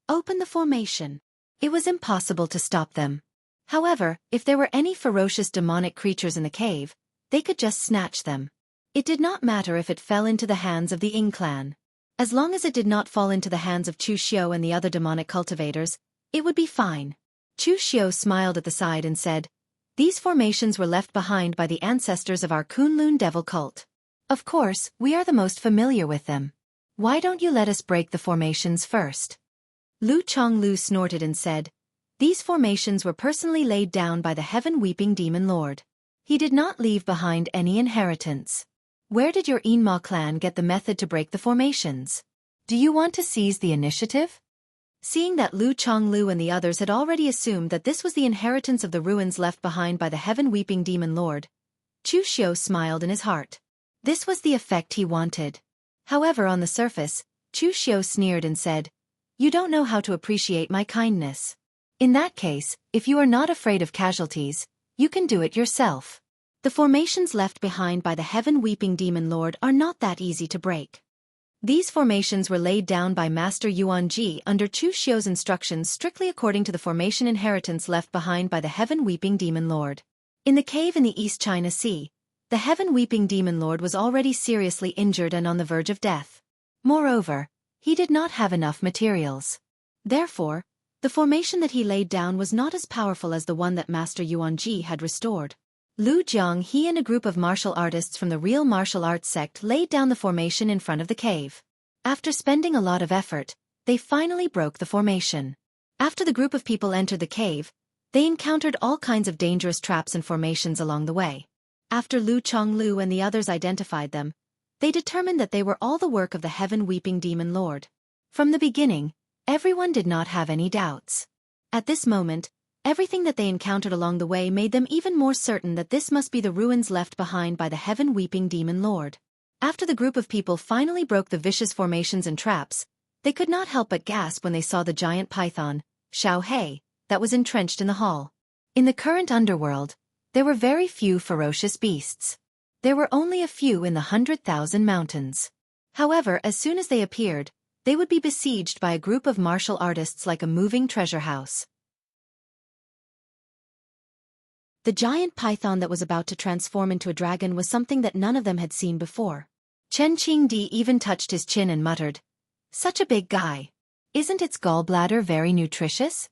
Speaker 1: "Open the formation." It was impossible to stop them. However, if there were any ferocious demonic creatures in the cave, they could just snatch them. It did not matter if it fell into the hands of the Ying clan. As long as it did not fall into the hands of Chu Xiu and the other demonic cultivators, it would be fine. Chu Xiu smiled at the side and said, "These formations were left behind by the ancestors of our Kunlun devil cult. Of course, we are the most familiar with them. Why don't you let us break the formations first?" Lu Chonglu snorted and said, "These formations were personally laid down by the heaven-weeping demon lord. He did not leave behind any inheritance. Where did your Yinma clan get the method to break the formations? Do you want to seize the initiative?" Seeing that Lu Chonglu and the others had already assumed that this was the inheritance of the ruins left behind by the heaven-weeping demon lord, Chu Xiu smiled in his heart. This was the effect he wanted. However, on the surface, Chu Xiu sneered and said, "You don't know how to appreciate my kindness. In that case, if you are not afraid of casualties, you can do it yourself. The formations left behind by the heaven-weeping demon lord are not that easy to break." These formations were laid down by Master Yuan Ji under Chu Xiu's instructions strictly according to the formation inheritance left behind by the heaven-weeping demon lord. In the cave in the East China Sea, the heaven-weeping demon lord was already seriously injured and on the verge of death. Moreover, he did not have enough materials. Therefore, the formation that he laid down was not as powerful as the one that Master Yuan Ji had restored. Lu Jiang he and a group of martial artists from the real martial arts sect laid down the formation in front of the cave. After spending a lot of effort, they finally broke the formation. After the group of people entered the cave, they encountered all kinds of dangerous traps and formations along the way. After Lu Chonglu and the others identified them, they determined that they were all the work of the heaven-weeping demon lord. From the beginning, everyone did not have any doubts. At this moment, everything that they encountered along the way made them even more certain that this must be the ruins left behind by the heaven-weeping demon lord. After the group of people finally broke the vicious formations and traps, they could not help but gasp when they saw the giant python, Xiaofan, that was entrenched in the hall. In the current underworld, there were very few ferocious beasts. There were only a few in the 100,000 mountains. However, as soon as they appeared, they would be besieged by a group of martial artists like a moving treasure house. The giant python that was about to transform into a dragon was something that none of them had seen before. Chen Qingdi even touched his chin and muttered, "Such a big guy. Isn't its gallbladder very nutritious?"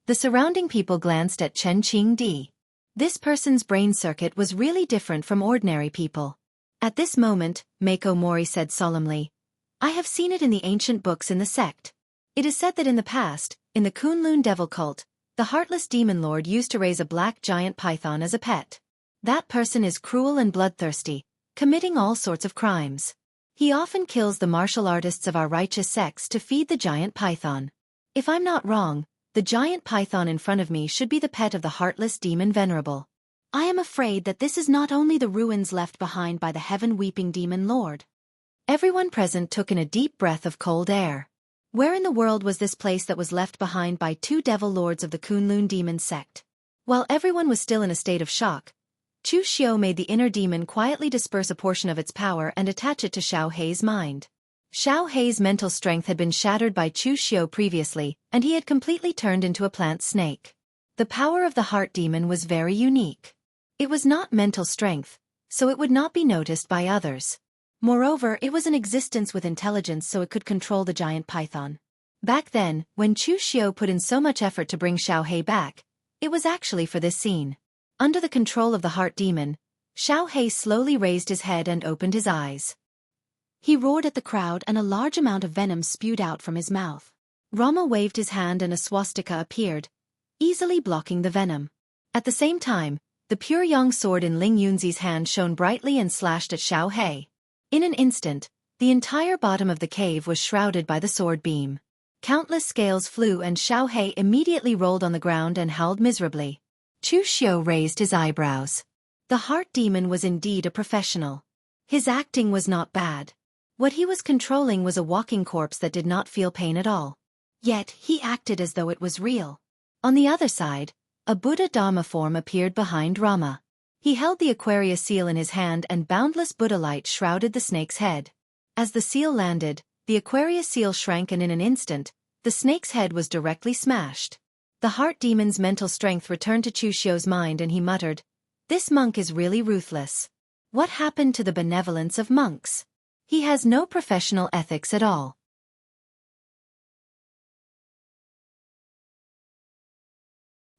Speaker 1: The surrounding people glanced at Chen Qingdi. This person's brain circuit was really different from ordinary people. At this moment, Mako Mori said solemnly, "I have seen it in the ancient books in the sect. It is said that in the past, in the Kunlun devil cult, the heartless demon lord used to raise a black giant python as a pet. That person is cruel and bloodthirsty, committing all sorts of crimes. He often kills the martial artists of our righteous sects to feed the giant python. If I'm not wrong, the giant python in front of me should be the pet of the heartless demon venerable. I am afraid that this is not only the ruins left behind by the heaven-weeping demon lord." Everyone present took in a deep breath of cold air. Where in the world was this place that was left behind by 2 devil lords of the Kunlun demon sect? While everyone was still in a state of shock, Chu Xiu made the inner demon quietly disperse a portion of its power and attach it to Xiaofan's mind. Xiaofan's mental strength had been shattered by Chu Xiu previously, and he had completely turned into a plant snake. The power of the heart demon was very unique. It was not mental strength, so it would not be noticed by others. Moreover, it was an existence with intelligence, so it could control the giant python. Back then, when Chu Xiu put in so much effort to bring Xiao He back, it was actually for this scene. Under the control of the heart demon, Xiao He slowly raised his head and opened his eyes. He roared at the crowd and a large amount of venom spewed out from his mouth. Rama waved his hand and a swastika appeared, easily blocking the venom. At the same time, the pure yang sword in Ling Yunzi's hand shone brightly and slashed at Xiao He. In an instant, the entire bottom of the cave was shrouded by the sword beam. Countless scales flew and Xiao He immediately rolled on the ground and howled miserably. Chu Xiu raised his eyebrows. The heart demon was indeed a professional. His acting was not bad. What he was controlling was a walking corpse that did not feel pain at all. Yet, he acted as though it was real. On the other side, a Buddha Dharma form appeared behind Rama. He held the Aquarius seal in his hand and boundless Buddha light shrouded the snake's head. As the seal landed, the Aquarius seal shrank and in an instant, the snake's head was directly smashed. The heart demon's mental strength returned to Chu Xiu's mind and he muttered, "This monk is really ruthless. What happened to the benevolence of monks? He has no professional ethics at all."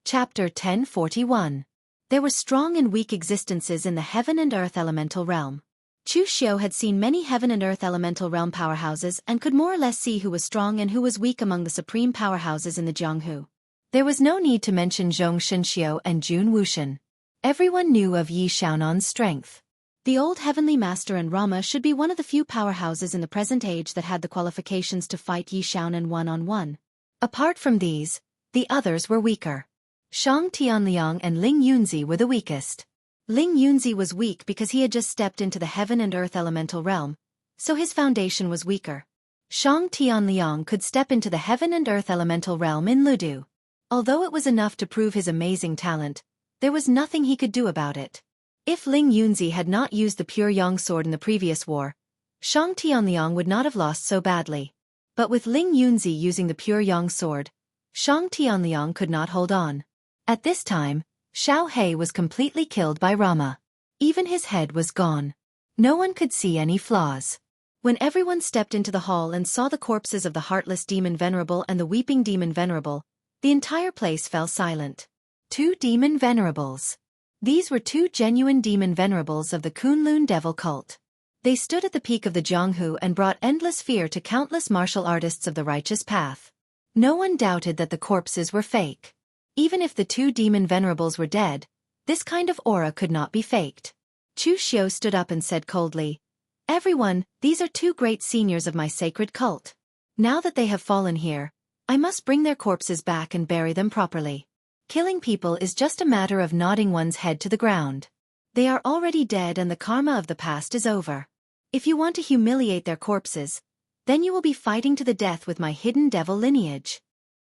Speaker 1: Chapter 1041. There were strong and weak existences in the heaven and earth elemental realm. Chu Xiu had seen many heaven and earth elemental realm powerhouses and could more or less see who was strong and who was weak among the supreme powerhouses in the Jianghu. There was no need to mention Zhong Shenxiu and Jun Wuxian. Everyone knew of Yi Xiaonan's strength. The old heavenly master and Rama should be one of the few powerhouses in the present age that had the qualifications to fight Yi Xiaonan one-on-one. Apart from these, the others were weaker. Shang Tianliang and Ling Yunzi were the weakest. Ling Yunzi was weak because he had just stepped into the heaven and earth elemental realm, so his foundation was weaker. Shang Tianliang could step into the heaven and earth elemental realm in Ludu. Although it was enough to prove his amazing talent, there was nothing he could do about it. If Ling Yunzi had not used the pure yang sword in the previous war, Shang Tianliang would not have lost so badly. But with Ling Yunzi using the pure yang sword, Shang Tianliang could not hold on. At this time, Xiao He was completely killed by Rama. Even his head was gone. No one could see any flaws. When everyone stepped into the hall and saw the corpses of the heartless demon venerable and the weeping demon venerable, the entire place fell silent. Two demon venerables. These were two genuine demon venerables of the Kunlun devil cult. They stood at the peak of the Jianghu and brought endless fear to countless martial artists of the righteous path. No one doubted that the corpses were fake. Even if the two demon venerables were dead, this kind of aura could not be faked. Chu Xiu stood up and said coldly, "Everyone, these are two great seniors of my sacred cult. Now that they have fallen here, I must bring their corpses back and bury them properly. Killing people is just a matter of nodding one's head to the ground. They are already dead and the karma of the past is over. If you want to humiliate their corpses, then you will be fighting to the death with my hidden devil lineage."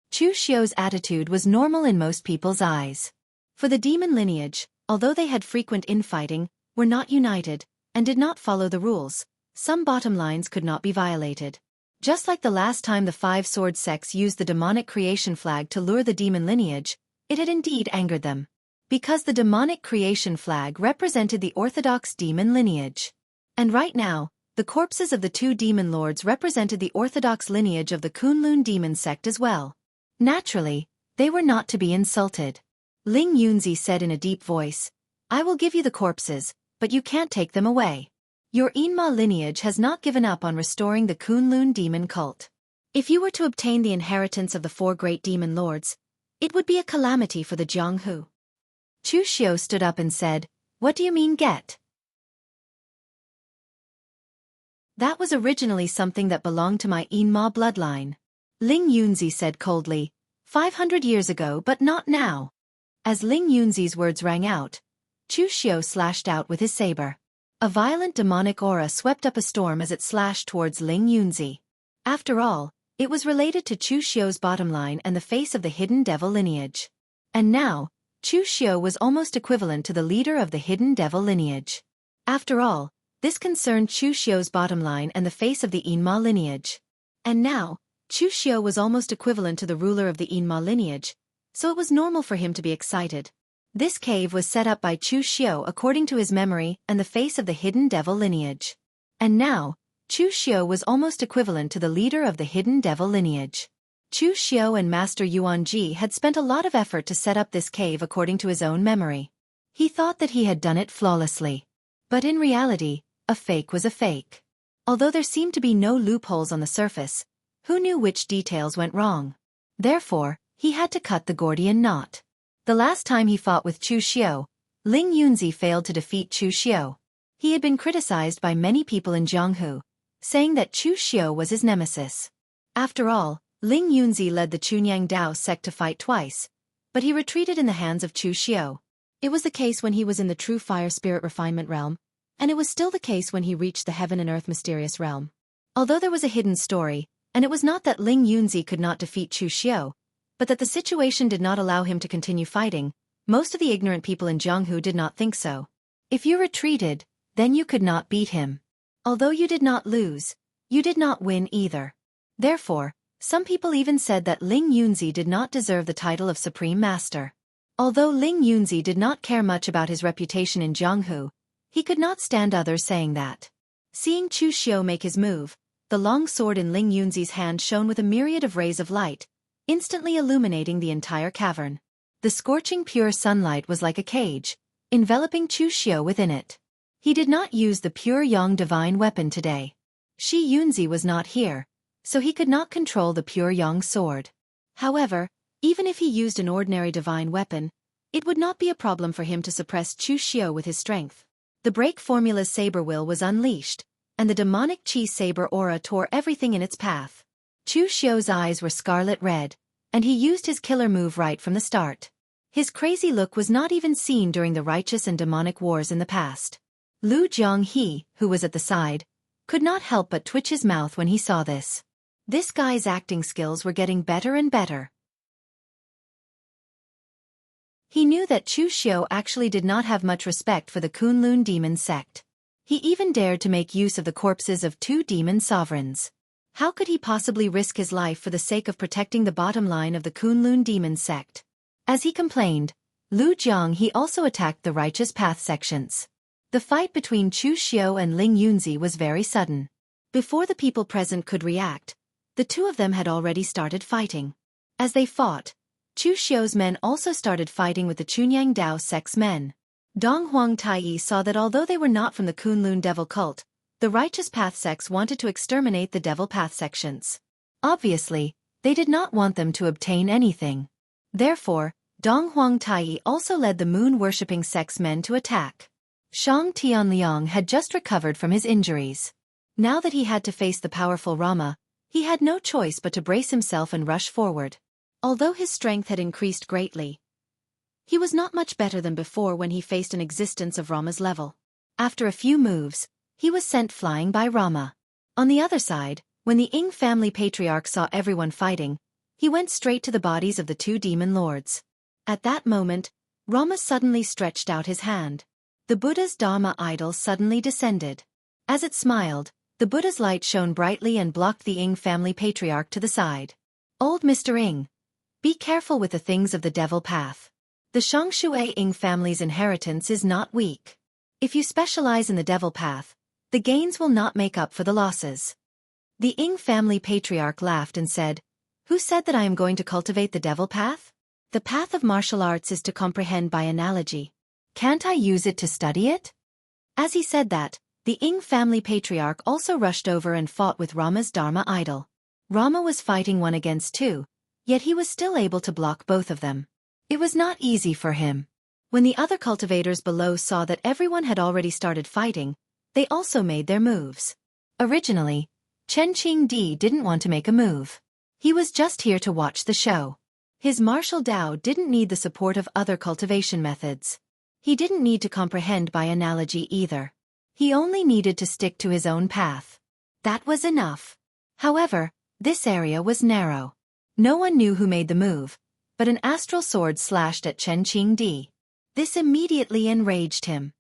Speaker 1: Chu Xiu's attitude was normal in most people's eyes. For the demon lineage, although they had frequent infighting, were not united, and did not follow the rules, some bottom lines could not be violated. Just like the last time the five-sword sects used the demonic creation flag to lure the demon lineage, it had indeed angered them. Because the demonic creation flag represented the orthodox demon lineage. And right now, the corpses of the two demon lords represented the orthodox lineage of the Kunlun demon sect as well. Naturally, they were not to be insulted. Ling Yunzi said in a deep voice, "I will give you the corpses, but you can't take them away. Your Yinma lineage has not given up on restoring the Kunlun demon cult. If you were to obtain the inheritance of the four great demon lords, it would be a calamity for the Jianghu." Chu Xiu stood up and said, "What do you mean get?" "That was originally something that belonged to my Yinma bloodline." Ling Yunzi said coldly, 500 years ago but not now." As Ling Yunzi's words rang out, Chu Xiu slashed out with his saber. A violent demonic aura swept up a storm as it slashed towards Ling Yunzi. After all, it was related to Chu Xiu's bottom line and the face of the hidden devil lineage. And now, Chu Xiu was almost equivalent to the leader of the hidden devil lineage. After all, this concerned Chu Xiu's bottom line and the face of the Yinma lineage. And now, Chu Xiu was almost equivalent to the ruler of the Yinma lineage, so it was normal for him to be excited. This cave was set up by Chu Xiu according to his memory and the face of the hidden devil lineage. And now, Chu Xiu was almost equivalent to the leader of the hidden devil lineage. Chu Xiu and Master Yuanji had spent a lot of effort to set up this cave according to his own memory. He thought that he had done it flawlessly. But in reality, a fake was a fake. Although there seemed to be no loopholes on the surface, who knew which details went wrong? Therefore, he had to cut the Gordian knot. The last time he fought with Chu Xiu, Ling Yunzi failed to defeat Chu Xiu. He had been criticized by many people in Jianghu, saying that Chu Xiu was his nemesis. After all, Ling Yunzi led the Chunyang Dao sect to fight twice, but he retreated in the hands of Chu Xiu. It was the case when he was in the true fire spirit refinement realm, and it was still the case when he reached the heaven and earth mysterious realm. Although there was a hidden story, and it was not that Ling Yunzi could not defeat Chu Xiu, but that the situation did not allow him to continue fighting, most of the ignorant people in Jianghu did not think so. If you retreated, then you could not beat him. Although you did not lose, you did not win either. Therefore, some people even said that Ling Yunzi did not deserve the title of Supreme Master. Although Ling Yunzi did not care much about his reputation in Jianghu, he could not stand others saying that. Seeing Chu Xiu make his move, the long sword in Ling Yunzi's hand shone with a myriad of rays of light, instantly illuminating the entire cavern. The scorching pure sunlight was like a cage, enveloping Chu Xiu within it. He did not use the pure yang divine weapon today. Shi Yunzi was not here, so he could not control the pure yang sword. However, even if he used an ordinary divine weapon, it would not be a problem for him to suppress Chu Xiu with his strength. The break formula's saber will was unleashed, and the demonic chi saber aura tore everything in its path. Chu Xiu's eyes were scarlet red, and he used his killer move right from the start. His crazy look was not even seen during the righteous and demonic wars in the past. Lu Jianghe, who was at the side, could not help but twitch his mouth when he saw this. This guy's acting skills were getting better and better. He knew that Chu Xiu actually did not have much respect for the Kunlun demon sect. He even dared to make use of the corpses of 2 demon sovereigns. How could he possibly risk his life for the sake of protecting the bottom line of the Kunlun demon sect? As he complained, Lu Jianghe also attacked the righteous path sections. The fight between Chu Xiu and Ling Yunzi was very sudden. Before the people present could react, the two of them had already started fighting. As they fought, Chu Xiu's men also started fighting with the Chunyang Dao sect's men. Dong Huang Tai saw that although they were not from the Kunlun devil cult, the righteous path sects wanted to exterminate the devil path sections. Obviously, they did not want them to obtain anything. Therefore, Dong Huang Tai also led the moon-worshipping sect's men to attack. Shang Tianliang had just recovered from his injuries. Now that he had to face the powerful Rama, he had no choice but to brace himself and rush forward. Although his strength had increased greatly, he was not much better than before when he faced an existence of Rama's level. After a few moves, he was sent flying by Rama. On the other side, when the Ying family patriarch saw everyone fighting, he went straight to the bodies of the 2 demon lords. At that moment, Rama suddenly stretched out his hand. The Buddha's Dharma idol suddenly descended. As it smiled, the Buddha's light shone brightly and blocked the Ying family patriarch to the side. Old Mr. Ying, be careful with the things of the devil path. The Shangshui Ying family's inheritance is not weak. If you specialize in the devil path, the gains will not make up for the losses. The Ying family patriarch laughed and said, "Who said that I am going to cultivate the devil path? The path of martial arts is to comprehend by analogy. Can't I use it to study it?" As he said that, the Ying family patriarch also rushed over and fought with Rama's Dharma idol. Rama was fighting 1 against 2, yet he was still able to block both of them. It was not easy for him. When the other cultivators below saw that everyone had already started fighting, they also made their moves. Originally, Chen Qingdi didn't want to make a move. He was just here to watch the show. His martial Dao didn't need the support of other cultivation methods. He didn't need to comprehend by analogy either. He only needed to stick to his own path. That was enough. However, this area was narrow. No one knew who made the move, but an astral sword slashed at Chen Qingdi. This immediately enraged him.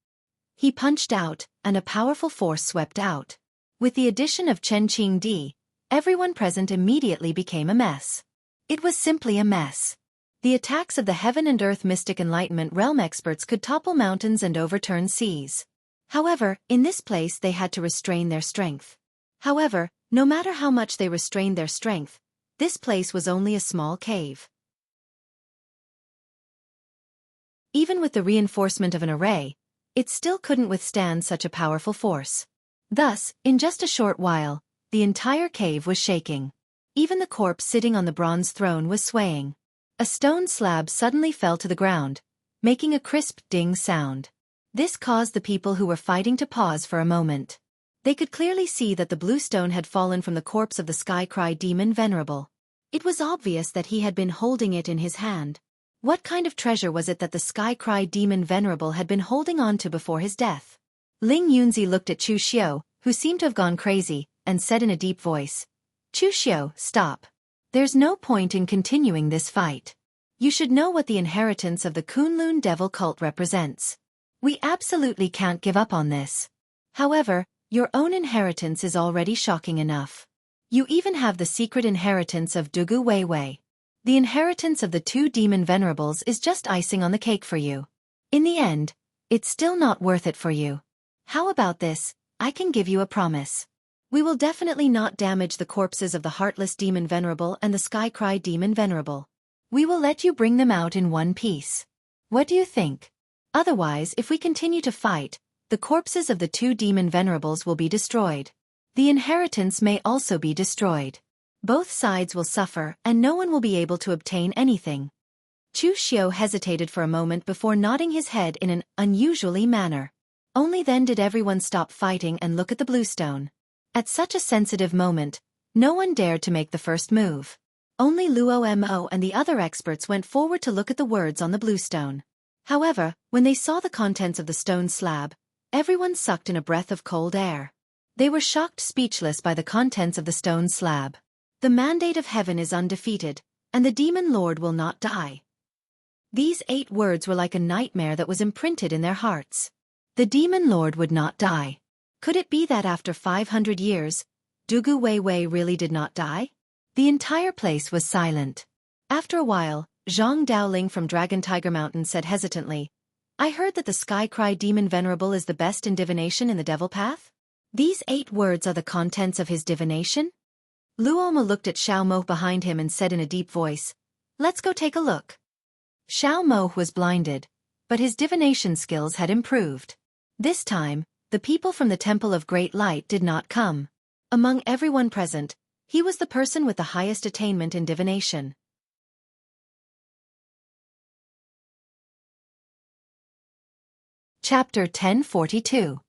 Speaker 1: He punched out, and a powerful force swept out. With the addition of Chen Qingdi, everyone present immediately became a mess. It was simply a mess. The attacks of the heaven and earth mystic enlightenment realm experts could topple mountains and overturn seas. However, in this place they had to restrain their strength. However, no matter how much they restrained their strength, this place was only a small cave. Even with the reinforcement of an array, it still couldn't withstand such a powerful force. Thus, in just a short while, the entire cave was shaking. Even the corpse sitting on the bronze throne was swaying. A stone slab suddenly fell to the ground, making a crisp ding sound. This caused the people who were fighting to pause for a moment. They could clearly see that the blue stone had fallen from the corpse of the Sky-Cry demon Venerable. It was obvious that he had been holding it in his hand. What kind of treasure was it that the Sky-Cry demon Venerable had been holding on to before his death? Ling Yunzi looked at Chu Xiao, who seemed to have gone crazy, and said in a deep voice, "Chu Xiao, stop. There's no point in continuing this fight. You should know what the inheritance of the Kunlun devil cult represents. We absolutely can't give up on this. However, your own inheritance is already shocking enough. You even have the secret inheritance of Dugu Weiwei. The inheritance of the two demon venerables is just icing on the cake for you. In the end, it's still not worth it for you. How about this? I can give you a promise. We will definitely not damage the corpses of the Heartless Demon Venerable and the Sky-Cry Demon Venerable. We will let you bring them out in one piece. What do you think? Otherwise, if we continue to fight, the corpses of the two demon venerables will be destroyed. The inheritance may also be destroyed. Both sides will suffer and no one will be able to obtain anything." Chu Xiao hesitated for a moment before nodding his head in an unusually manner. Only then did everyone stop fighting and look at the blue stone. At such a sensitive moment, no one dared to make the first move. Only Luo Mo and the other experts went forward to look at the words on the blue stone. However, when they saw the contents of the stone slab, everyone sucked in a breath of cold air. They were shocked speechless by the contents of the stone slab. The mandate of heaven is undefeated, and the demon lord will not die. These 8 words were like a nightmare that was imprinted in their hearts. The demon lord would not die. Could it be that after 500 years, Dugu Weiwei really did not die? The entire place was silent. After a while, Zhang Daoling from Dragon Tiger Mountain said hesitantly, "I heard that the Sky-Cry Demon Venerable is the best in divination in the Devil Path? These 8 words are the contents of his divination?" Luoma looked at Xiao Mo behind him and said in a deep voice, "Let's go take a look." Xiao Mo was blinded, but his divination skills had improved. This time, the people from the Temple of Great Light did not come. Among everyone present, he was the person with the highest attainment in divination. Chapter 1042.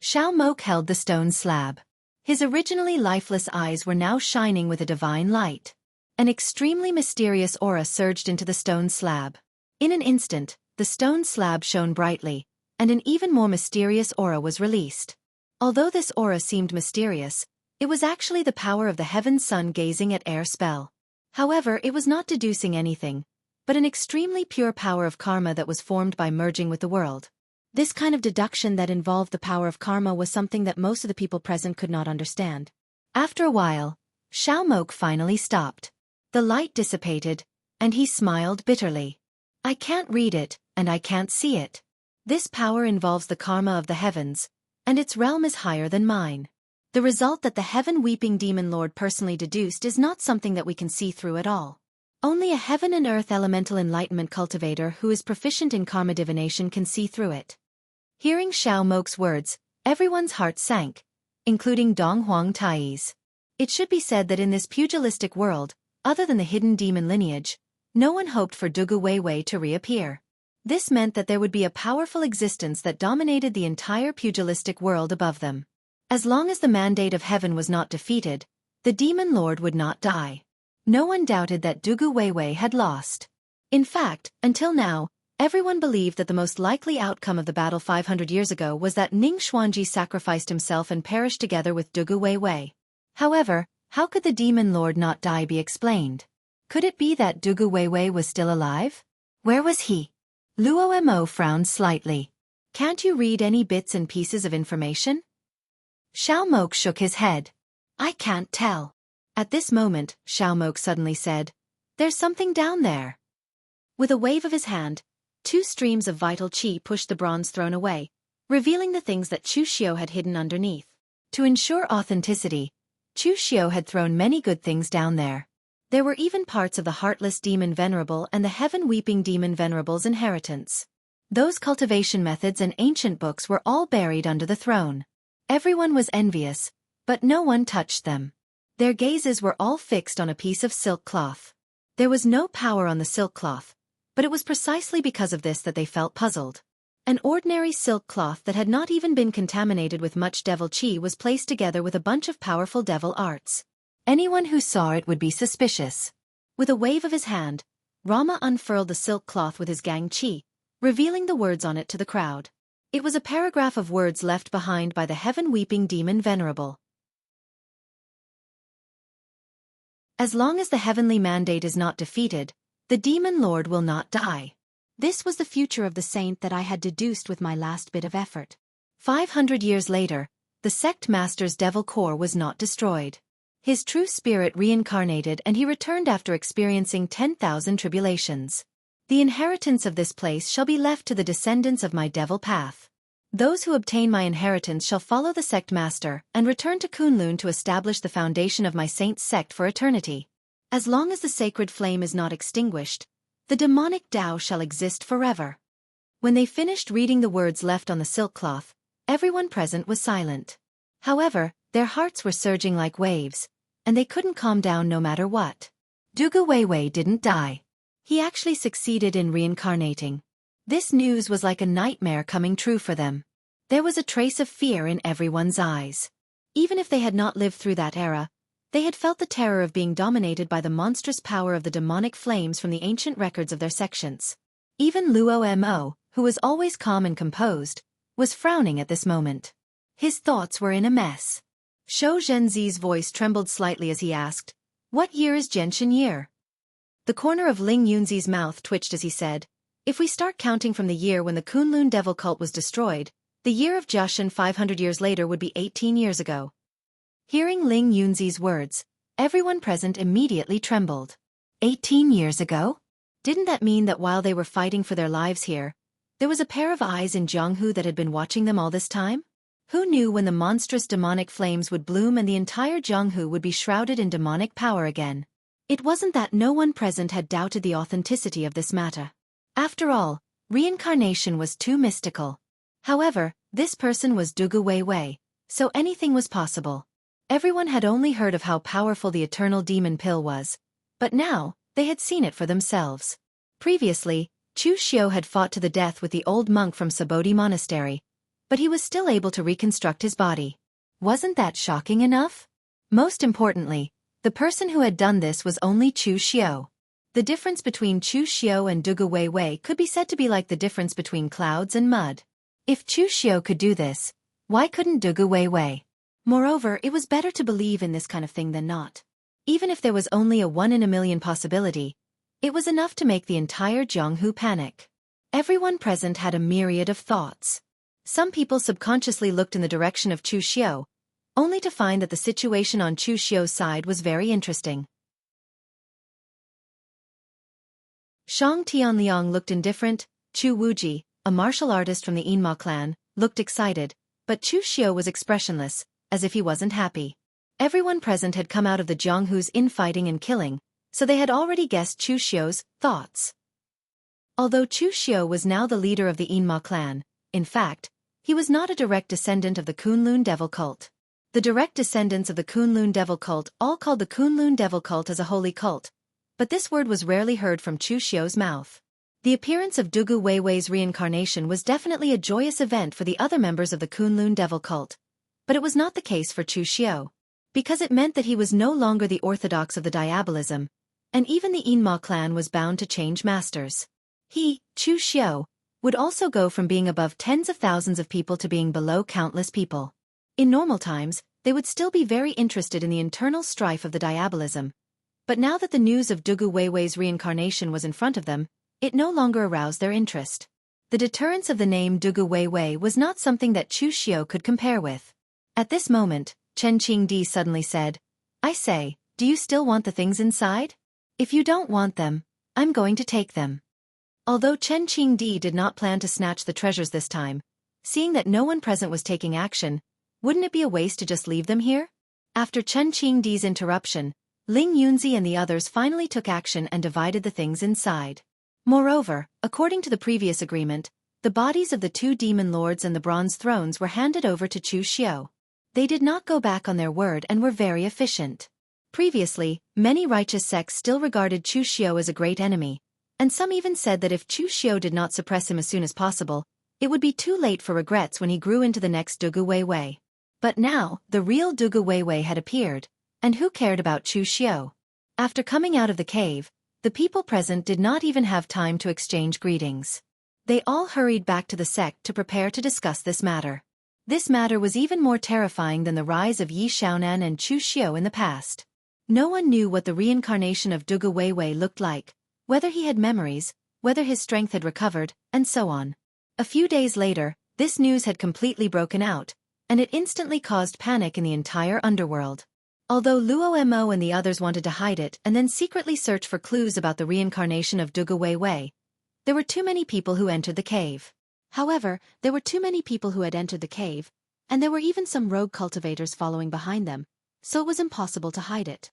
Speaker 1: Xiao Mo held the stone slab. His originally lifeless eyes were now shining with a divine light. An extremely mysterious aura surged into the stone slab. In an instant, the stone slab shone brightly, and an even more mysterious aura was released. Although this aura seemed mysterious, it was actually the power of the heaven sun gazing at air spell. However, it was not deducing anything, but an extremely pure power of karma that was formed by merging with the world. This kind of deduction that involved the power of karma was something that most of the people present could not understand. After a while, Xiao Mo finally stopped. The light dissipated, and he smiled bitterly. "I can't read it, and I can't see it. This power involves the karma of the heavens, and its realm is higher than mine. The result that the heaven-weeping demon lord personally deduced is not something that we can see through at all. Only a heaven and earth elemental enlightenment cultivator who is proficient in karma divination can see through it." Hearing Xiao Mo's words, everyone's heart sank, including Dong Huang Tai's. It should be said that in this pugilistic world, other than the hidden demon lineage, no one hoped for Dugu Weiwei to reappear. This meant that there would be a powerful existence that dominated the entire pugilistic world above them. As long as the mandate of heaven was not defeated, the demon lord would not die. No one doubted that Dugu Weiwei had lost. In fact, until now, everyone believed that the most likely outcome of the battle 500 years ago was that Ning Xuanji sacrificed himself and perished together with Dugu Weiwei. However, how could the demon lord not die be explained? Could it be that Dugu Weiwei was still alive? Where was he? Luo Mo frowned slightly. "Can't you read any bits and pieces of information?" Xiao Mo shook his head. "I can't tell." At this moment, Xiao Mo suddenly said, "There's something down there." With a wave of his hand, 2 streams of vital qi pushed the bronze throne away, revealing the things that Chu Xiao had hidden underneath. To ensure authenticity, Chu Xiao had thrown many good things down there. There were even parts of the Heartless Demon Venerable and the Heaven-Weeping Demon Venerable's inheritance. Those cultivation methods and ancient books were all buried under the throne. Everyone was envious, but no one touched them. Their gazes were all fixed on a piece of silk cloth. There was no power on the silk cloth, but it was precisely because of this that they felt puzzled. An ordinary silk cloth that had not even been contaminated with much devil qi was placed together with a bunch of powerful devil arts. Anyone who saw it would be suspicious. With a wave of his hand, Rama unfurled the silk cloth with his gang qi, revealing the words on it to the crowd. It was a paragraph of words left behind by the Heaven-Weeping Demon Venerable. As long as the heavenly mandate is not defeated, the Demon Lord will not die. This was the future of the saint that I had deduced with my last bit of effort. 500 years later, the sect master's devil core was not destroyed. His true spirit reincarnated and he returned after experiencing 10,000 tribulations. The inheritance of this place shall be left to the descendants of my devil path. Those who obtain my inheritance shall follow the sect master and return to Kunlun to establish the foundation of my saint's sect for eternity. As long as the sacred flame is not extinguished, the demonic Tao shall exist forever. When they finished reading the words left on the silk cloth, everyone present was silent. However, their hearts were surging like waves, and they couldn't calm down no matter what. Dugu Weiwei didn't die. He actually succeeded in reincarnating. This news was like a nightmare coming true for them. There was a trace of fear in everyone's eyes. Even if they had not lived through that era, they had felt the terror of being dominated by the monstrous power of the demonic flames from the ancient records of their sections. Even Luo Mo, who was always calm and composed, was frowning at this moment. His thoughts were in a mess. Shou Zhenzi's voice trembled slightly as he asked, "What year is Genshin year?" The corner of Ling Yunzi's mouth twitched as he said, "If we start counting from the year when the Kunlun devil cult was destroyed, the year of Jushin 500 years later would be 18 years ago." Hearing Ling Yunzi's words, everyone present immediately trembled. 18 years ago? Didn't that mean that while they were fighting for their lives here, there was a pair of eyes in Jianghu that had been watching them all this time? Who knew when the monstrous demonic flames would bloom and the entire Jianghu would be shrouded in demonic power again? It wasn't that no one present had doubted the authenticity of this matter. After all, reincarnation was too mystical. However, this person was Dugu Weiwei, so anything was possible. Everyone had only heard of how powerful the eternal demon pill was, but now, they had seen it for themselves. Previously, Chu Xiao had fought to the death with the old monk from Sabodhi Monastery, but he was still able to reconstruct his body. Wasn't that shocking enough? Most importantly, the person who had done this was only Chu Xiao. The difference between Chu Xiao and Dugu Weiwei could be said to be like the difference between clouds and mud. If Chu Xiao could do this, why couldn't Dugu Weiwei? Moreover, it was better to believe in this kind of thing than not. Even if there was only a 1 in a million possibility, it was enough to make the entire Jianghu panic. Everyone present had a myriad of thoughts. Some people subconsciously looked in the direction of Chu Xiao, only to find that the situation on Chu Xiao's side was very interesting. Shang Tianliang looked indifferent. Chu Wuji, a martial artist from the Yinma clan, looked excited, but Chu Xiao was expressionless, as if he wasn't happy. Everyone present had come out of the Jianghu's infighting and killing, so they had already guessed Chu Xiao's thoughts. Although Chu Xiao was now the leader of the Yinma clan, in fact, he was not a direct descendant of the Kunlun devil cult. The direct descendants of the Kunlun devil cult all called the Kunlun devil cult as a holy cult, but this word was rarely heard from Chu Xiao's mouth. The appearance of Dugu Weiwei's reincarnation was definitely a joyous event for the other members of the Kunlun devil cult, but it was not the case for Chu Xiao, because it meant that he was no longer the orthodox of the diabolism, and even the Yinma clan was bound to change masters. He, Chu Xiao, would also go from being above tens of thousands of people to being below countless people. In normal times, they would still be very interested in the internal strife of the diabolism, but now that the news of Dugu Weiwei's reincarnation was in front of them, it no longer aroused their interest. The deterrence of the name Dugu Weiwei was not something that Chu Xiao could compare with. At this moment, Chen Qingdi suddenly said, "I say, do you still want the things inside? If you don't want them, I'm going to take them." Although Chen Qingdi did not plan to snatch the treasures this time, Seeing that no one present was taking action, wouldn't it be a waste to just leave them here? After Chen Qingdi's interruption, Ling Yunzi and the others finally took action and divided the things inside. Moreover, according to the previous agreement, the bodies of the 2 demon lords and the bronze thrones were handed over to Chu Xiu. They did not go back on their word and were very efficient. Previously, many righteous sects still regarded Chu Xiu as a great enemy, and some even said that if Chu Xiu did not suppress him as soon as possible, it would be too late for regrets when he grew into the next Dugu Weiwei. But now, the real Dugu Weiwei had appeared, and who cared about Chu Xiu? After coming out of the cave, the people present did not even have time to exchange greetings. They all hurried back to the sect to prepare to discuss this matter. This matter was even more terrifying than the rise of Yi Xiaonan and Chu Xiu in the past. No one knew what the reincarnation of Dugu Weiwei looked like, whether he had memories, whether his strength had recovered, and so on. A few days later, this news had completely broken out, and it instantly caused panic in the entire underworld. Although Luo Mo and the others wanted to hide it and then secretly search for clues about the reincarnation of Dugu Weiwei, there were too many people who entered the cave. However, there were too many people who had entered the cave, and there were even some rogue cultivators following behind them, so it was impossible to hide it.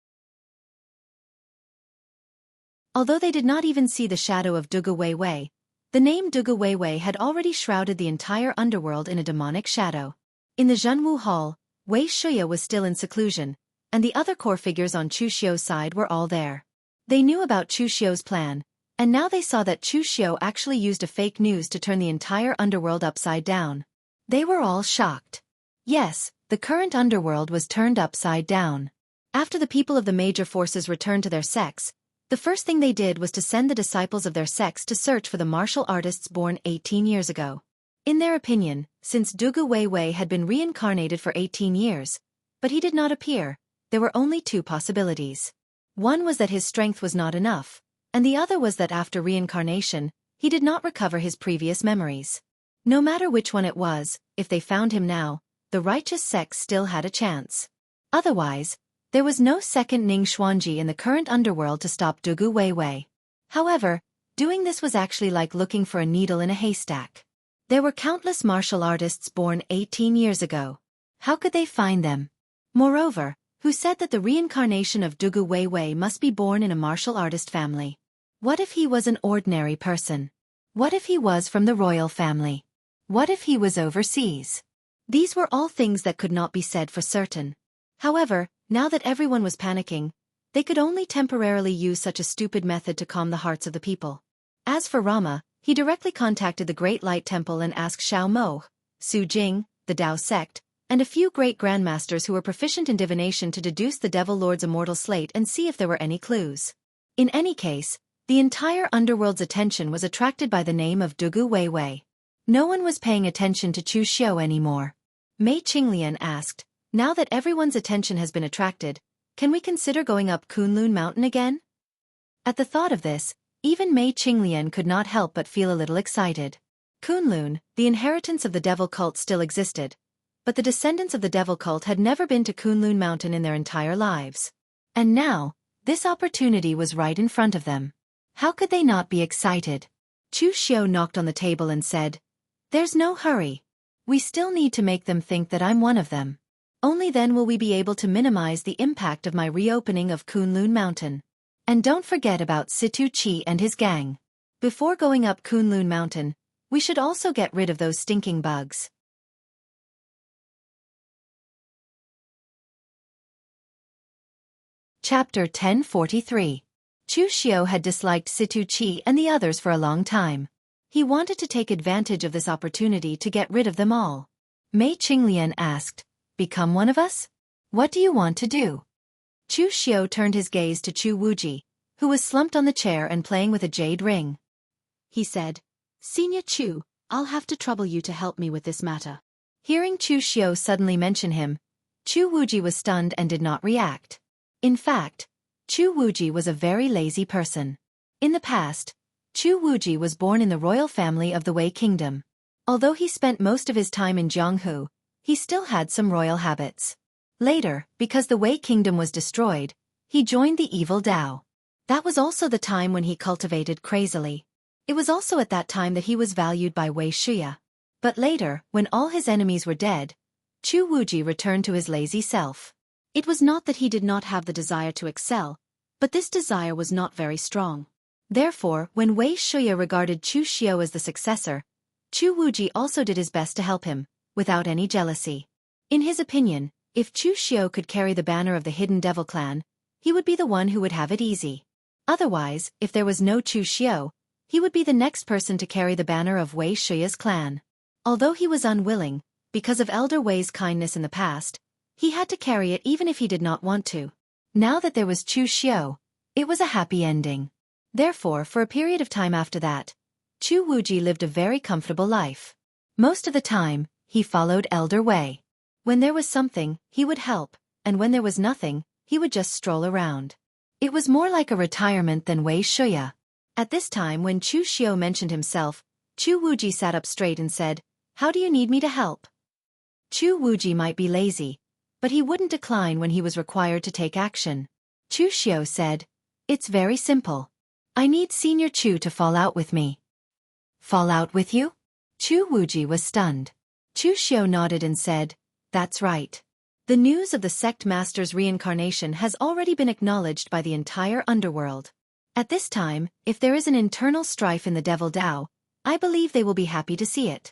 Speaker 1: Although they did not even see the shadow of Dugu Weiwei, the name Dugu Weiwei had already shrouded the entire underworld in a demonic shadow. In the Zhenwu Hall, Wei Shuya was still in seclusion, and the other core figures on Chu Xiu's side were all there. They knew about Chu Xiu's plan, and now they saw that Chu Xiu actually used a fake news to turn the entire underworld upside down. They were all shocked. Yes, the current underworld was turned upside down. After the people of the major forces returned to their sects, the first thing they did was to send the disciples of their sects to search for the martial artists born 18 years ago. In their opinion, since Dugu Weiwei had been reincarnated for 18 years, but he did not appear, there were only 2 possibilities. One was that his strength was not enough, and the other was that after reincarnation, he did not recover his previous memories. No matter which one it was, if they found him now, the righteous sects still had a chance. Otherwise, there was no second Ning Xuanji in the current underworld to stop Dugu Weiwei. However, doing this was actually like looking for a needle in a haystack. There were countless martial artists born 18 years ago. How could they find them? Moreover, who said that the reincarnation of Dugu Weiwei must be born in a martial artist family? What if he was an ordinary person? What if he was from the royal family? What if he was overseas? These were all things that could not be said for certain. However, now that everyone was panicking, they could only temporarily use such a stupid method to calm the hearts of the people. As for Rama, he directly contacted the Great Light Temple and asked Xiao Mo, Su Jing, the Dao sect, and a few great grandmasters who were proficient in divination to deduce the Devil Lord's immortal slate and see if there were any clues. In any case, the entire underworld's attention was attracted by the name of Dugu Weiwei. No one was paying attention to Chu Xiu anymore. Mei Qinglian asked, now that everyone's attention has been attracted, can we consider going up Kunlun Mountain again? At the thought of this, even Mei Qinglian could not help but feel a little excited. Kunlun, the inheritance of the devil cult, still existed, but the descendants of the devil cult had never been to Kunlun Mountain in their entire lives. And now, this opportunity was right in front of them. How could they not be excited? Chu Xiu knocked on the table and said, "There's no hurry. We still need to make them think that I'm one of them. Only then will we be able to minimize the impact of my reopening of Kunlun Mountain. And don't forget about Situ Chi and his gang. Before going up Kunlun Mountain, we should also get rid of those stinking bugs." Chapter 1043. Chu Xiu had disliked Situ Chi and the others for a long time. He wanted to take advantage of this opportunity to get rid of them all. Mei Qinglian asked, "Become one of us? What do you want to do?" Chu Xiu turned his gaze to Chu Wuji, who was slumped on the chair and playing with a jade ring. He said, "Senior Chu, I'll have to trouble you to help me with this matter." Hearing Chu Xiu suddenly mention him, Chu Wuji was stunned and did not react. In fact, Chu Wuji was a very lazy person. In the past, Chu Wuji was born in the royal family of the Wei Kingdom. Although he spent most of his time in Jianghu, he still had some royal habits. Later, because the Wei Kingdom was destroyed, he joined the evil Dao. That was also the time when he cultivated crazily. It was also at that time that he was valued by Wei Shuya. But later, when all his enemies were dead, Chu Wuji returned to his lazy self. It was not that he did not have the desire to excel, but this desire was not very strong. Therefore, when Wei Shuya regarded Chu Xiao as the successor, Chu Wuji also did his best to help him, without any jealousy. In his opinion, if Chu Xiao could carry the banner of the Hidden Devil clan, he would be the one who would have it easy. Otherwise, if there was no Chu Xiao, he would be the next person to carry the banner of Wei Shuya's clan. Although he was unwilling, because of Elder Wei's kindness in the past, he had to carry it even if he did not want to. Now that there was Chu Xiao, it was a happy ending. Therefore, for a period of time after that, Chu Wuji lived a very comfortable life. Most of the time, he followed Elder Wei. When there was something, he would help, and when there was nothing, he would just stroll around. It was more like a retirement than Wei Shuya. At this time when Chu Xiao mentioned himself, Chu Wuji sat up straight and said, "How do you need me to help?" Chu Wuji might be lazy, but he wouldn't decline when he was required to take action. Chu Xiao said, "It's very simple. I need Senior Chu to fall out with me." "Fall out with you?" Chu Wuji was stunned. Chu Xiao nodded and said, "That's right. The news of the sect master's reincarnation has already been acknowledged by the entire underworld. At this time, if there is an internal strife in the Devil Dao, I believe they will be happy to see it."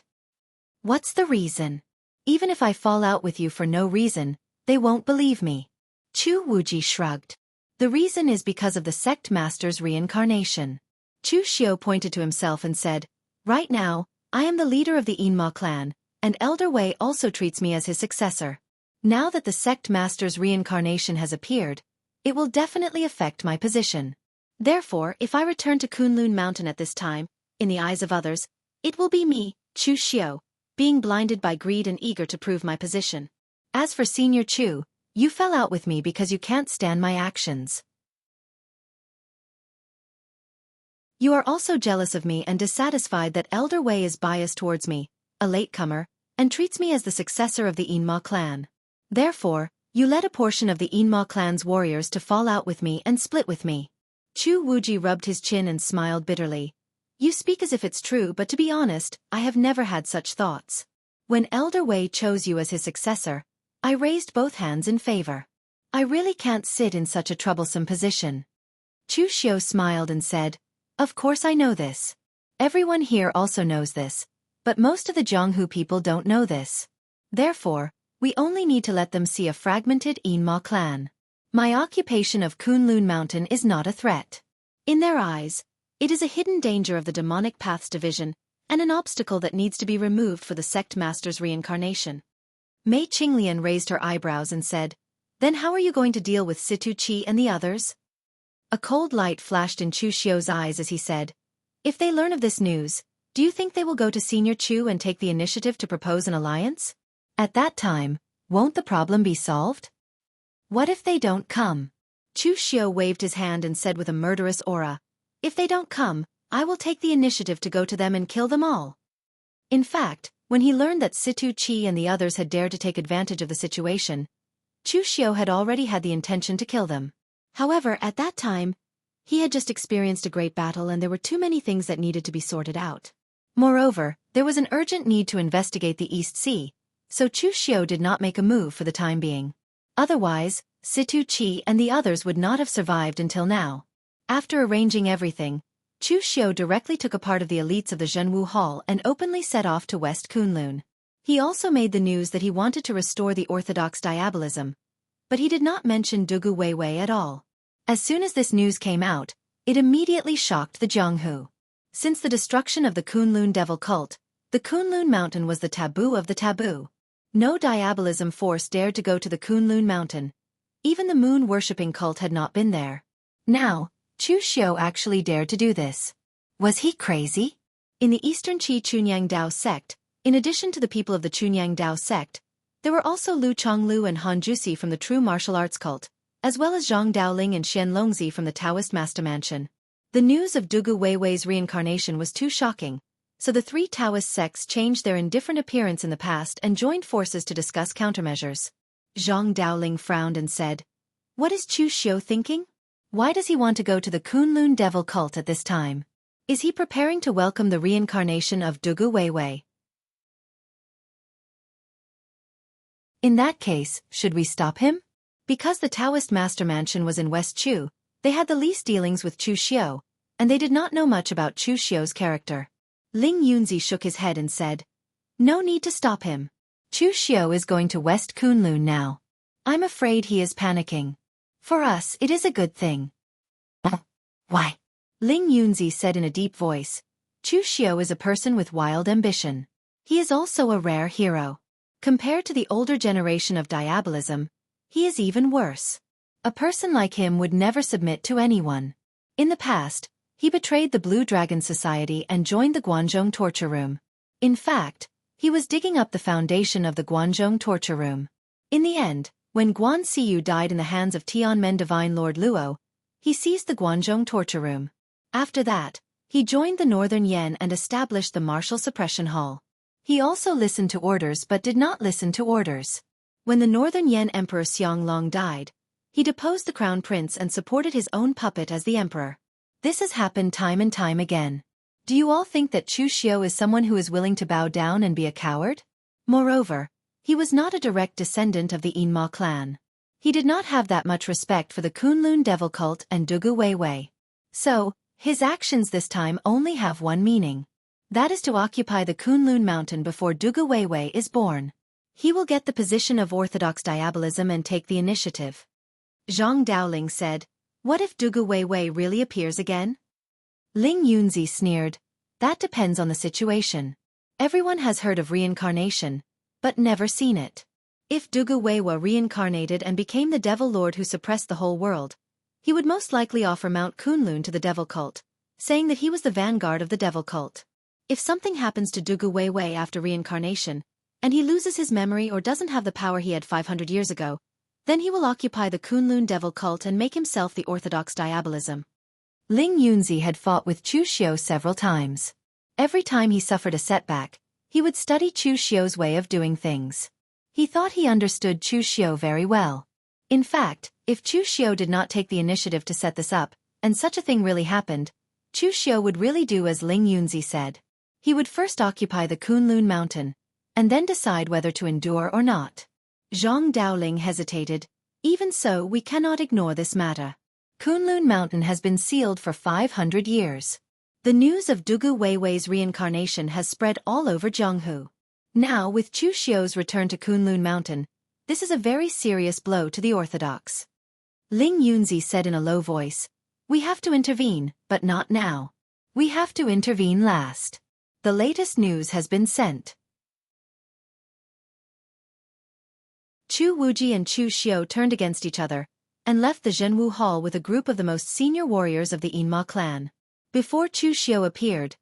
Speaker 1: "What's the reason?" "Even if I fall out with you for no reason, they won't believe me." Chu Wuji shrugged. "The reason is because of the sect master's reincarnation." Chu Xiao pointed to himself and said, "Right now, I am the leader of the Yinma clan, and Elder Wei also treats me as his successor. Now that the sect master's reincarnation has appeared, it will definitely affect my position. Therefore, if I return to Kunlun Mountain at this time, in the eyes of others, it will be me, Chu Xiao, being blinded by greed and eager to prove my position. As for Senior Chu, you fell out with me because you can't stand my actions. You are also jealous of me and dissatisfied that Elder Wei is biased towards me, a latecomer, and treats me as the successor of the Yinma clan. Therefore, you led a portion of the Yinma clan's warriors to fall out with me and split with me." Chu Wuji rubbed his chin and smiled bitterly. "You speak as if it's true, but to be honest, I have never had such thoughts. When Elder Wei chose you as his successor, I raised both hands in favor. I really can't sit in such a troublesome position." Chu Xiao smiled and said, "Of course I know this. Everyone here also knows this, but most of the Jianghu people don't know this. Therefore, we only need to let them see a fragmented Yinma clan. My occupation of Kunlun Mountain is not a threat. In their eyes, it is a hidden danger of the demonic paths division, and an obstacle that needs to be removed for the sect master's reincarnation." Mei Qinglian raised her eyebrows and said, "Then how are you going to deal with Situ Chi and the others?" A cold light flashed in Chu Xiao's eyes as he said, "If they learn of this news, do you think they will go to Senior Chu and take the initiative to propose an alliance? At that time, won't the problem be solved? What if they don't come?" Chu Xiao waved his hand and said with a murderous aura, "If they don't come, I will take the initiative to go to them and kill them all." In fact, when he learned that Situ Chi and the others had dared to take advantage of the situation, Chu Xiao had already had the intention to kill them. However, at that time, he had just experienced a great battle and there were too many things that needed to be sorted out. Moreover, there was an urgent need to investigate the East Sea, so Chu Xiao did not make a move for the time being. Otherwise, Situ Chi and the others would not have survived until now. After arranging everything, Chu Xiao directly took a part of the elites of the Zhenwu Hall and openly set off to West Kunlun. He also made the news that he wanted to restore the orthodox diabolism, but he did not mention Dugu Weiwei at all. As soon as this news came out, it immediately shocked the Jianghu. Since the destruction of the Kunlun devil cult, the Kunlun mountain was the taboo of the taboo. No diabolism force dared to go to the Kunlun mountain. Even the moon-worshipping cult had not been there. Now, Chu Xiao actually dared to do this. Was he crazy? In the Eastern Qi Chunyang Dao sect, in addition to the people of the Chunyang Dao sect, there were also Lu Chonglu and Han Jusi from the true martial arts cult, as well as Zhang Daoling and Xian Longzi from the Taoist master mansion. The news of Dugu Weiwei's reincarnation was too shocking, so the three Taoist sects changed their indifferent appearance in the past and joined forces to discuss countermeasures. Zhang Daoling frowned and said, "What is Chu Xiao thinking? Why does he want to go to the Kunlun devil cult at this time? Is he preparing to welcome the reincarnation of Dugu Weiwei?" In that case, should we stop him? Because the Taoist master mansion was in West Chu, they had the least dealings with Chu Xiao, and they did not know much about Chu Xiao's character. Ling Yunzi shook his head and said, "No need to stop him. Chu Xiao is going to West Kunlun now. I'm afraid he is panicking. For us, it is a good thing." Why? Ling Yunzi said in a deep voice. Chu Xiao is a person with wild ambition. He is also a rare hero. Compared to the older generation of diabolism, he is even worse. A person like him would never submit to anyone. In the past, he betrayed the Blue Dragon Society and joined the Guanzhong torture room. In fact, he was digging up the foundation of the Guanzhong torture room. In the end, when Guan Siyu died in the hands of Tianmen Divine Lord Luo, he seized the Guanzhong torture room. After that, he joined the Northern Yan and established the Martial Suppression Hall. He also listened to orders but did not listen to orders. When the Northern Yan Emperor Xianglong died, he deposed the crown prince and supported his own puppet as the emperor. This has happened time and time again. Do you all think that Chu Xiao is someone who is willing to bow down and be a coward? Moreover, he was not a direct descendant of the Yinma clan. He did not have that much respect for the Kunlun devil cult and Dugu Weiwei. So, his actions this time only have one meaning. That is to occupy the Kunlun mountain before Dugu Weiwei is born. He will get the position of orthodox diabolism and take the initiative. Zhang Daoling said, "What if Dugu Weiwei really appears again?" Ling Yunzi sneered, "That depends on the situation. Everyone has heard of reincarnation, but never seen it. If Dugu Weiwei reincarnated and became the devil lord who suppressed the whole world, he would most likely offer Mount Kunlun to the devil cult, saying that he was the vanguard of the devil cult. If something happens to Dugu Weiwei after reincarnation, and he loses his memory or doesn't have the power he had 500 years ago, then he will occupy the Kunlun devil cult and make himself the orthodox diabolism." Ling Yunzi had fought with Chu Xiao several times. Every time he suffered a setback, he would study Chu Xiao's way of doing things. He thought he understood Chu Xiao very well. In fact, if Chu Xiao did not take the initiative to set this up, and such a thing really happened, Chu Xiao would really do as Ling Yunzi said. He would first occupy the Kunlun mountain, and then decide whether to endure or not. Zhang Daoling hesitated. "Even so, we cannot ignore this matter. Kunlun Mountain has been sealed for 500 years. The news of Dugu Weiwei's reincarnation has spread all over Jianghu. Now, with Chu Xiao's return to Kunlun Mountain, this is a very serious blow to the orthodox." Ling Yunzi said in a low voice, "We have to intervene, but not now. We have to intervene last. The latest news has been sent." Chu Wuji and Chu Xiao turned against each other, and left the Zhenwu Hall with a group of the most senior warriors of the Yinma clan. Before Chu Xiao appeared,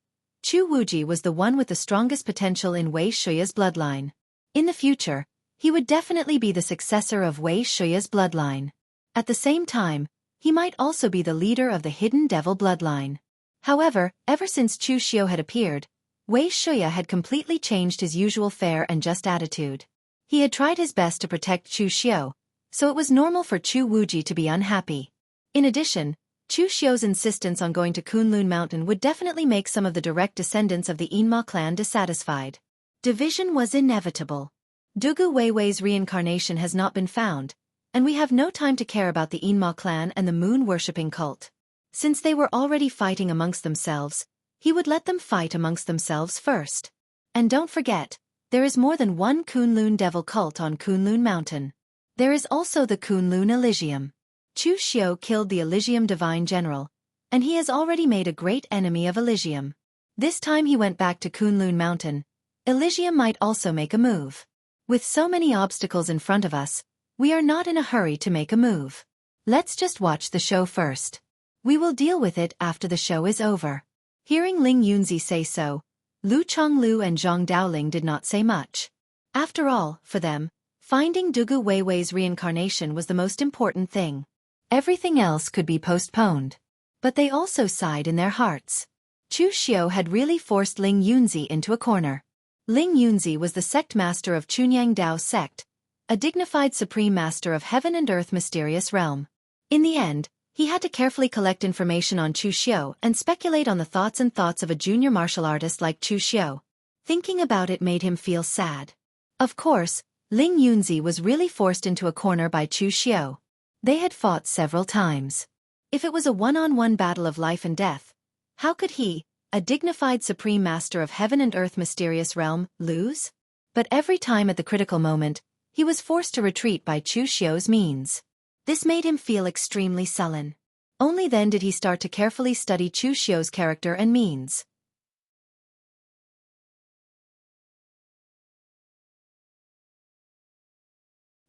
Speaker 1: Chu Wuji was the one with the strongest potential in Wei Shuya's bloodline. In the future, he would definitely be the successor of Wei Shuya's bloodline. At the same time, he might also be the leader of the hidden devil bloodline. However, ever since Chu Xiao had appeared, Wei Shuya had completely changed his usual fair and just attitude. He had tried his best to protect Chu Xiao, so it was normal for Chu Wuji to be unhappy. In addition, Chu Xiao's insistence on going to Kunlun Mountain would definitely make some of the direct descendants of the Yinma clan dissatisfied. Division was inevitable. Dugu Weiwei's reincarnation has not been found, and we have no time to care about the Yinma clan and the moon-worshipping cult. Since they were already fighting amongst themselves, he would let them fight amongst themselves first. And don't forget, there is more than one Kunlun devil cult on Kunlun Mountain. There is also the Kunlun Elysium. Chu Xiao killed the Elysium Divine General, and he has already made a great enemy of Elysium. This time he went back to Kunlun Mountain. Elysium might also make a move. With so many obstacles in front of us, we are not in a hurry to make a move. Let's just watch the show first. We will deal with it after the show is over. Hearing Ling Yunzi say so, Lu Chonglu and Zhang Daoling did not say much. After all, for them, finding Dugu Weiwei's reincarnation was the most important thing. Everything else could be postponed. But they also sighed in their hearts. Chu Xiao had really forced Ling Yunzi into a corner. Ling Yunzi was the sect master of Chunyang Dao sect, a dignified supreme master of heaven and earth mysterious realm. In the end, he had to carefully collect information on Chu Xiao and speculate on the thoughts of a junior martial artist like Chu Xiao. Thinking about it made him feel sad. Of course, Ling Yunzi was really forced into a corner by Chu Xiao. They had fought several times. If it was a one-on-one battle of life and death, how could he, a dignified supreme master of heaven and earth mysterious realm, lose? But every time at the critical moment, he was forced to retreat by Chu Xiao's means. This made him feel extremely sullen. Only then did he start to carefully study Chu Xiao's character and means.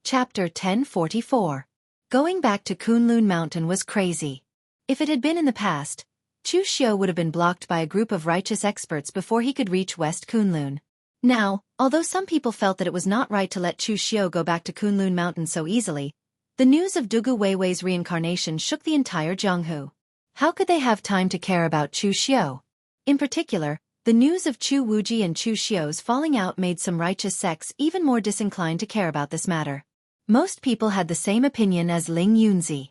Speaker 1: Chapter 1044. Going back to Kunlun Mountain was crazy. If it had been in the past, Chu Xiao would have been blocked by a group of righteous experts before he could reach West Kunlun. Now, although some people felt that it was not right to let Chu Xiao go back to Kunlun Mountain so easily, the news of Dugu Weiwei's reincarnation shook the entire Jianghu. How could they have time to care about Chu Xiao? In particular, the news of Chu Wuji and Chu Xiao's falling out made some righteous sects even more disinclined to care about this matter. Most people had the same opinion as Ling Yunzi.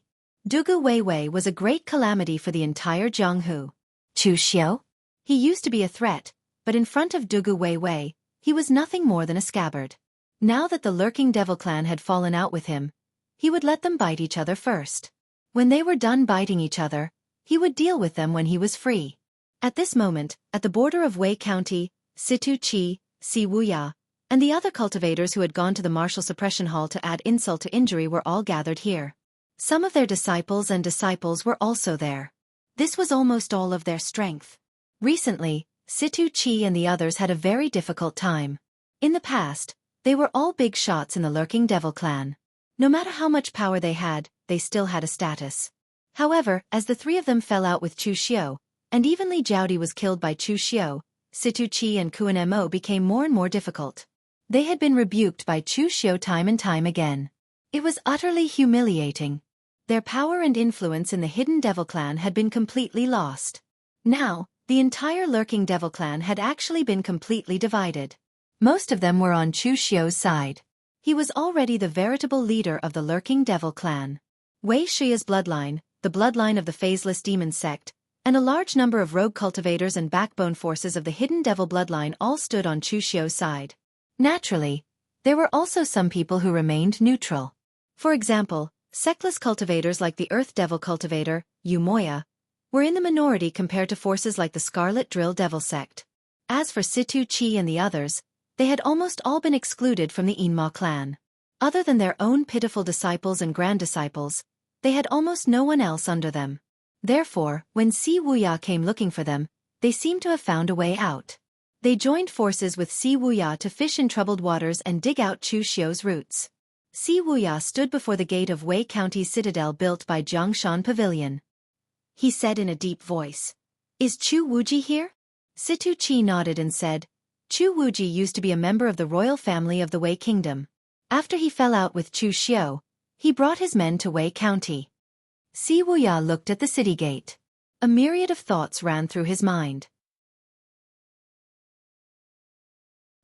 Speaker 1: Dugu Weiwei was a great calamity for the entire Jianghu. Chu Xiao? He used to be a threat, but in front of Dugu Weiwei, he was nothing more than a scabbard. Now that the lurking devil clan had fallen out with him, he would let them bite each other first. When they were done biting each other, he would deal with them when he was free. At this moment, at the border of Wei County, Situ Chi, Si Wuya, and the other cultivators who had gone to the martial suppression hall to add insult to injury were all gathered here. Some of their disciples were also there. This was almost all of their strength. Recently, Situ Chi and the others had a very difficult time. In the past, they were all big shots in the lurking devil clan. No matter how much power they still had a status. However, as the three of them fell out with Chu Xiao, and even Li Jiaodi was killed by Chu Xiao, Situ Chi and Kuan Mo became more and more difficult. They had been rebuked by Chu Xiao time and time again. It was utterly humiliating. Their power and influence in the hidden devil clan had been completely lost. Now, the entire lurking devil clan had actually been completely divided. Most of them were on Chu Xiao's side. He was already the veritable leader of the lurking devil clan. Wei Shiya's bloodline, the bloodline of the phaseless demon sect, and a large number of rogue cultivators and backbone forces of the hidden devil bloodline all stood on Chu Xiao's side. Naturally, there were also some people who remained neutral. For example, sectless cultivators like the Earth Devil cultivator, Yu Moya, were in the minority compared to forces like the Scarlet Drill Devil sect. As for Situ Chi and the others, they had almost all been excluded from the Yinma clan. Other than their own pitiful disciples and grand-disciples, they had almost no one else under them. Therefore, when Si Wuya came looking for them, they seemed to have found a way out. They joined forces with Si Wuya to fish in troubled waters and dig out Chu Xiao's roots. Si Wuya stood before the gate of Wei County's citadel built by Jiangshan Pavilion. He said in a deep voice, "Is Chu Wuji here?" Situ Chi nodded and said, "Chu Wuji used to be a member of the royal family of the Wei Kingdom. After he fell out with Chu Xiao, he brought his men to Wei County." Si Wuya looked at the city gate. A myriad of thoughts ran through his mind.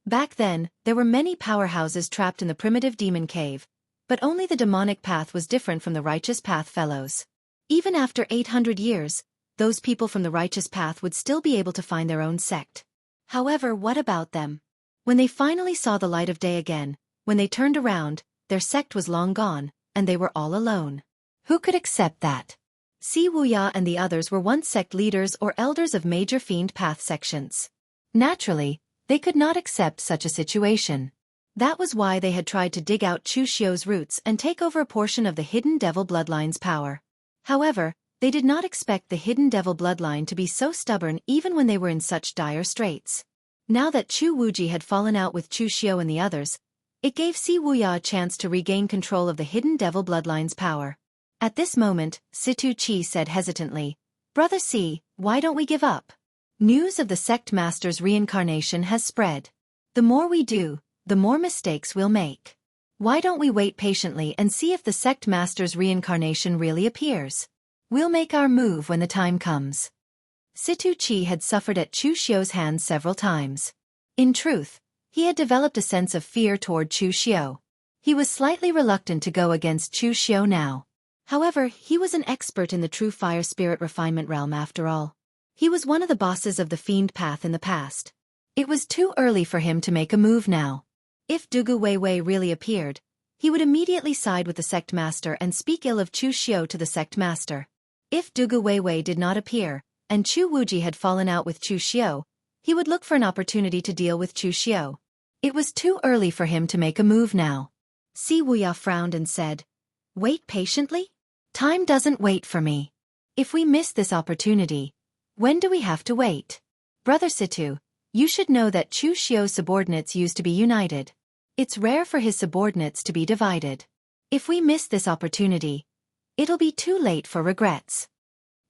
Speaker 1: Back then, there were many powerhouses trapped in the primitive demon cave, but only the demonic path was different from the righteous path fellows. Even after 800 years, those people from the righteous path would still be able to find their own sect. However, what about them? When they finally saw the light of day again, when they turned around, their sect was long gone, and they were all alone. Who could accept that? Si Wuya and the others were once sect leaders or elders of major fiend path sections. Naturally, they could not accept such a situation. That was why they had tried to dig out Chu Xiao's roots and take over a portion of the hidden devil bloodline's power. However, they did not expect the hidden devil bloodline to be so stubborn even when they were in such dire straits. Now that Chu Wuji had fallen out with Chu Xiao and the others, it gave Si Wuya a chance to regain control of the hidden devil bloodline's power. At this moment, Situ Chi said hesitantly, "Brother Si, why don't we give up? News of the sect master's reincarnation has spread. The more we do, the more mistakes we'll make. Why don't we wait patiently and see if the sect master's reincarnation really appears? We'll make our move when the time comes." Situ Chi had suffered at Chu Xiao's hands several times. In truth, he had developed a sense of fear toward Chu Xiao. He was slightly reluctant to go against Chu Xiao now. However, he was an expert in the true fire spirit refinement realm after all. He was one of the bosses of the fiend path in the past. It was too early for him to make a move now. If Dugu Weiwei really appeared, he would immediately side with the sect master and speak ill of Chu Xiao to the sect master. If Dugu Weiwei did not appear, and Chu Wuji had fallen out with Chu Xiao, he would look for an opportunity to deal with Chu Xiao. It was too early for him to make a move now. Si Wuya frowned and said, "Wait patiently? Time doesn't wait for me. If we miss this opportunity, when do we have to wait? Brother Situ, you should know that Chu Xiao's subordinates used to be united. It's rare for his subordinates to be divided. If we miss this opportunity, it'll be too late for regrets."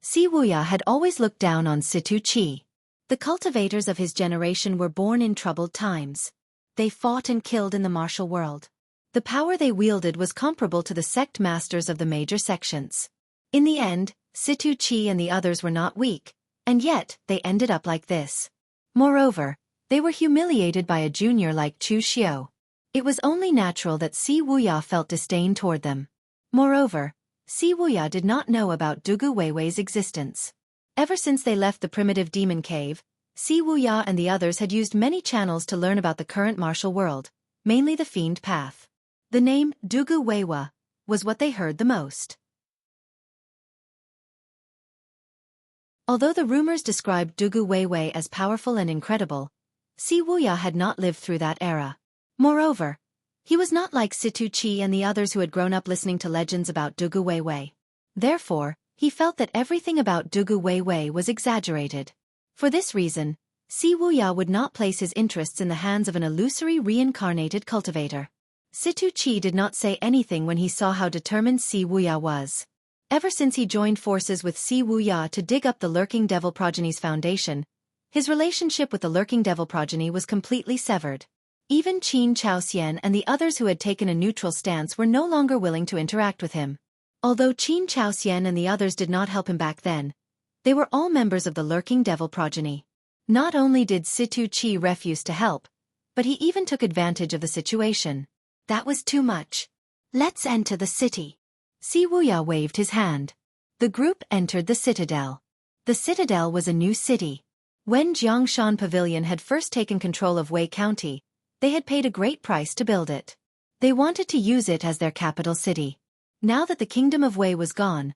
Speaker 1: Si Wuya had always looked down on Situ Chi. The cultivators of his generation were born in troubled times. They fought and killed in the martial world. The power they wielded was comparable to the sect masters of the major sections. In the end, Situ Chi and the others were not weak, and yet they ended up like this. Moreover, they were humiliated by a junior like Chu Xiao. It was only natural that Si Wuya felt disdain toward them. Moreover, Si Wuya did not know about Dugu Weiwei's existence. Ever since they left the primitive demon cave, Si Wuya and the others had used many channels to learn about the current martial world, mainly the Fiend Path. The name Dugu Weiwei was what they heard the most. Although the rumors described Dugu Weiwei as powerful and incredible, Si Wuya had not lived through that era. Moreover, he was not like Situ Chi and the others who had grown up listening to legends about Dugu Weiwei. Therefore, he felt that everything about Dugu Weiwei was exaggerated. For this reason, Si Wuya would not place his interests in the hands of an illusory reincarnated cultivator. Situ Chi did not say anything when he saw how determined Si Wuya was. Ever since he joined forces with Si Wuya to dig up the Lurking Devil Progeny's foundation, his relationship with the Lurking Devil Progeny was completely severed. Even Qin Chaoxian and the others who had taken a neutral stance were no longer willing to interact with him. Although Qin Chaoxian and the others did not help him back then, they were all members of the Lurking Devil Progeny. Not only did Situ Chi refuse to help, but he even took advantage of the situation. That was too much. Let's enter the city. Si Wuya waved his hand. The group entered the citadel. The citadel was a new city. When Jiangshan Pavilion had first taken control of Wei County, they had paid a great price to build it. They wanted to use it as their capital city. Now that the kingdom of Wei was gone,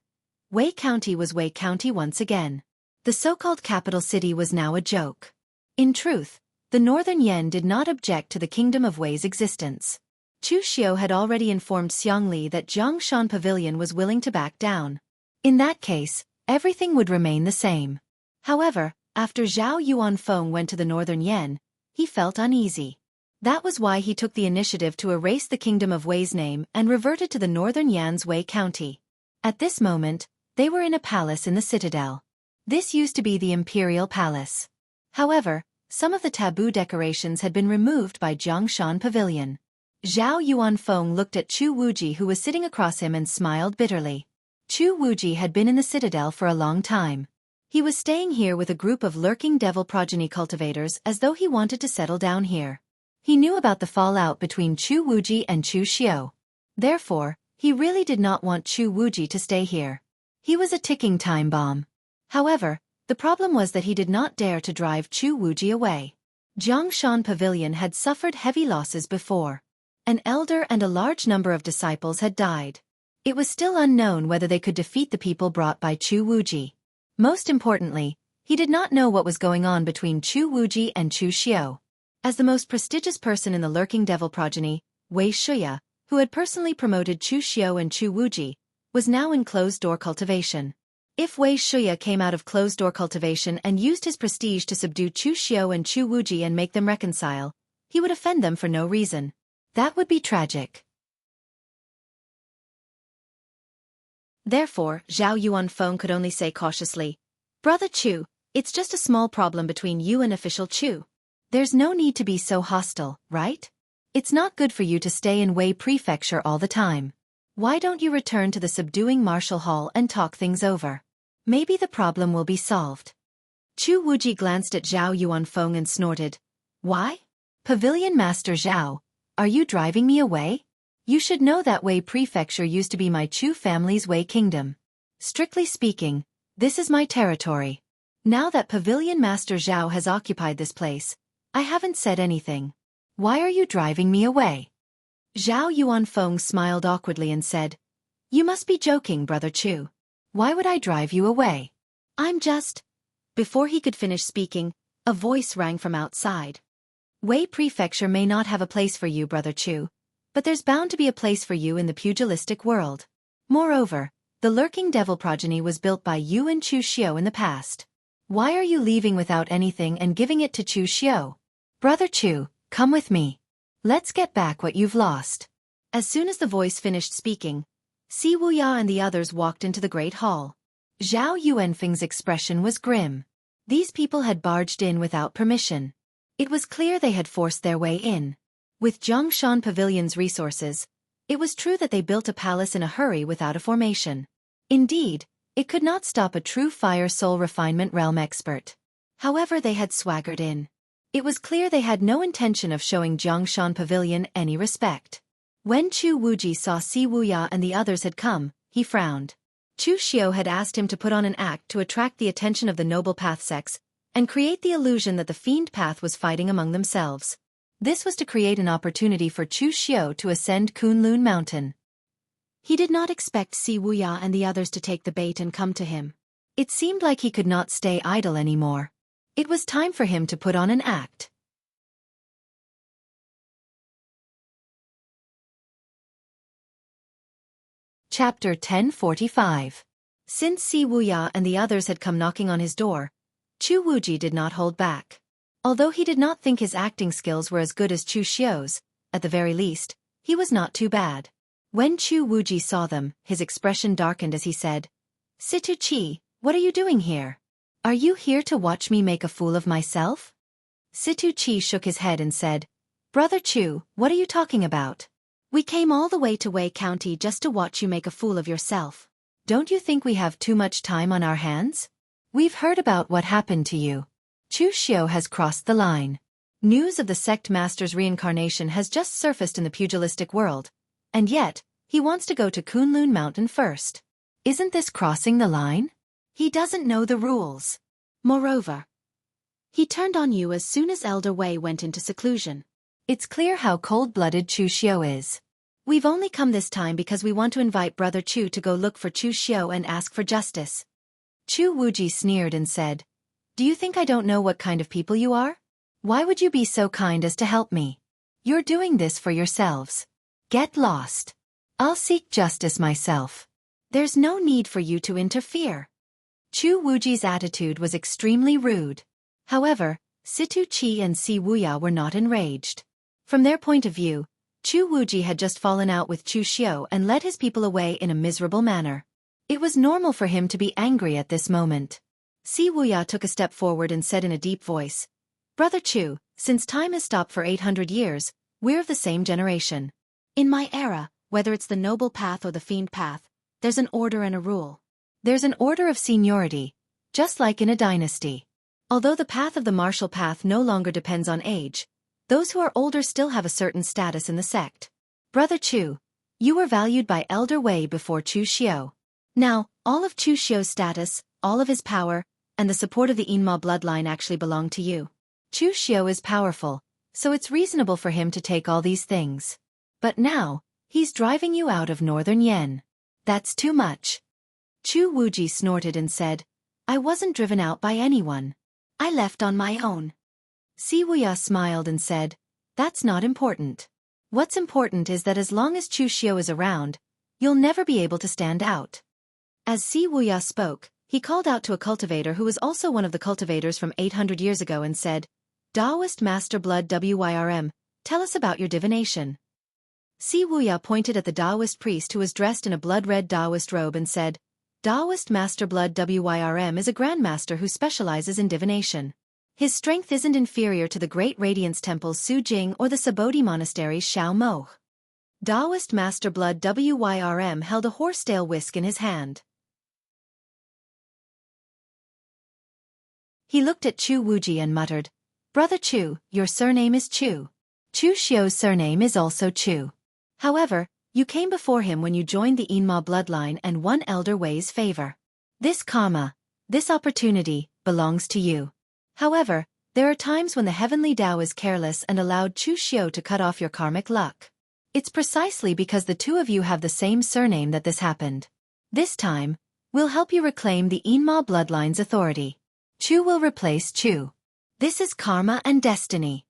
Speaker 1: Wei County was Wei County once again. The so-called capital city was now a joke. In truth, the northern Yan did not object to the kingdom of Wei's existence. Chu Xiao had already informed Xiangli that Jiangshan Pavilion was willing to back down. In that case, everything would remain the same. However, after Zhao Yuanfeng went to the northern Yan, he felt uneasy. That was why he took the initiative to erase the kingdom of Wei's name and reverted to the northern Yan's Wei County. At this moment, they were in a palace in the citadel. This used to be the imperial palace. However, some of the taboo decorations had been removed by Jiangshan Pavilion. Zhao Yuanfeng looked at Chu Wuji who was sitting across him and smiled bitterly. Chu Wuji had been in the citadel for a long time. He was staying here with a group of Lurking Devil Progeny cultivators as though he wanted to settle down here. He knew about the fallout between Chu Wuji and Chu Xiao. Therefore, he really did not want Chu Wuji to stay here. He was a ticking time bomb. However, the problem was that he did not dare to drive Chu Wuji away. Jiangshan Pavilion had suffered heavy losses before. An elder and a large number of disciples had died. It was still unknown whether they could defeat the people brought by Chu Wuji. Most importantly, he did not know what was going on between Chu Wuji and Chu Xiao. As the most prestigious person in the Lurking Devil Progeny, Wei Shuya, who had personally promoted Chu Xiao and Chu Wuji, was now in closed-door cultivation. If Wei Shuya came out of closed-door cultivation and used his prestige to subdue Chu Xiao and Chu Wuji and make them reconcile, he would offend them for no reason. That would be tragic. Therefore, Zhao Yuanfeng could only say cautiously, "Brother Chu, it's just a small problem between you and official Chu. There's no need to be so hostile, right? It's not good for you to stay in Wei Prefecture all the time. Why don't you return to the subduing martial hall and talk things over? Maybe the problem will be solved." Chu Wuji glanced at Zhao Yuanfeng and snorted, "Why? Pavilion Master Zhao, are you driving me away? You should know that Wei Prefecture used to be my Chu family's Wei Kingdom. Strictly speaking, this is my territory. Now that Pavilion Master Zhao has occupied this place, I haven't said anything. Why are you driving me away? Zhao Yuanfeng smiled awkwardly and said, You must be joking, Brother Chu. Why would I drive you away? I'm just... Before he could finish speaking, a voice rang from outside. Wei Prefecture may not have a place for you, Brother Chu, but there's bound to be a place for you in the pugilistic world. Moreover, the lurking devil progeny was built by you and Chu Xiu in the past. Why are you leaving without anything and giving it to Chu Xiu? Brother Chu, come with me. Let's get back what you've lost. As soon as the voice finished speaking, Si Wuya and the others walked into the great hall. Zhao Yuanfeng's expression was grim. These people had barged in without permission. It was clear they had forced their way in. With Zhongshan Pavilion's resources, it was true that they built a palace in a hurry without a formation. Indeed, it could not stop a true fire soul refinement realm expert. However, they had swaggered in. It was clear they had no intention of showing Zhongshan Pavilion any respect. When Chu Wuji saw Si Wuya and the others had come, he frowned. Chu Xiu had asked him to put on an act to attract the attention of the noble path sects and create the illusion that the fiend path was fighting among themselves. This was to create an opportunity for Chu Xiu to ascend Kunlun Mountain. He did not expect Si Wuya and the others to take the bait and come to him. It seemed like he could not stay idle anymore. It was time for him to put on an act. Chapter 1045. Since Si Wuya and the others had come knocking on his door, Chu Wuji did not hold back. Although he did not think his acting skills were as good as Chu Xiu's, at the very least, he was not too bad. When Chu Wuji saw them, his expression darkened as he said, Situ Chi, what are you doing here? Are you here to watch me make a fool of myself? Situ Chi shook his head and said, Brother Chu, what are you talking about? We came all the way to Wei County just to watch you make a fool of yourself. Don't you think we have too much time on our hands? We've heard about what happened to you. Chu Xiu has crossed the line. News of the sect master's reincarnation has just surfaced in the pugilistic world, and yet, he wants to go to Kunlun Mountain first. Isn't this crossing the line? He doesn't know the rules. Moreover, he turned on you as soon as Elder Wei went into seclusion. It's clear how cold-blooded Chu Xiu is. We've only come this time because we want to invite Brother Chu to go look for Chu Xiu and ask for justice. Chu Wuji sneered and said, Do you think I don't know what kind of people you are? Why would you be so kind as to help me? You're doing this for yourselves. Get lost. I'll seek justice myself. There's no need for you to interfere. Chu Wuji's attitude was extremely rude. However, Situ Chi and Si Wuya were not enraged. From their point of view, Chu Wuji had just fallen out with Chu Xiu and led his people away in a miserable manner. It was normal for him to be angry at this moment. Si Wuya took a step forward and said in a deep voice, Brother Chu, since time has stopped for 800 years, we're of the same generation. In my era, whether it's the noble path or the fiend path, there's an order and a rule. There's an order of seniority, just like in a dynasty. Although the path of the martial path no longer depends on age, those who are older still have a certain status in the sect. Brother Chu, you were valued by Elder Wei before Chu Xiu. Now, all of Chu Xiu's status, all of his power, and the support of the Yinma bloodline actually belong to you. Chu Xiu is powerful, so it's reasonable for him to take all these things. But now, he's driving you out of Northern Yen. That's too much. Chu Wuji snorted and said, I wasn't driven out by anyone. I left on my own. Si Wuya smiled and said, That's not important. What's important is that as long as Chu Xiu is around, you'll never be able to stand out. As Si Wuya spoke, he called out to a cultivator who was also one of the cultivators from 800 years ago and said, Taoist Master Blood Wyrm, tell us about your divination. Si Wuya pointed at the Taoist priest who was dressed in a blood-red Taoist robe and said, Taoist Master Blood Wyrm is a grandmaster who specializes in divination. His strength isn't inferior to the great radiance temples Su Jing or the Sabodhi monasteries Shao Mo. Taoist Master Blood Wyrm held a horsetail whisk in his hand. He looked at Chu Wuji and muttered, Brother Chu, your surname is Chu. Chu Xiu's surname is also Chu. However, you came before him when you joined the Yinma bloodline and won Elder Wei's favor. This karma, this opportunity, belongs to you. However, There are times when the heavenly Tao is careless and allowed Chu Xiao to cut off your karmic luck. It's precisely because the two of you have the same surname that this happened. This time, we'll help you reclaim the Yinma bloodline's authority. Chu will replace Chu. This is karma and destiny.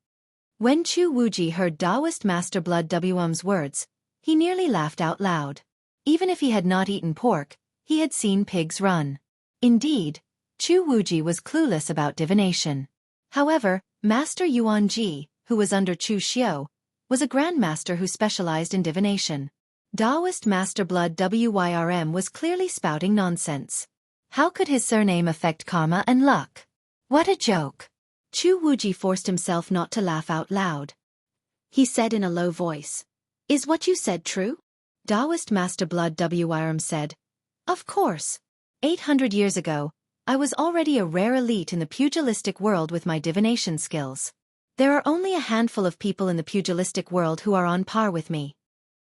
Speaker 1: When Chu Wuji heard Taoist Master Blood Wum's words, he nearly laughed out loud. Even if he had not eaten pork, he had seen pigs run. Indeed, Chu Wuji was clueless about divination. However, Master Yuan Ji, who was under Chu Xiao, was a grandmaster who specialized in divination. Taoist Master Blood Wyrm was clearly spouting nonsense. How could his surname affect karma and luck? What a joke! Chu Wuji forced himself not to laugh out loud. He said in a low voice, "Is what you said true?" Taoist Master Blood Wyrm said, "Of course. 800 years ago, I was already a rare elite in the pugilistic world with my divination skills. There are only a handful of people in the pugilistic world who are on par with me."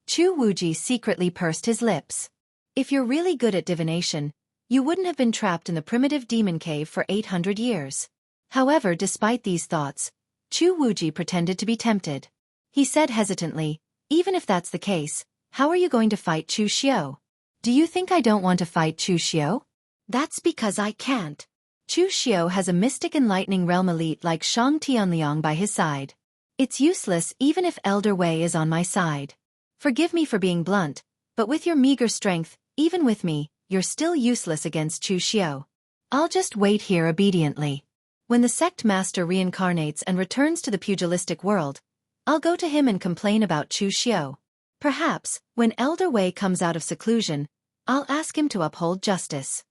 Speaker 1: Chu Wuji secretly pursed his lips. If you're really good at divination, you wouldn't have been trapped in the primitive demon cave for 800 years. However, despite these thoughts, Chu Wuji pretended to be tempted. He said hesitantly, "Even if that's the case, how are you going to fight Chu Xiao?" "Do you think I don't want to fight Chu Xiao?" "That's because I can't. Chu Xiao has a mystic enlightening realm elite like Shang Tianliang by his side. It's useless even if Elder Wei is on my side. Forgive me for being blunt, but with your meager strength, even with me, you're still useless against Chu Xiao. I'll just wait here obediently. When the sect master reincarnates and returns to the pugilistic world, I'll go to him and complain about Chu Xiao. Perhaps, when Elder Wei comes out of seclusion, I'll ask him to uphold justice."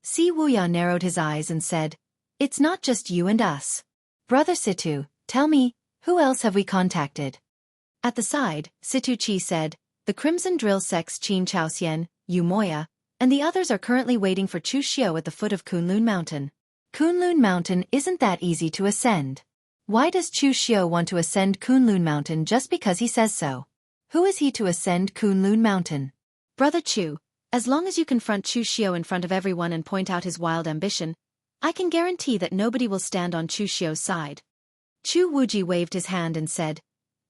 Speaker 1: Si Wuya narrowed his eyes and said, "It's not just you and us. Brother Situ, tell me, who else have we contacted?" At the side, Situ Chi said, "The Crimson Drill sects Qin Chaoxian, Yu Moya, and the others are currently waiting for Chu Xiao at the foot of Kunlun Mountain. Kunlun Mountain isn't that easy to ascend. Why does Chu Xiao want to ascend Kunlun Mountain just because he says so? Who is he to ascend Kunlun Mountain?" "Brother Chu, as long as you confront Chu Xiao in front of everyone and point out his wild ambition, I can guarantee that nobody will stand on Chu Xiao's side." Chu Wuji waved his hand and said,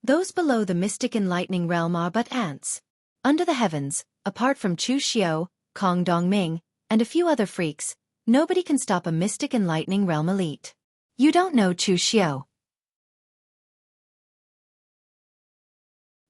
Speaker 1: "Those below the mystic enlightening realm are but ants. Under the heavens, apart from Chu Xiao, Kong Dongming, and a few other freaks, nobody can stop a mystic enlightening realm elite. You don't know Chu Xiao.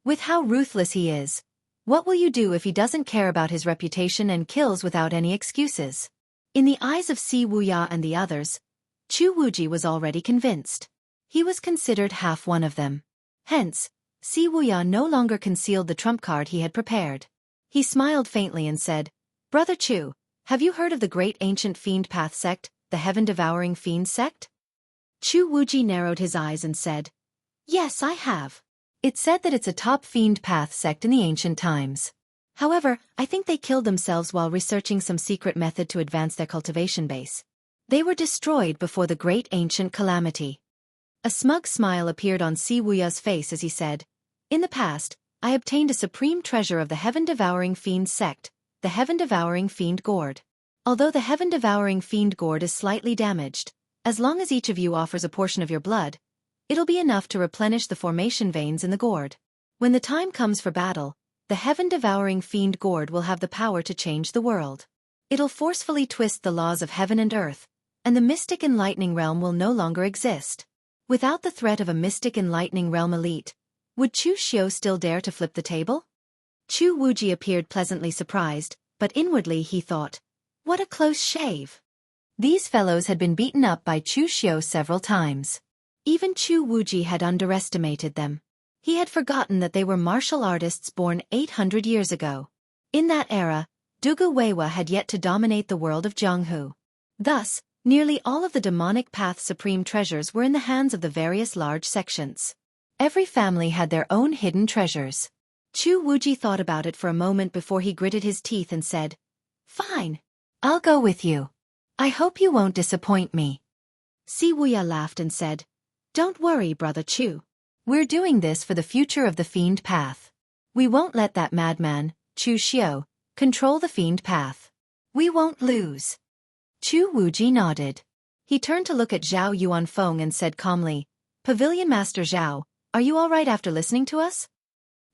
Speaker 1: With how ruthless he is, what will you do if he doesn't care about his reputation and kills without any excuses?" In the eyes of Si Wuya and the others, Chu Wuji was already convinced. He was considered half one of them. Hence, Si Wuya no longer concealed the trump card he had prepared. He smiled faintly and said, "Brother Chu, have you heard of the great ancient fiend path sect, the heaven-devouring fiend sect?" Chu Wuji narrowed his eyes and said, "Yes, I have. It's said that it's a top fiend path sect in the ancient times. However, I think they killed themselves while researching some secret method to advance their cultivation base. They were destroyed before the great ancient calamity." A smug smile appeared on Si Wuya's face as he said, "In the past, I obtained a supreme treasure of the heaven-devouring fiend sect, the heaven-devouring fiend gourd. Although the heaven-devouring fiend gourd is slightly damaged, as long as each of you offers a portion of your blood, it'll be enough to replenish the formation veins in the gourd. When the time comes for battle, the heaven-devouring fiend gourd will have the power to change the world. It'll forcefully twist the laws of heaven and earth, and the mystic enlightening realm will no longer exist. Without the threat of a mystic enlightening realm elite, would Chu Xiao still dare to flip the table?" Chu Wuji appeared pleasantly surprised, but inwardly he thought, "What a close shave." These fellows had been beaten up by Chu Xiao several times. Even Chu Wuji had underestimated them. He had forgotten that they were martial artists born 800 years ago. In that era, Dugu Weiwa had yet to dominate the world of Jianghu. Thus, nearly all of the demonic path's supreme treasures were in the hands of the various large sections. Every family had their own hidden treasures. Chu Wuji thought about it for a moment before he gritted his teeth and said, "Fine. I'll go with you. I hope you won't disappoint me." Si Wuya laughed and said, "Don't worry, Brother Chu. We're doing this for the future of the fiend path. We won't let that madman, Chu Xiao, control the fiend path. We won't lose." Chu Wuji nodded. He turned to look at Zhao Yuanfeng and said calmly, "Pavilion Master Zhao, are you all right after listening to us?"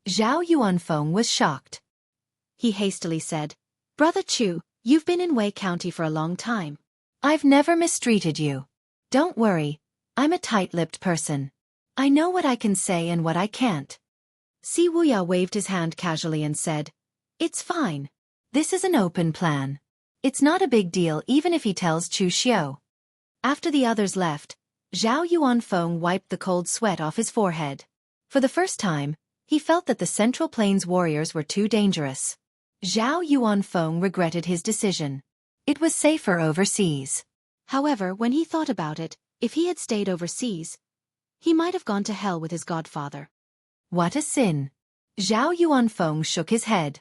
Speaker 1: Zhao Yuanfeng was shocked. He hastily said, "Brother Chu, you've been in Wei County for a long time. I've never mistreated you. Don't worry, I'm a tight-lipped person. I know what I can say and what I can't." Si Wuya waved his hand casually and said, "It's fine. This is an open plan. It's not a big deal even if he tells Chu Xiao." After the others left, Zhao Yuanfeng wiped the cold sweat off his forehead. For the first time, he felt that the Central Plains warriors were too dangerous. Zhao Yuanfeng regretted his decision. It was safer overseas. However, when he thought about it, if he had stayed overseas, he might have gone to hell with his godfather. What a sin! Zhao Yuanfeng shook his head.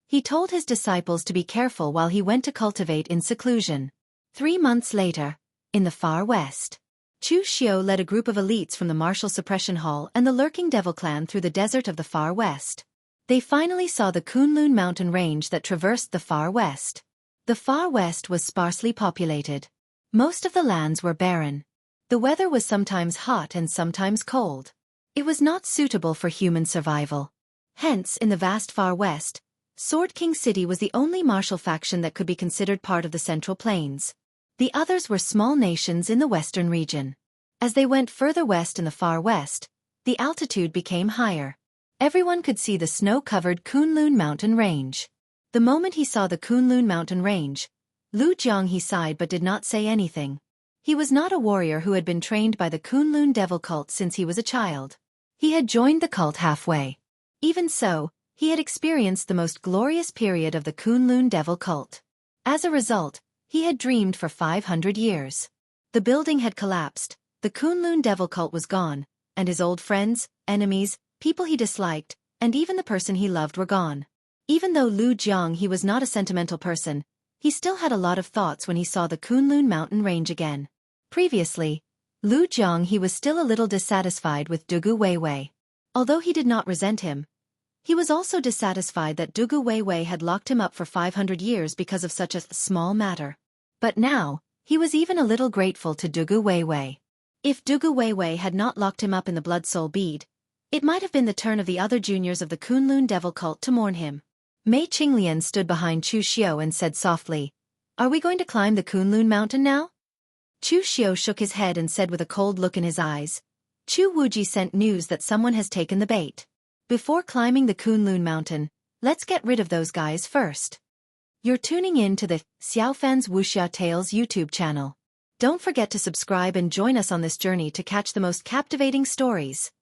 Speaker 1: He told his disciples to be careful while he went to cultivate in seclusion. 3 months later, in the far west, Chu Xiao led a group of elites from the Martial Suppression Hall and the lurking Devil Clan through the desert of the far west. They finally saw the Kunlun mountain range that traversed the far west. The far west was sparsely populated. Most of the lands were barren. The weather was sometimes hot and sometimes cold. It was not suitable for human survival. Hence, in the vast far west, Sword King City was the only martial faction that could be considered part of the Central Plains. The others were small nations in the western region. As they went further west in the far west, the altitude became higher. Everyone could see the snow-covered Kunlun mountain range. The moment he saw the Kunlun mountain range, Lu Jiang he sighed but did not say anything. He was not a warrior who had been trained by the Kunlun devil cult since he was a child. He had joined the cult halfway. Even so, he had experienced the most glorious period of the Kunlun devil cult. As a result, he had dreamed for 500 years. The building had collapsed, the Kunlun devil cult was gone, and his old friends, enemies, people he disliked, and even the person he loved were gone. Even though Lu Jiang he was not a sentimental person, he still had a lot of thoughts when he saw the Kunlun mountain range again. Previously, Lu Jiang he was still a little dissatisfied with Dugu Weiwei. Although he did not resent him, he was also dissatisfied that Dugu Weiwei had locked him up for 500 years because of such a small matter. But now, he was even a little grateful to Dugu Weiwei. If Dugu Weiwei had not locked him up in the Blood Soul Bead, it might have been the turn of the other juniors of the Kunlun devil cult to mourn him. Mei Qinglian stood behind Chu Xiao and said softly, "Are we going to climb the Kunlun mountain now?" Chu Xiao shook his head and said with a cold look in his eyes, "Chu Wuji sent news that someone has taken the bait. Before climbing the Kunlun mountain, let's get rid of those guys first." You're tuning in to the Xiaofan's Wuxia Tales YouTube channel. Don't forget to subscribe and join us on this journey to catch the most captivating stories.